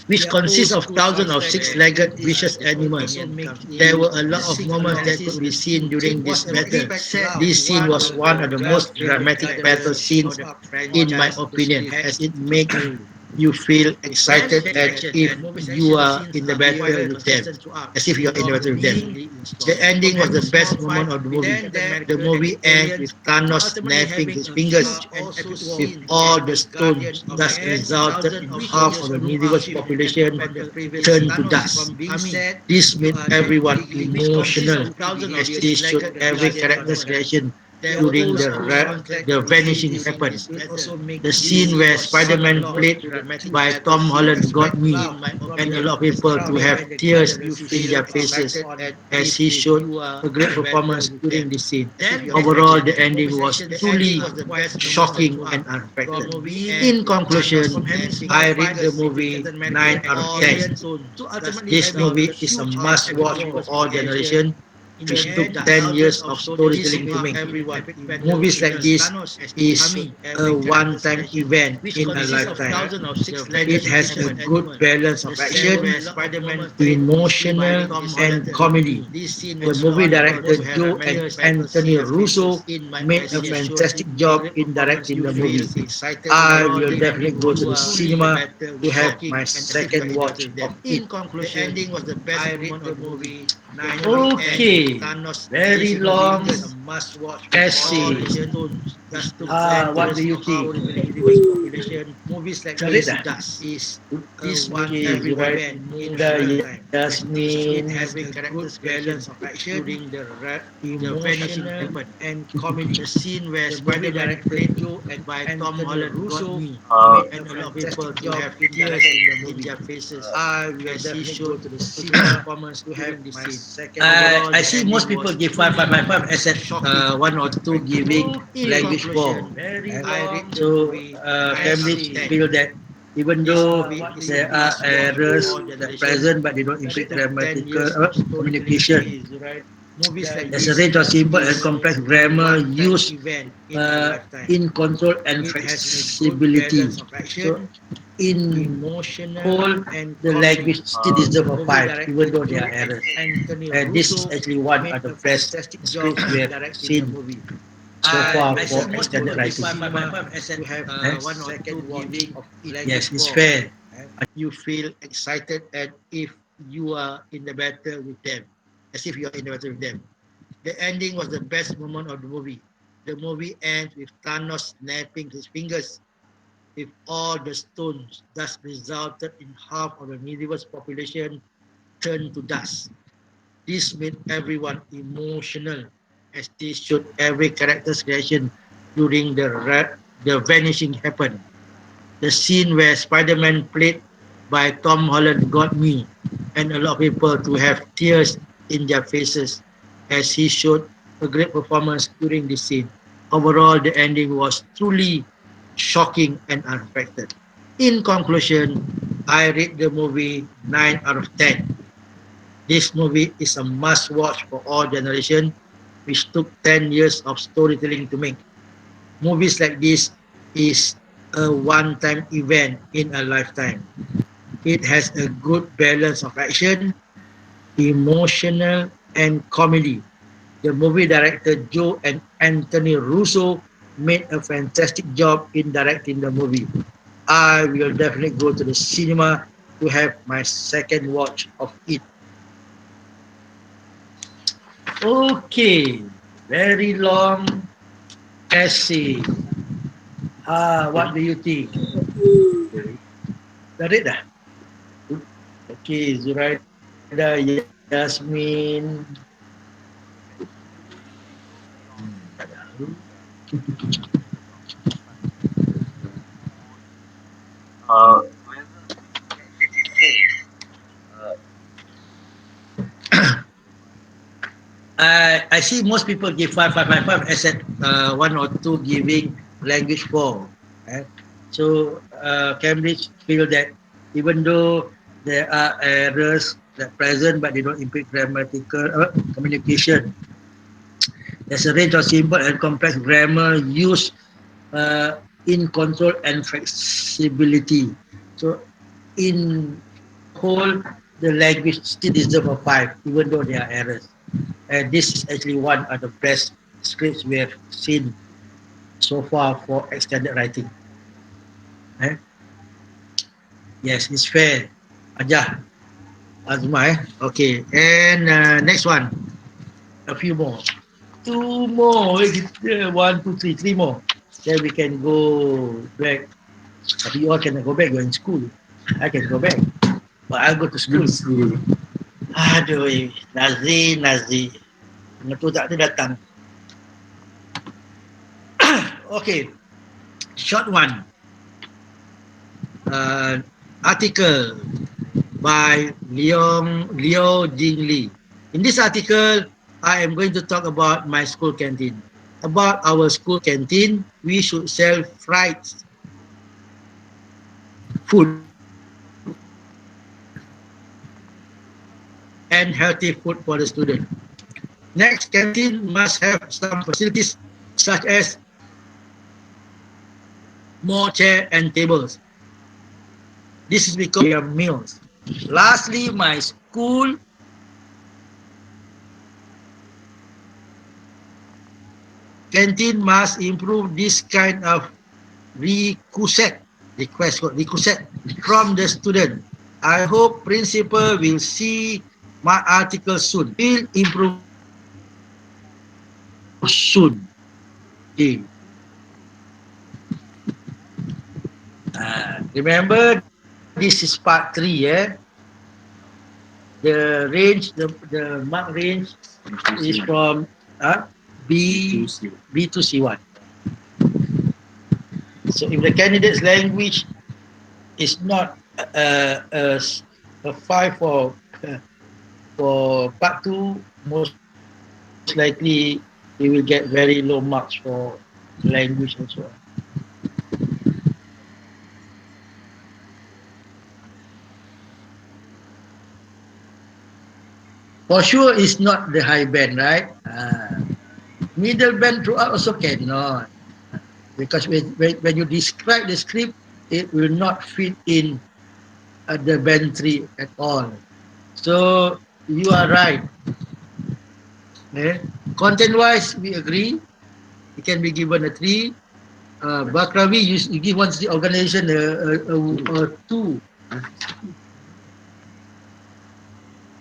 which consists of thousands of six-legged vicious animals. There were a lot of moments that could be seen during this battle. This scene was one of the most dramatic battle scenes in my opinion, as it makes you feel excited as if you are in the battle with them. The ending was the best moment of the movie. The movie ends with Thanos snapping his fingers with all the stones, thus resulted in half of the universe population turned to dust. This made everyone emotional as they showed every character's reaction during the vanishing happened. The scene where Spider-Man played by Tom Holland got me and a lot of people to have tears in their faces as he showed a great performance during this scene. Overall, the ending was truly shocking and unexpected. In conclusion, I rate the movie 9 out of 10. This movie is a must-watch for all generations, which took 10 years of storytelling to make. Movies like this is a one-time event in a lifetime. It has a good balance of action, emotional, and comedy. The movie director Joe and Anthony Russo made a fantastic job in directing the movie. I will definitely go to the cinema to have my second watch of it. Okay, very long essay. What do you think? Correct dah? This one right, Minda, Yasmin, emotional and comedy. The scene where Spider-Man played by Tom Holland Russo and a lot of people to have tears in their faces. I will definitely go to the cinema performance to have this scene. I see most people give 5 except one or two giving language 4. So families feel that even though there are errors that present, but they don't include grammatical communication. Movies like there's a range of simple and complex grammar used in control and flexibility. So in whole, the language still deserve a 5, even though there are errors. And this is actually one of the best scripts we have seen so far for extended writing. Yes, it's fair. You feel excited and if you are in the battle with them, as if you are in the battle with them. The ending was the best moment of the movie. The movie ends with Thanos snapping his fingers. If all the stones thus resulted in half of the universe population turned to dust. This made everyone emotional, as this showed every character's reaction during the vanishing happened. The scene where Spider-Man played by Tom Holland got me and a lot of people to have tears in their faces as he showed a great performance during this scene. Overall, the ending was truly shocking and unexpected. In conclusion, I rate the movie 9 out of 10. This movie is a must-watch for all generations, which took 10 years of storytelling to make. Movies like this is a one-time event in a lifetime. It has a good balance of action, emotional, and comedy. The movie director Joe and Anthony Russo made a fantastic job in directing the movie. I will definitely go to the cinema to have my second watch of it. Okay, very long essay. What do you think? Dah read dah? Okay, Zuraida, Yasmin. I see most people give 5, except one or two giving language 4. So Cambridge feel that even though there are errors that present, but they don't impede grammatical communication. There's a range of simple and complex grammar used in control and flexibility. So in whole, the language still deserve a 5, even though there are errors. And this is actually one of the best scripts we have seen so far for extended writing. Yes, it's fair. Ajah, Azma. Okay, and next one. A few more. 2 more. One, two, three, 3 more. Then we can go back. But you all cannot go back. You're in school. I can go back. But I'll go to school. Aduh, Nazir. Mengetu tak dia datang. Okay, short one. Article by Liu Jingli. In this article, I am going to talk about my school canteen. About our school canteen, we should sell fried food and healthy food for the student. Next, canteen must have some facilities such as more chairs and tables. This is because we have meals. Lastly, my school canteen must improve this kind of request from the student. I hope principal will see my article soon. Will improve soon. Okay. Remember, this is part 3. The range, the mark range is from B to C1. So if the candidate's language is not a 5 for part 2, most likely he will get very low marks for language also. For sure, it's not the high band, right? Middle band throughout also cannot. Because when you describe the script, it will not fit in the band 3 at all. So, you are right. Content-wise, we agree. It can be given a 3. Bakrawi, you give one organization a 2.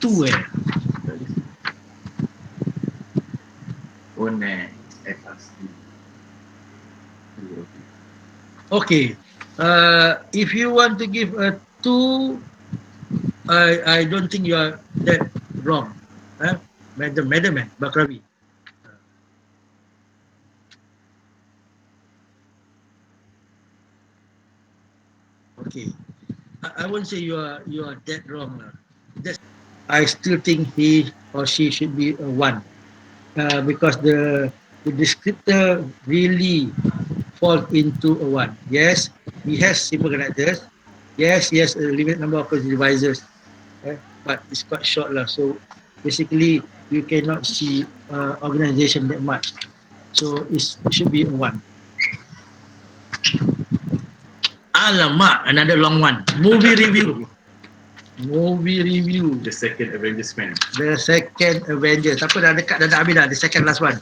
2 Okay. If you want to give a 2, I don't think you are that wrong. Madam Bakrawi. Okay. I won't say you are that wrong. That's, I still think he or she should be a 1. Because the descriptor really fall into a 1. Yes, he has simple characters. Yes, he has a limited number of devices. But it's quite short lah. So basically, you cannot see organization that much. So it should be a 1. Alamak, another long one. Movie review. The second Avengers man. The second Avengers. Apa dah dekat dah habis dah. The second last one.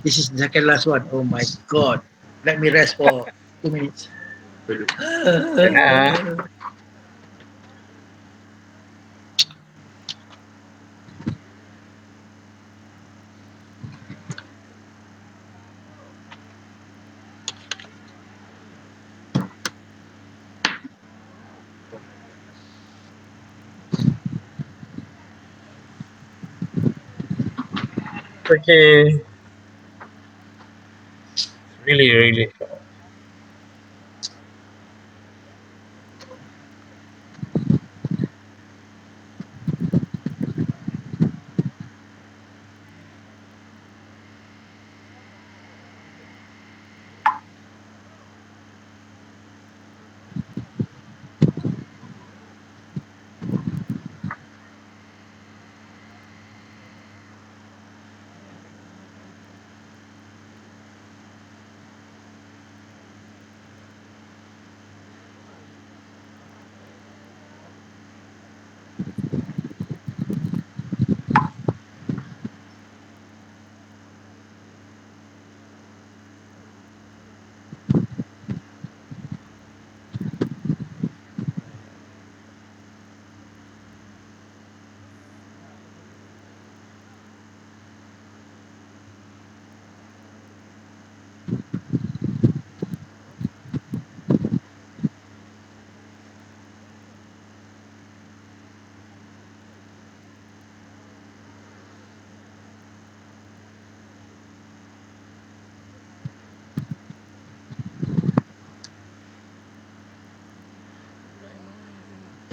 This is the second last one. Oh my god. Let me rest for 2 minutes. Okay. Really.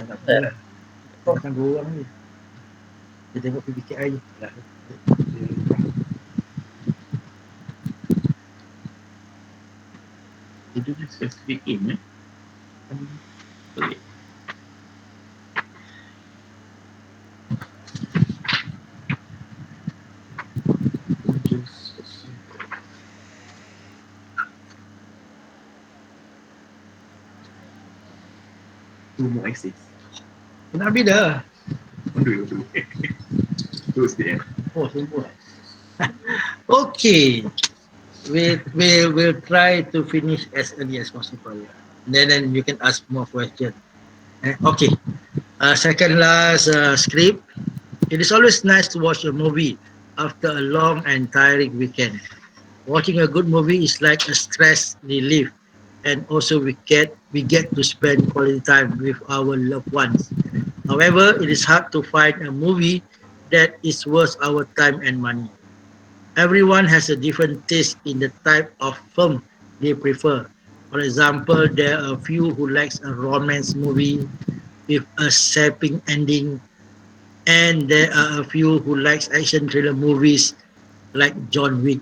Tak apa lah. Makan 2 orang ni. Dia tengok PPKI je. Itu kan specific aim boleh. Two more axis. Nak habis dah. Dulu. Terus dia. Oh, semua. Okay. We'll try to finish as early as possible. Then you can ask more questions. Okay. Second last script. It is always nice to watch a movie after a long and tiring weekend. Watching a good movie is like a stress relief, and also we get to spend quality time with our loved ones. However, it is hard to find a movie that is worth our time and money. Everyone has a different taste in the type of film they prefer. For example, there are a few who likes a romance movie with a sapping ending, and there are a few who likes action thriller movies like John Wick.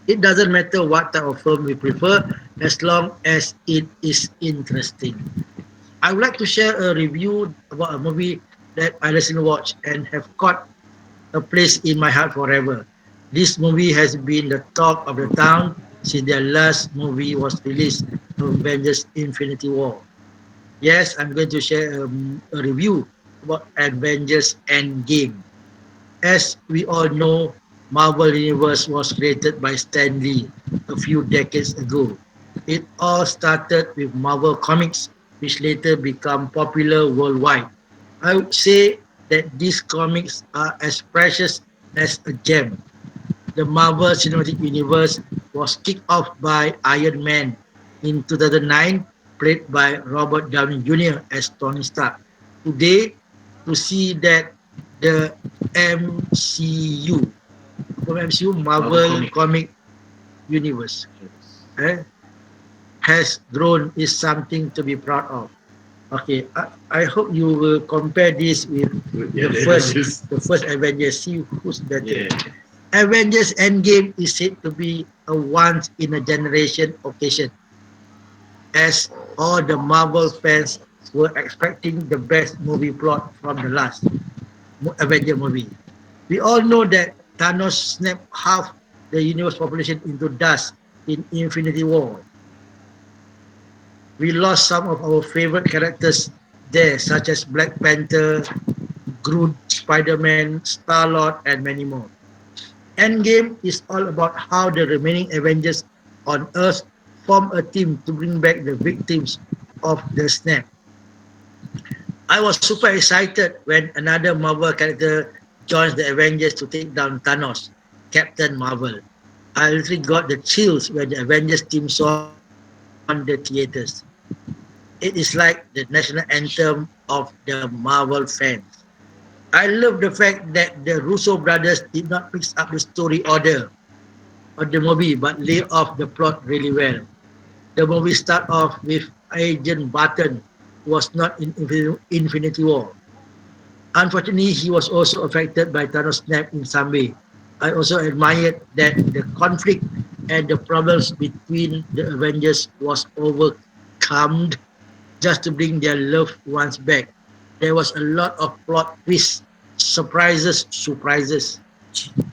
It doesn't matter what type of film we prefer as long as it is interesting. I would like to share a review about a movie that I recently watched and have caught a place in my heart forever. This movie has been the talk of the town since their last movie was released, Avengers Infinity War. Yes, I'm going to share a review about Avengers Endgame. As we all know, Marvel Universe was created by Stan Lee a few decades ago. It all started with Marvel Comics, which later became popular worldwide. I would say that these comics are as precious as a gem. The Marvel Cinematic Universe was kicked off by Iron Man in 2009, played by Robert Downey Jr. as Tony Stark. Today, to see that the MCU, from MCU, Marvel Comic Universe, eh, has grown is something to be proud of. Okay, I hope you will compare this with the first Avengers. See who's better. Yeah. Avengers Endgame is said to be a once in a generation occasion, as all the Marvel fans were expecting the best movie plot from the last Avenger movie. We all know that Thanos snapped half the universe population into dust in Infinity War. We lost some of our favorite characters there, such as Black Panther, Groot, Spider-Man, Star-Lord, and many more. Endgame is all about how the remaining Avengers on Earth form a team to bring back the victims of the snap. I was super excited when another Marvel character joins the Avengers to take down Thanos, Captain Marvel. I literally got the chills when the Avengers team song on the theaters. It is like the national anthem of the Marvel fans. I love the fact that the Russo brothers did not mix up the story order of the movie but lay off the plot really well. The movie starts off with Agent Barton, who was not in Infinity War. Unfortunately, he was also affected by Thanos' snap in some way. I also admired that the conflict and the problems between the Avengers was overcome just to bring their loved ones back. There was a lot of plot twists, surprises,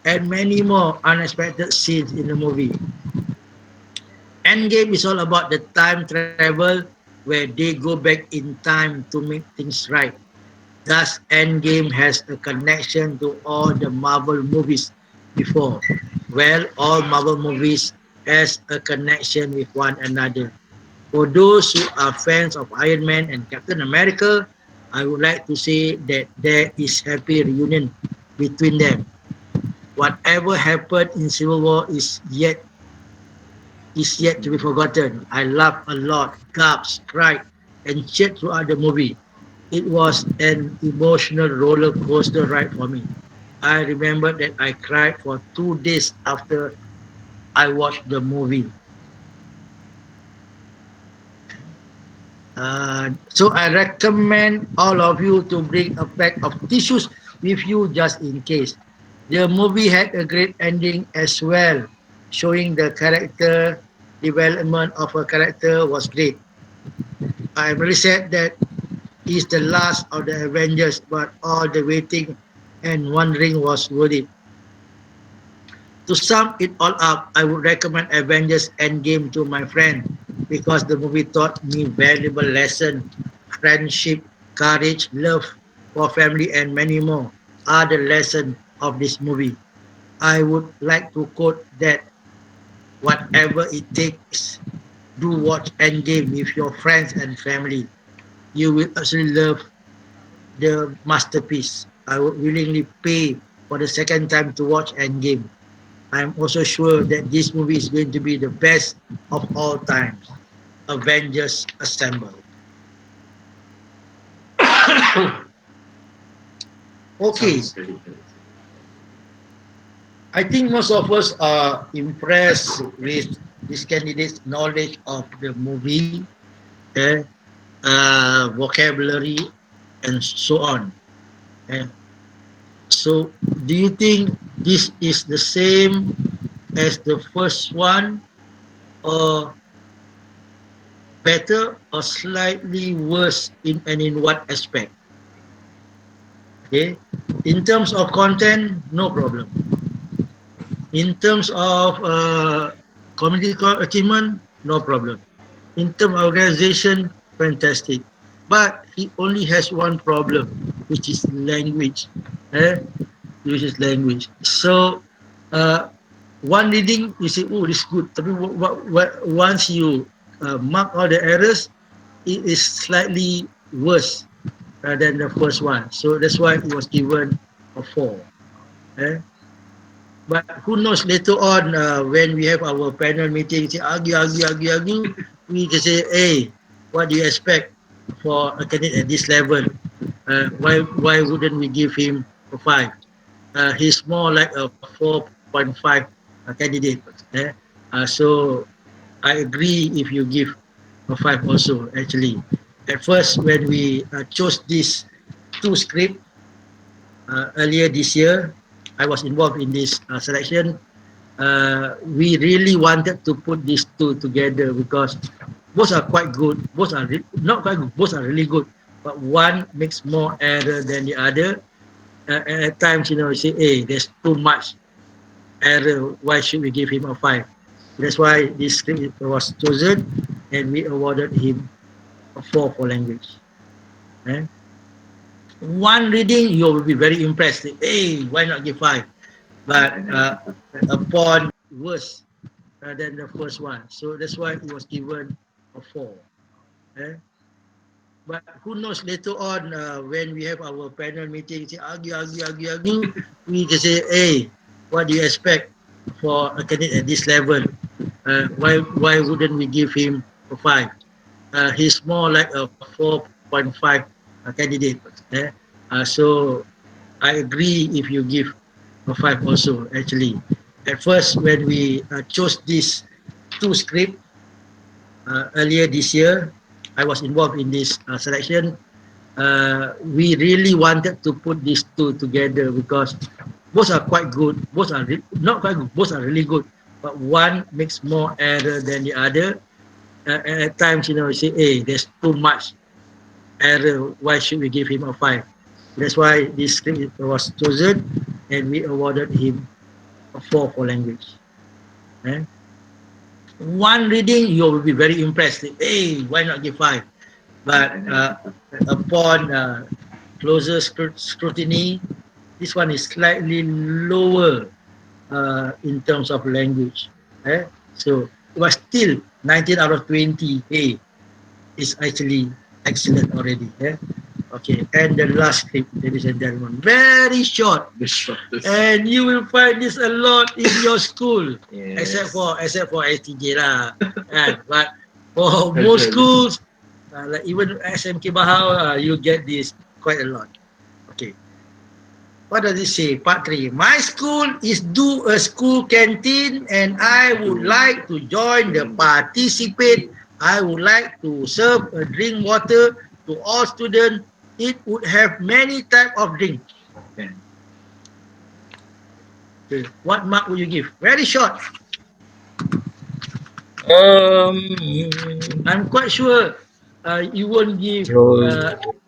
and many more unexpected scenes in the movie. Endgame is all about the time travel where they go back in time to make things right. Thus, Endgame has a connection to all the Marvel movies before. Well, all Marvel movies has a connection with one another. For those who are fans of Iron Man and Captain America, I would like to say that there is happy reunion between them. Whatever happened in Civil War is yet to be forgotten. I laughed a lot, gasped, cried, and cheered throughout the movie. It was an emotional roller coaster ride for me. I remember that I cried for 2 days after I watched the movie. So I recommend all of you to bring a pack of tissues with you just in case. The movie had a great ending as well, showing the character development of a character was great. I'm really sad that he's the last of the Avengers, but all the waiting and wondering was worth it. To sum it all up, I would recommend Avengers Endgame to my friend because the movie taught me valuable lessons, friendship, courage, love for family, and many more are the lessons of this movie. I would like to quote that whatever it takes, do watch Endgame with your friends and family. You will absolutely love the masterpiece. I would willingly pay for the second time to watch Endgame. I'm also sure that this movie is going to be the best of all times. Avengers Assemble. Okay, I think most of us are impressed with this candidate's knowledge of the movie, eh, vocabulary, and so on. eh. So, do you think this is the same as the first one, or better, or slightly worse in what aspect? Okay. In terms of content, no problem. In terms of community achievement, no problem. In terms of organization, fantastic. But he only has one problem, which is language. Eh? Which is language. So, one reading, you say, oh, this is good. But once you mark all the errors, it is slightly worse than the first one. So that's why it was given a 4. Eh? But who knows, later on when we have our panel meeting, say argue, we just say, hey, what do you expect for a candidate at this level? Why wouldn't we give him a 5? He's more like a 4.5 candidate. Eh? So I agree if you give a 5 also, actually. At first, when we chose these 2 scripts earlier this year, I was involved in this selection. We really wanted to put these 2 together because both are quite good. Both are not quite good. Both are really good. But one makes more error than the other. At times, you say, hey, there's too much error. Why should we give him a 5? That's why this script was chosen, and we awarded him a 4 for language. Eh? One reading, you will be very impressed. Hey, why not give 5? But upon worse than the first one. So that's why it was given a 4. Eh? But who knows, later on when we have our panel meeting, say argue, we just say, hey, what do you expect for a candidate at this level? Why wouldn't we give him a 5? He's more like a 4.5 candidate. Eh? So I agree if you give a 5 also, actually. At first, when we chose these 2 scripts earlier this year, I was involved in this selection. We really wanted to put these 2 together because both are quite good. Both are not quite good. Both are really good. But one makes more error than the other. At times, you say, hey, there's too much error. Why should we give him a 5? That's why this script was chosen, and we awarded him a 4 for language. Eh? One reading, you will be very impressed. Hey, why not give 5? But upon closer scrutiny, this one is slightly lower in terms of language. Eh? So it was still 19 out of 20. Hey, it's actually excellent already. Eh? Okay, and the last script, ladies and gentlemen, very short. The shortest. And you will find this a lot in your school, Yes. except for STJ lah. But for most schools, like even SMK Bahau, you get this quite a lot. Okay. What does it say? Part 3. My school is do a school canteen and I would like to join the participate. I would like to serve a drink water to all students. It would have many type of drink. Okay. What mark would you give? Very short. I'm quite sure you won't give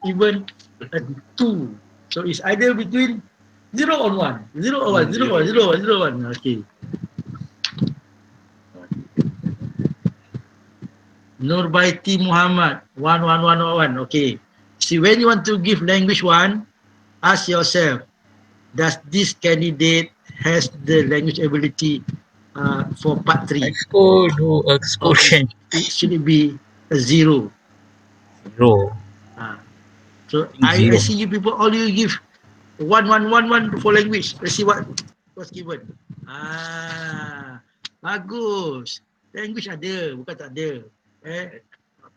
even a 2. So it's either between 0 or 1. 0 or 1, 0 or 1, 0 or 1, 0 or 1. Okay. Nurbaiti Muhammad, 11111. Okay. See, when you want to give language 1, ask yourself, does this candidate has the language ability for part 3? Let's go do a excursion. Should it be a 0? 0. So Zero. I see you people, all you give 1 for language. Let's see what's given. Bagus. Language ada, bukan tak ada.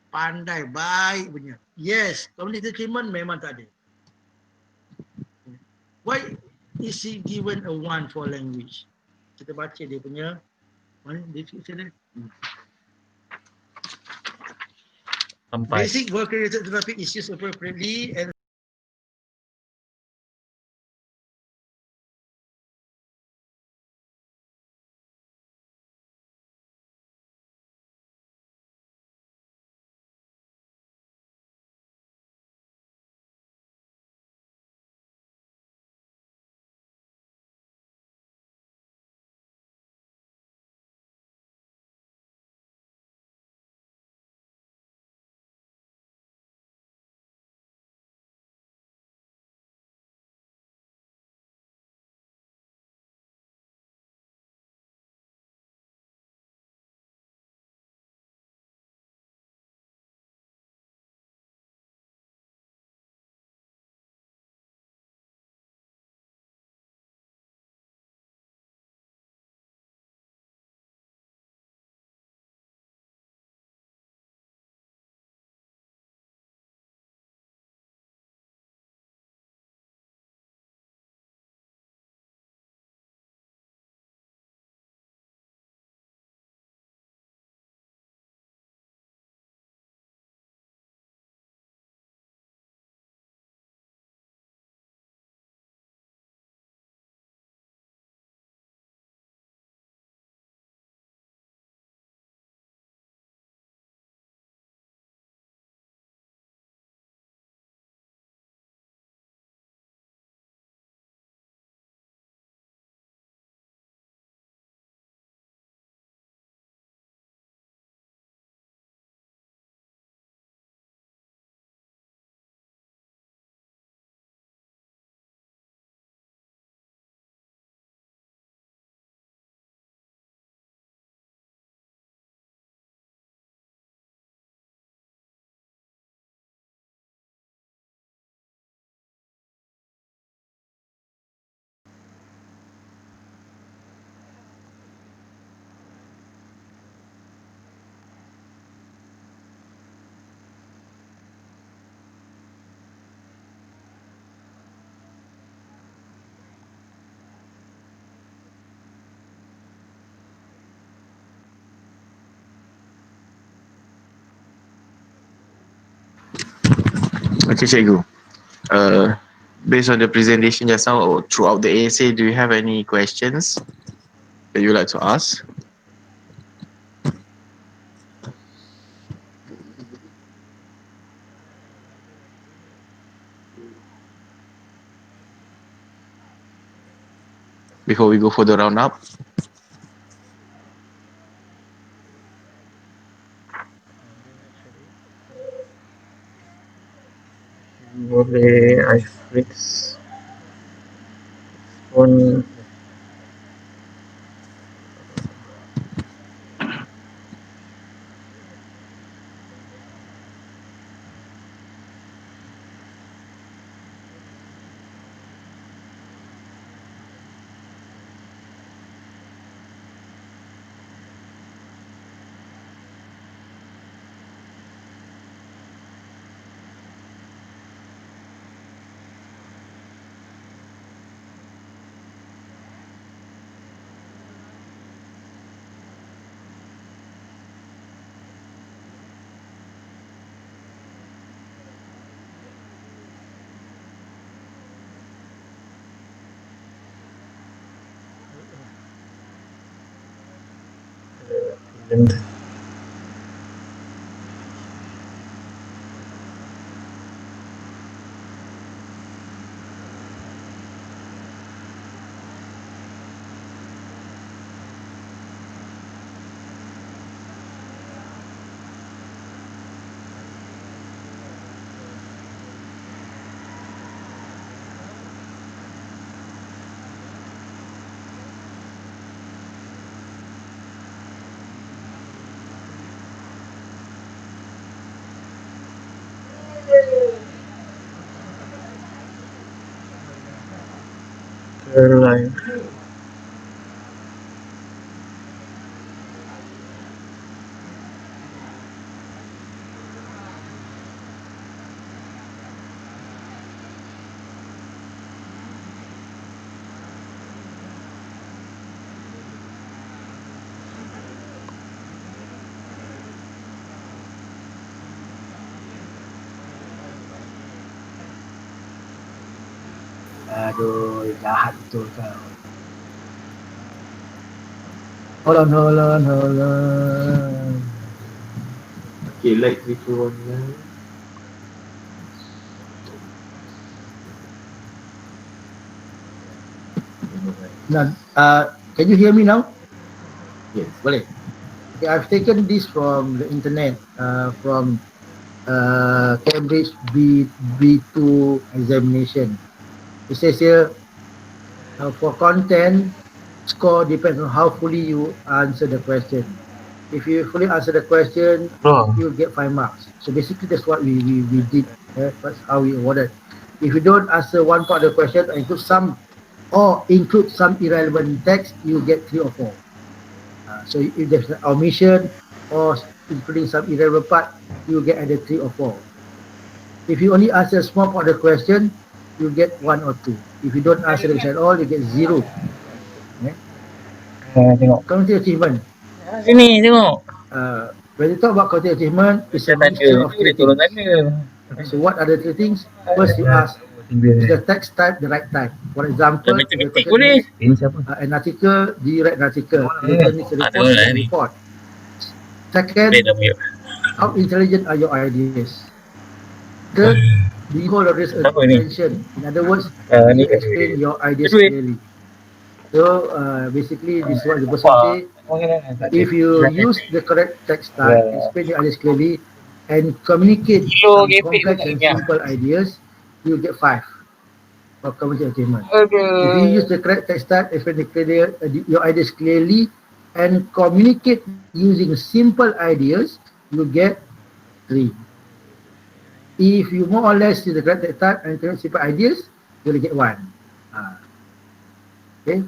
Pandai, baik punya. Yes, community treatment memang tak ada. Why is he given a 1 for language? Kita baca dia punya. Mana description dia? Basic work related to topic is used appropriately and Okay, Cikgu. Based on the presentation just now or throughout the essay, do you have any questions that you would like to ask? Before we go for the roundup. Boleh I fix phone. Caroline. Aduh, jahat betul kau. Hold on. Okay, like this one. Now, can you hear me now? Yes. Boleh. Okay, I've taken this from the internet, from Cambridge B2 examination. It says here, for content, score depends on how fully you answer the question. If you fully answer the question, you'll get 5 marks. So basically, that's what we did. That's how we awarded. If you don't answer one part of the question, include some irrelevant text, you get 3 or 4. So if there's an omission or including some irrelevant part, you get either 3 or 4. If you only answer a small part of the question, you get 1 or 2. If you don't answer the question at all, you get 0. Tengok. Cognitive achievement. Sini tengok. When you talk about cognitive achievement, it's a Saya mixture tanda. of Boleh 3 tolong things. tanda. So what are the 3 things? First, you ask, is the text type the right type? For example, if the question Boleh. needs Ini siapa? an article, do you write an article? If the question needs a report, you write a report. Second, how intelligent are your ideas? Third, do you hold others' attention? In other words, do you explain your ideas clearly? So basically, this is what the person say. If you use the correct text type, explain your ideas clearly, and communicate some complex and simple ideas, you get 5 for cognitive attainment. If you use the correct text type, explain your ideas clearly, and communicate using simple ideas, you get 3. If you more or less use the correct text type and communicate simple ideas, you will get 1. Okay.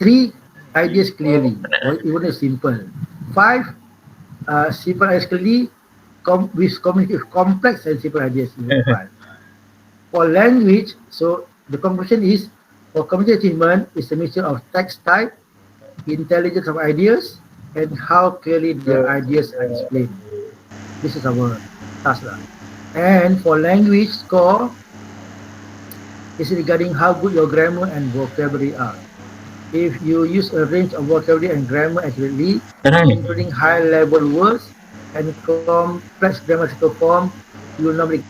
3 ideas clearly, or even simple. 5 simple ideas clearly, with complex and simple ideas. You get 5. For language, so the conclusion is, for cognitive achievement, is a mixture of text type, intelligence of ideas, and how clearly the ideas are explained. This is our task. And for language score, is regarding how good your grammar and vocabulary are. If you use a range of vocabulary and grammar accurately, including high-level words and complex grammatical form, you will normally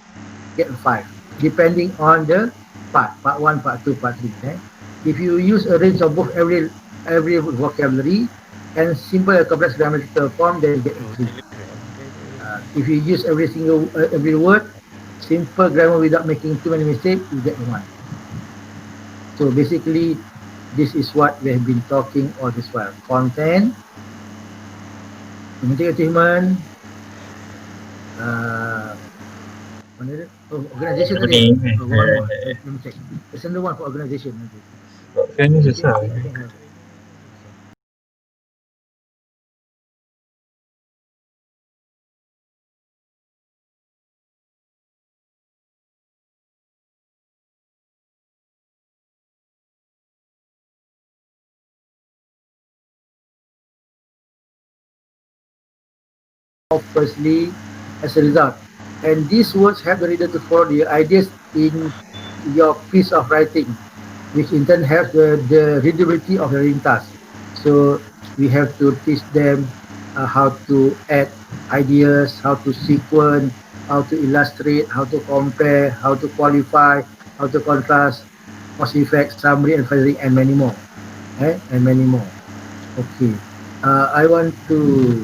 get a 5, depending on the part 1, part 2, part 3. If you use a range of both every vocabulary and simple and complex grammatical form, then you get a 3. If you use every word, simple grammar without making too many mistakes, you get a 1. So basically, this is what we have been talking all this while. Content, community achievement, uh, organization tadi. One more. Let me check. There's another one for organization. Kan ni susah. I think I have. Firstly, as a result. And these words help the reader to follow the ideas in your piece of writing, which in turn helps the readability of the reading task. So we have to teach them how to add ideas, how to sequence, how to illustrate, how to compare, how to qualify, how to contrast, cause effect, summary, and phrasing, and many more. And many more. Okay. I want to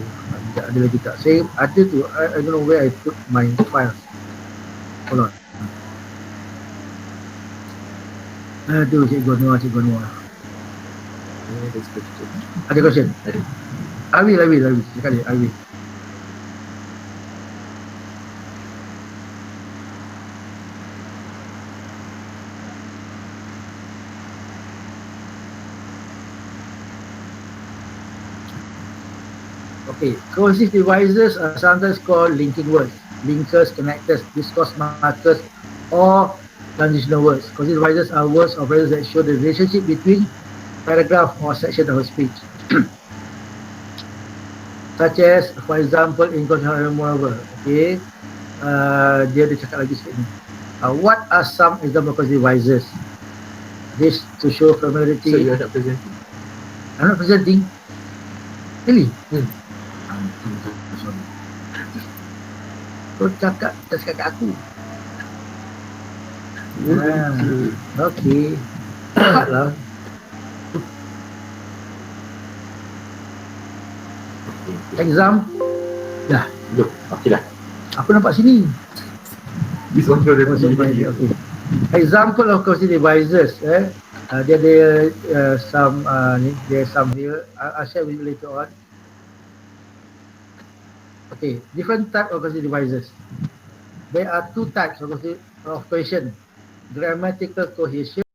ada lagi tak? Saya ada tu. I don't know where I put my files. Hold on. Aduh, Cikgu Noah, Cikgu Noah. Ada question? I will. Sekali, I will. Okay, cohesive devices are sometimes called linking words, linkers, connectors, discourse markers, or transitional words. Cohesive devices are words or phrases that show the relationship between paragraph or section of a speech. Such as, for example, in constitutional moreover, okay, dia ada cakap lagi sikit ni. What are some example of cohesive devices? This to show familiarity. So you are not presenting? I'm not presenting. Really? Sorry. Kau cakap kat aku. Okay. Cepatlah. Exam. Dah. Okay dah. Aku nampak sini. This one for the Okay. Example of cohesive devices. Dia ada some there some here. I'll share with you later on. Okay, different type of cohesive devices. There are two types of cohesion: grammatical cohesion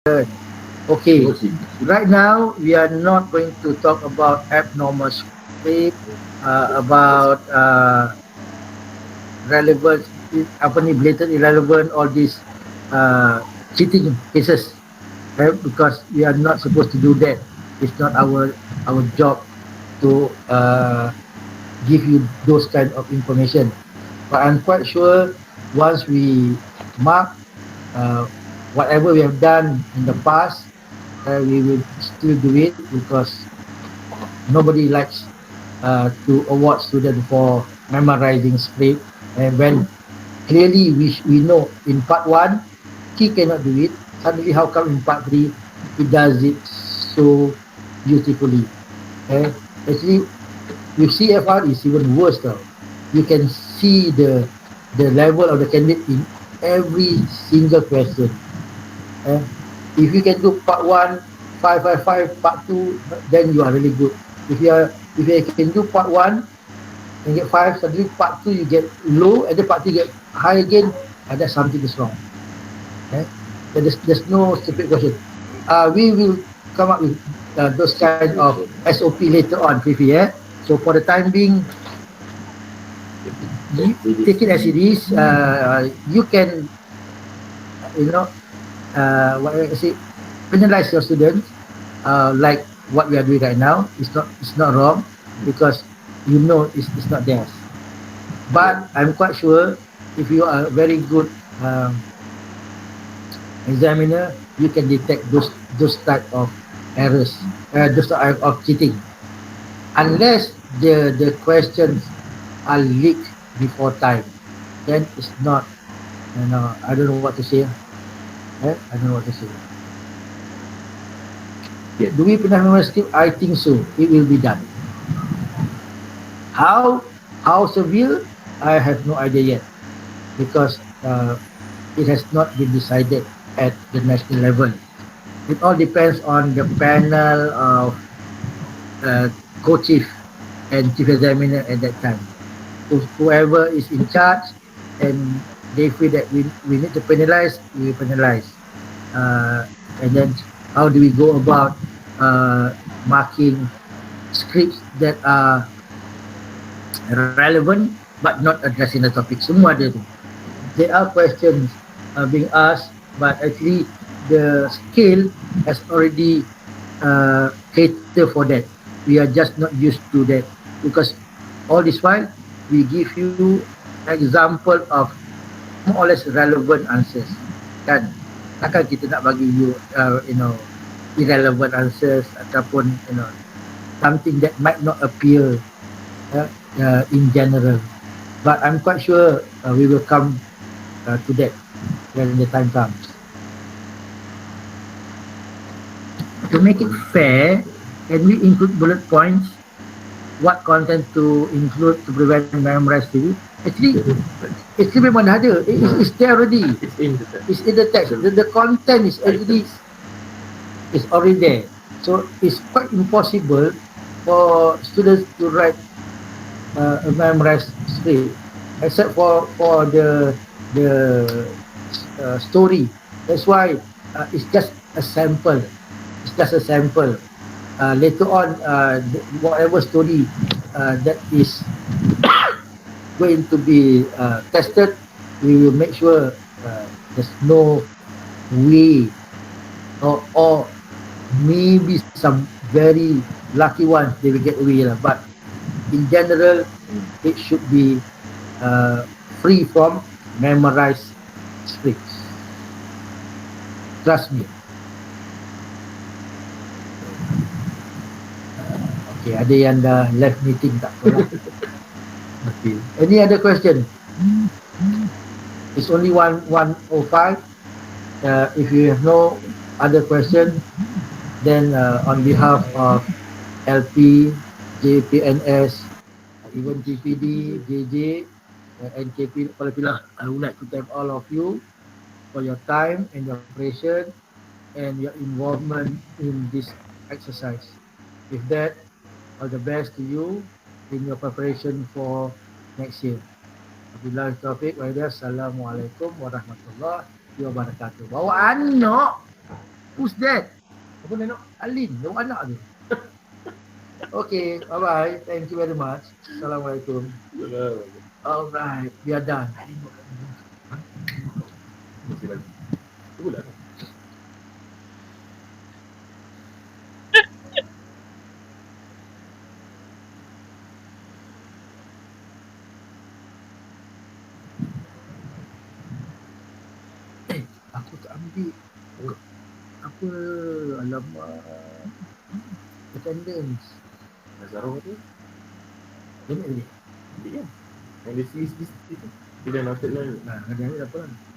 Okay, right now we are not going to talk about abnormal sleep, about relevant, apa ni, blatant irrelevant, all these cheating cases, because we are not supposed to do that. It's not our job to give you those kind of information. But I'm quite sure once we mark uh, whatever we have done in the past, we will still do it because nobody likes to award student for memorizing script. And when clearly we know in part 1 he cannot do it, suddenly how come in part 3 he does it so beautifully. Actually with CFR is even worse though. You can see the level of the candidate in every single question. If you can do part 1 555, part 2, then you are really good. If you can do part 1 and get 5, suddenly part 2 you get low, and then part 3 get high again, and that's something is wrong. There's no stupid question. We will come up with those kind of SOP later on, Fifi. So for the time being, you take it as it is. You can, what I say, penalize your students, like what we are doing right now. It's not wrong because you know it's not theirs. But I'm quite sure if you are a very good examiner, you can detect those type of errors, those type of cheating, unless the questions are leaked before time. Then it's not. I don't know what to say. I don't know what to say. Do we pernah memorize script? I think so. It will be done. How severe? I have no idea yet because it has not been decided at the national level. It all depends on the panel of co-chief and chief examiner at that time. Whoever is in charge and they feel that we need to penalize, we will penalize. And then how do we go about marking scripts that are relevant but not addressing the topic? Semua ada tu. There are questions being asked, but actually the scale has already catered for that. We are just not used to that because all this while we give you example of more or less relevant answers. Kan? Takkan kita nak bagi you, irrelevant answers ataupun something that might not appear in general. But I'm quite sure we will come to that when the time comes. To make it fair, can we include bullet points? What content to include to prevent memorized TV? Actually memang dah ada. It's there already. It's in the text. The content is already there. So it's quite impossible for students to write a memorized script, except for the story. That's why it's just a sample. It's just a sample. Later on, whatever story that is going to be tested, we will make sure there's no way or maybe some very lucky ones they will get away. But in general, it should be free from memorized scripts. Trust me. Okay, ada yang dah left meeting, tak apa lah. Okay. Any other question? It's only 1:05. If you have no other question, then on behalf of LP, JPNS, even GPD, JJ, NKP, I would like to thank all of you for your time and your patience and your involvement in this exercise. With that, all the best to you in your preparation for next year. Wabillahi taufiq wa hidayah. Assalamualaikum warahmatullahi wabarakatuh. Bawa anak. Who's that? Aku tengok Alin, yang anak tu. Okay, bye-bye. Thank you very much. Assalamualaikum. Alright, we are done. Aku tak ambil apa, alamak, attendance. Nazaro tu Dia ni. dia yang dia sini dia dah noted lah. Nah, ada apa lah.